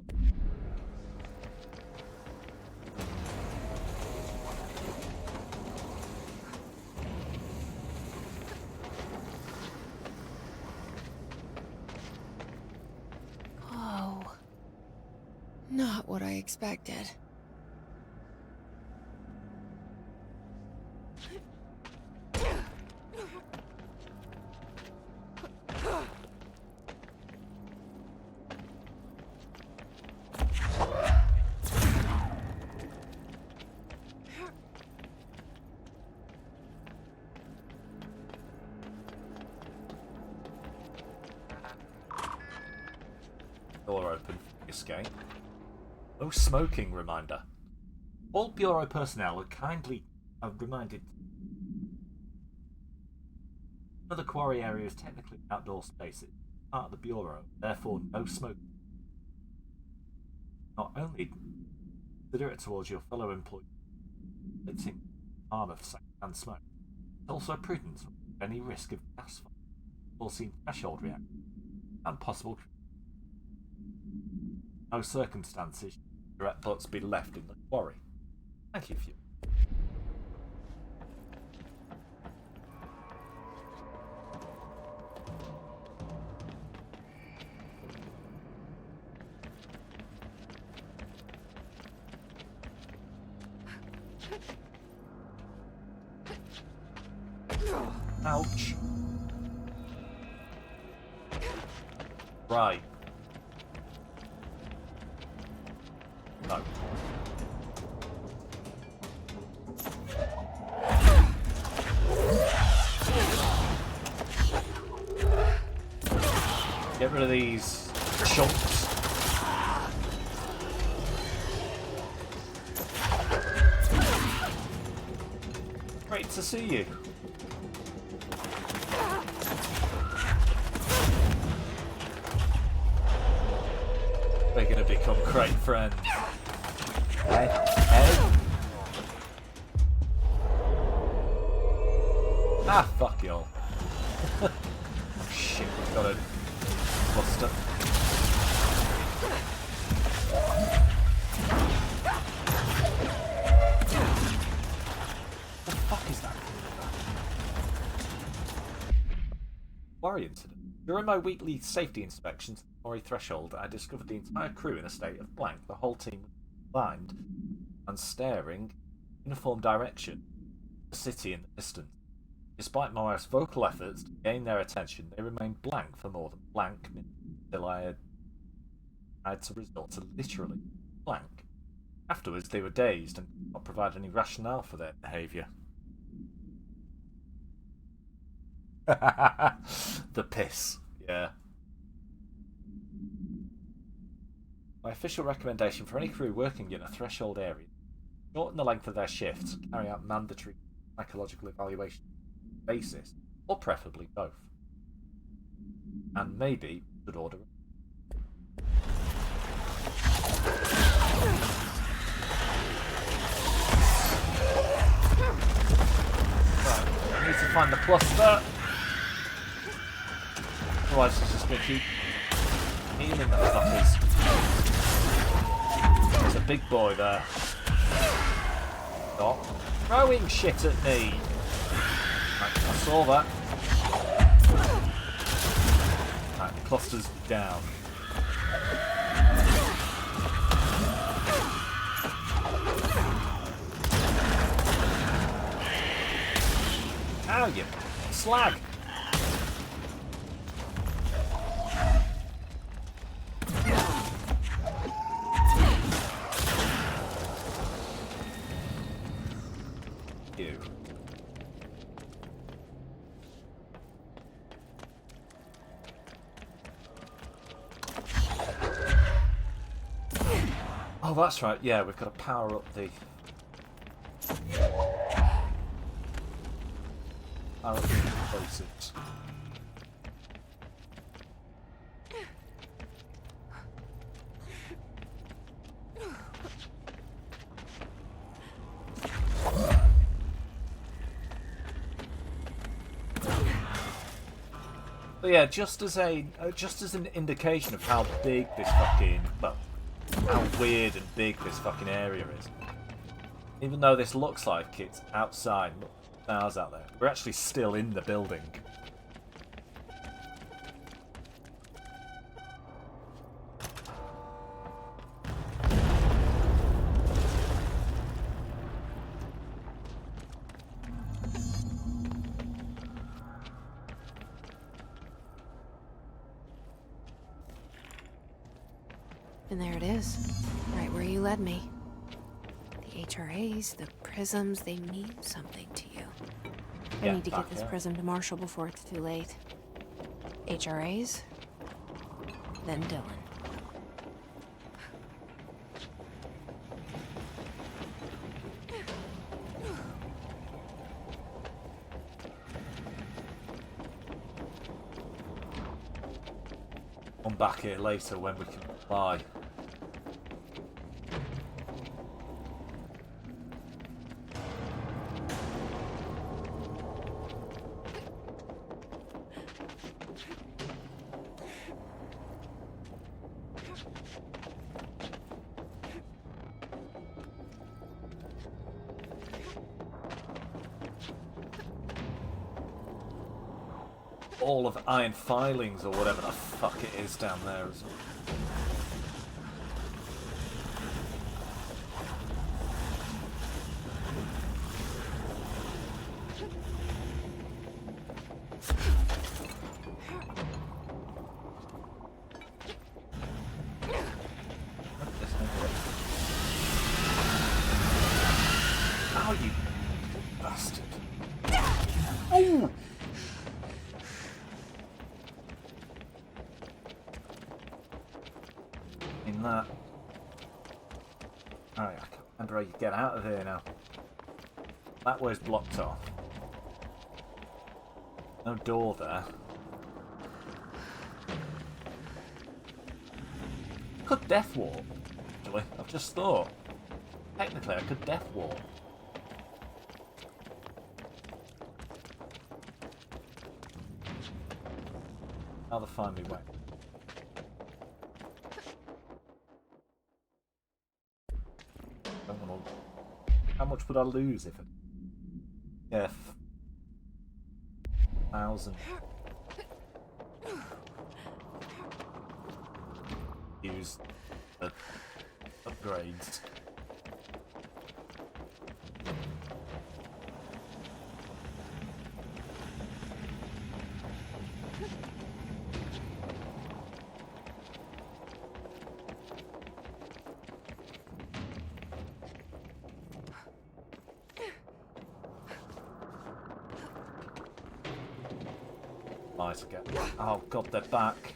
Oh. Not what I expected. Door open. Escape. No smoking reminder. All Bureau personnel are kindly reminded. Another quarry area is technically outdoor spaces, part of the Bureau, therefore no smoking. Not only consider it towards your fellow employees, inflicting harm of second-hand smoke, it's also prudent to any risk of gas fire, foreseen threshold reaction, and possible. No circumstances should cigarette butts be left in the quarry. Thank you for your... Ouch. Right. No. Get rid of these chunks. Great to see you. We're gonna become great friends. Hey, hey. Ah, fuck y'all. Shit, we've got a cluster. What the fuck is that? Quarry incident. During my weekly safety inspections at the quarry threshold, I discovered the entire crew in a state of blank. The whole team was blind and staring in uniform direction, the city in the distance. Despite my most vocal efforts to gain their attention, they remained blank for more than blank minutes until I had to resort to literally blank. Afterwards, they were dazed and could not provide any rationale for their behaviour. The piss, yeah. My official recommendation for any crew working in a threshold area: shorten the length of their shifts, carry out mandatory psychological evaluation basis, or preferably both. And maybe should order. Right, I need to find the cluster. Otherwise it's just going to keep healing the fuckers. There's a big boy there. Stop throwing shit at me. Right, I saw that. Right, the cluster's down. Ow, you slag! Oh, that's right. Yeah, we've got to power up the... Power up the explosives. But yeah, just as an indication of how big this fucking, well, how weird and big this fucking area is. Even though this looks like it's outside, look, stars out there, we're actually still in the building. And there it is, right where you led me. The HRAs, the prisms, they mean something to you. I need to get this prism to Marshall before it's too late. HRAs, then Dylan. Come back here later when we can fly. All of iron filings or whatever the fuck it is down there as well. Oh, you bastard. Oh! In that. Alright, I can't remember how you get out of here now. That way's blocked off. No door there. Could death warp, actually. I've just thought. Technically, I could death warp. How to find me way. How much would I lose if it... Yeah, 1,000. Use the upgrades. Nice again. Oh god, they're back.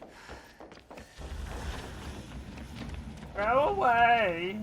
Go away!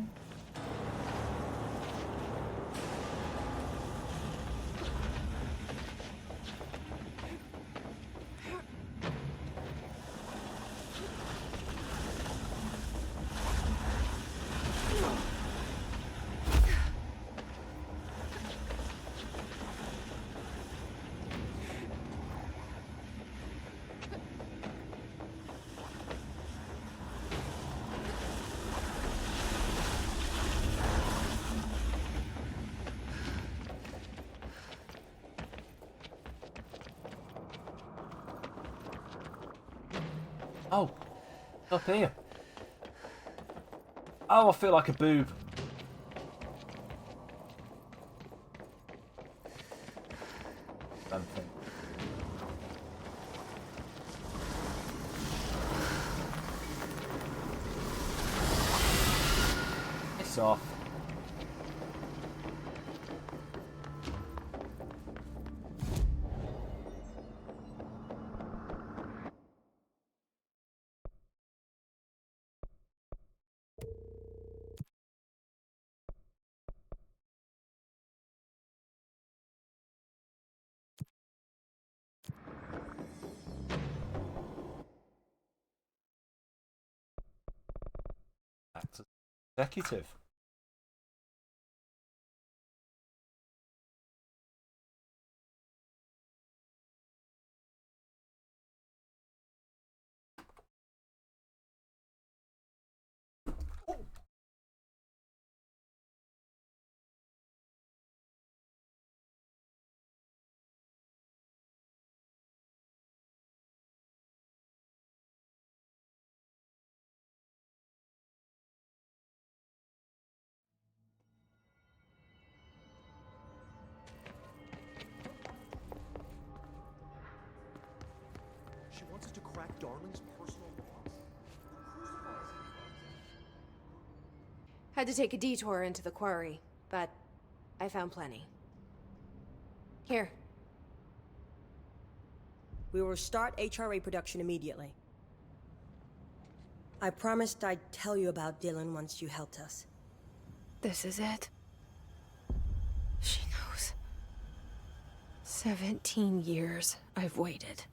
Oh, up here. Oh, I feel like a boob. Something. Piss off. executive. She wants us to crack Darling's personal logs. Had to take a detour into the quarry, but I found plenty. Here. We will start HRA production immediately. I promised I'd tell you about Dylan once you helped us. This is it. She knows. 17 years I've waited.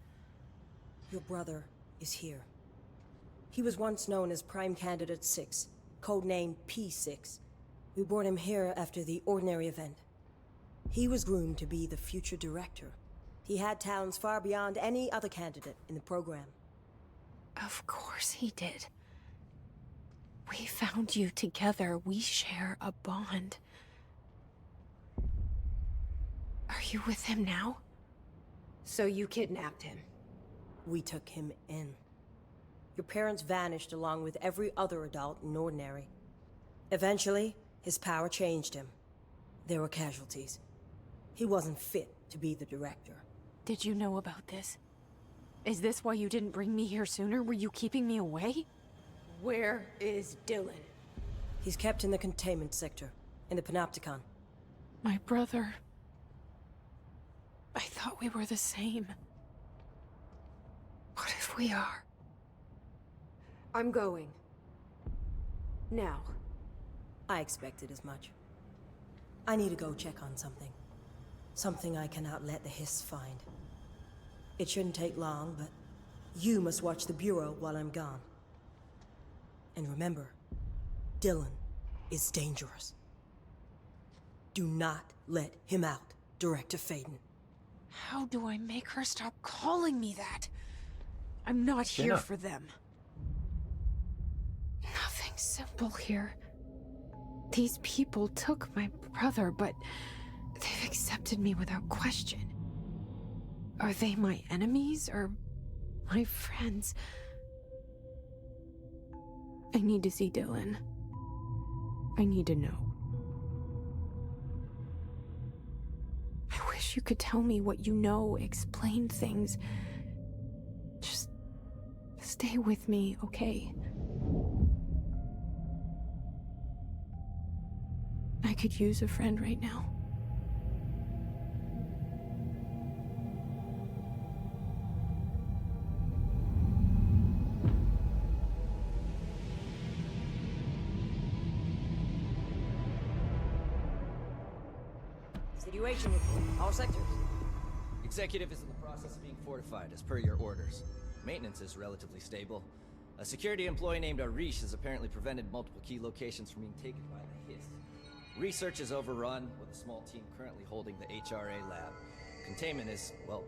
Your brother is here. He was once known as Prime Candidate 6, codenamed P6. We brought him here after the Ordinary event. He was groomed to be the future director. He had talents far beyond any other candidate in the program. Of course he did. We found you together. We share a bond. Are you with him now? So you kidnapped him? We took him in. Your parents vanished along with every other adult in Ordinary. Eventually, his power changed him. There were casualties. He wasn't fit to be the director. Did you know about this? Is this why you didn't bring me here sooner? Were you keeping me away? Where is Dylan? He's kept in the containment sector, in the Panopticon. My brother. I thought we were the same. What if we are? I'm going. Now. I expected as much. I need to go check on something. Something I cannot let the Hiss find. It shouldn't take long, but you must watch the Bureau while I'm gone. And remember, Dylan is dangerous. Do not let him out, Director Faden. How do I make her stop calling me that? I'm not here for them. Nothing simple here. These people took my brother, but they've accepted me without question. Are they my enemies or my friends? I need to see Dylan. I need to know. I wish you could tell me what you know, explain things. Just stay with me, okay? I could use a friend right now. Situation report. All sectors. Executive is in the process of being fortified, as per your orders. Maintenance is relatively stable. A security employee named Arish has apparently prevented multiple key locations from being taken by the Hiss. Research is overrun, with a small team currently holding the HRA lab. Containment is, well,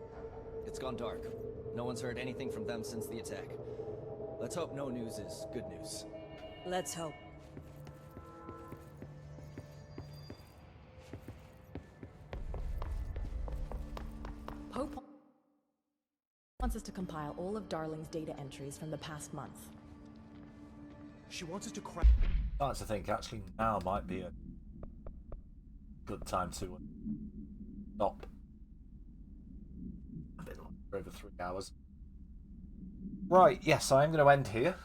it's gone dark. No one's heard anything from them since the attack. Let's hope no news is good news. Let's hope. Pope wants us to compile all of Darling's data entries from the past month. She wants us to crack. I like to think actually now might be a good time to stop. A bit long, for over 3 hours. Right, yes, I am going to end here.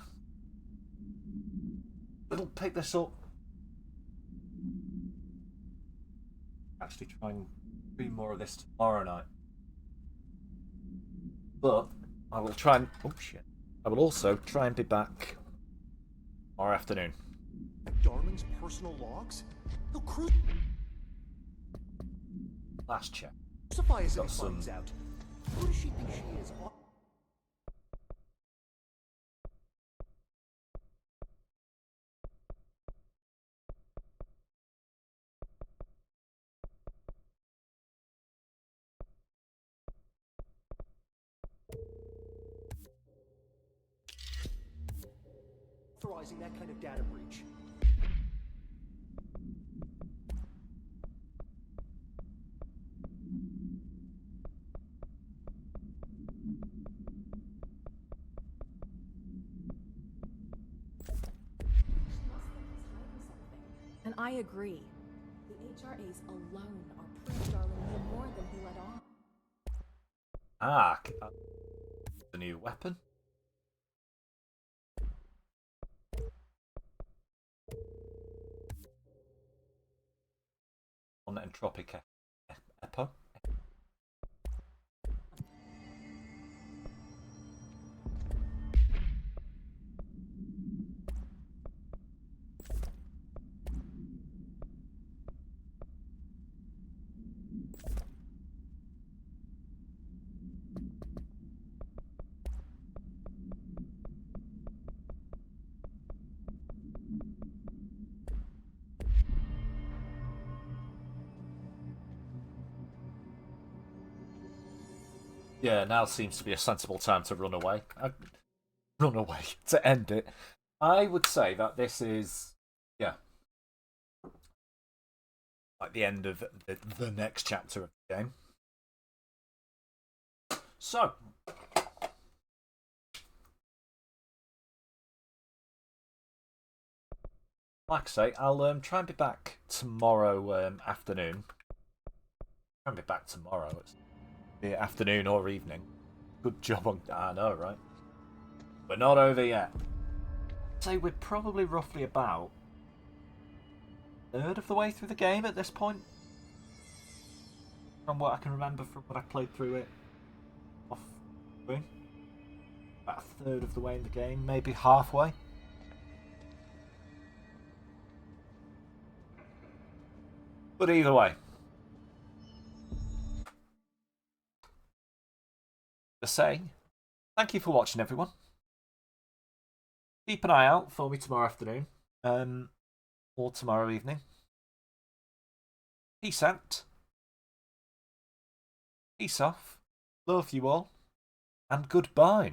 We'll pick this up. Actually, try and do more of this tomorrow night. But I will try and I will also try and be back tomorrow afternoon. Darling's personal logs? He'll Last check. crucify us if Got he some finds out. Who does she think she is? authorizing that kind of data breach. And I agree. The HRAs alone are proof Darling knew more than he let on. Ah, the new weapon. On entropic epo. Yeah, now seems to be a sensible time to run away. Run away to end it. I would say that this is, yeah, like the end of the next chapter of the game. So, like I say, I'll try and be back tomorrow afternoon. Try and be back tomorrow. It's the afternoon or evening. Good job on. I know, right? We're not over yet. I'd say we're probably roughly about a third of the way through the game at this point. From what I can remember from when I played through it off screen. About a third of the way in the game, maybe halfway. But either way. To say, thank you for watching, everyone. Keep an eye out for me tomorrow afternoon, or tomorrow evening. Peace out. Peace off. Love you all. And goodbye.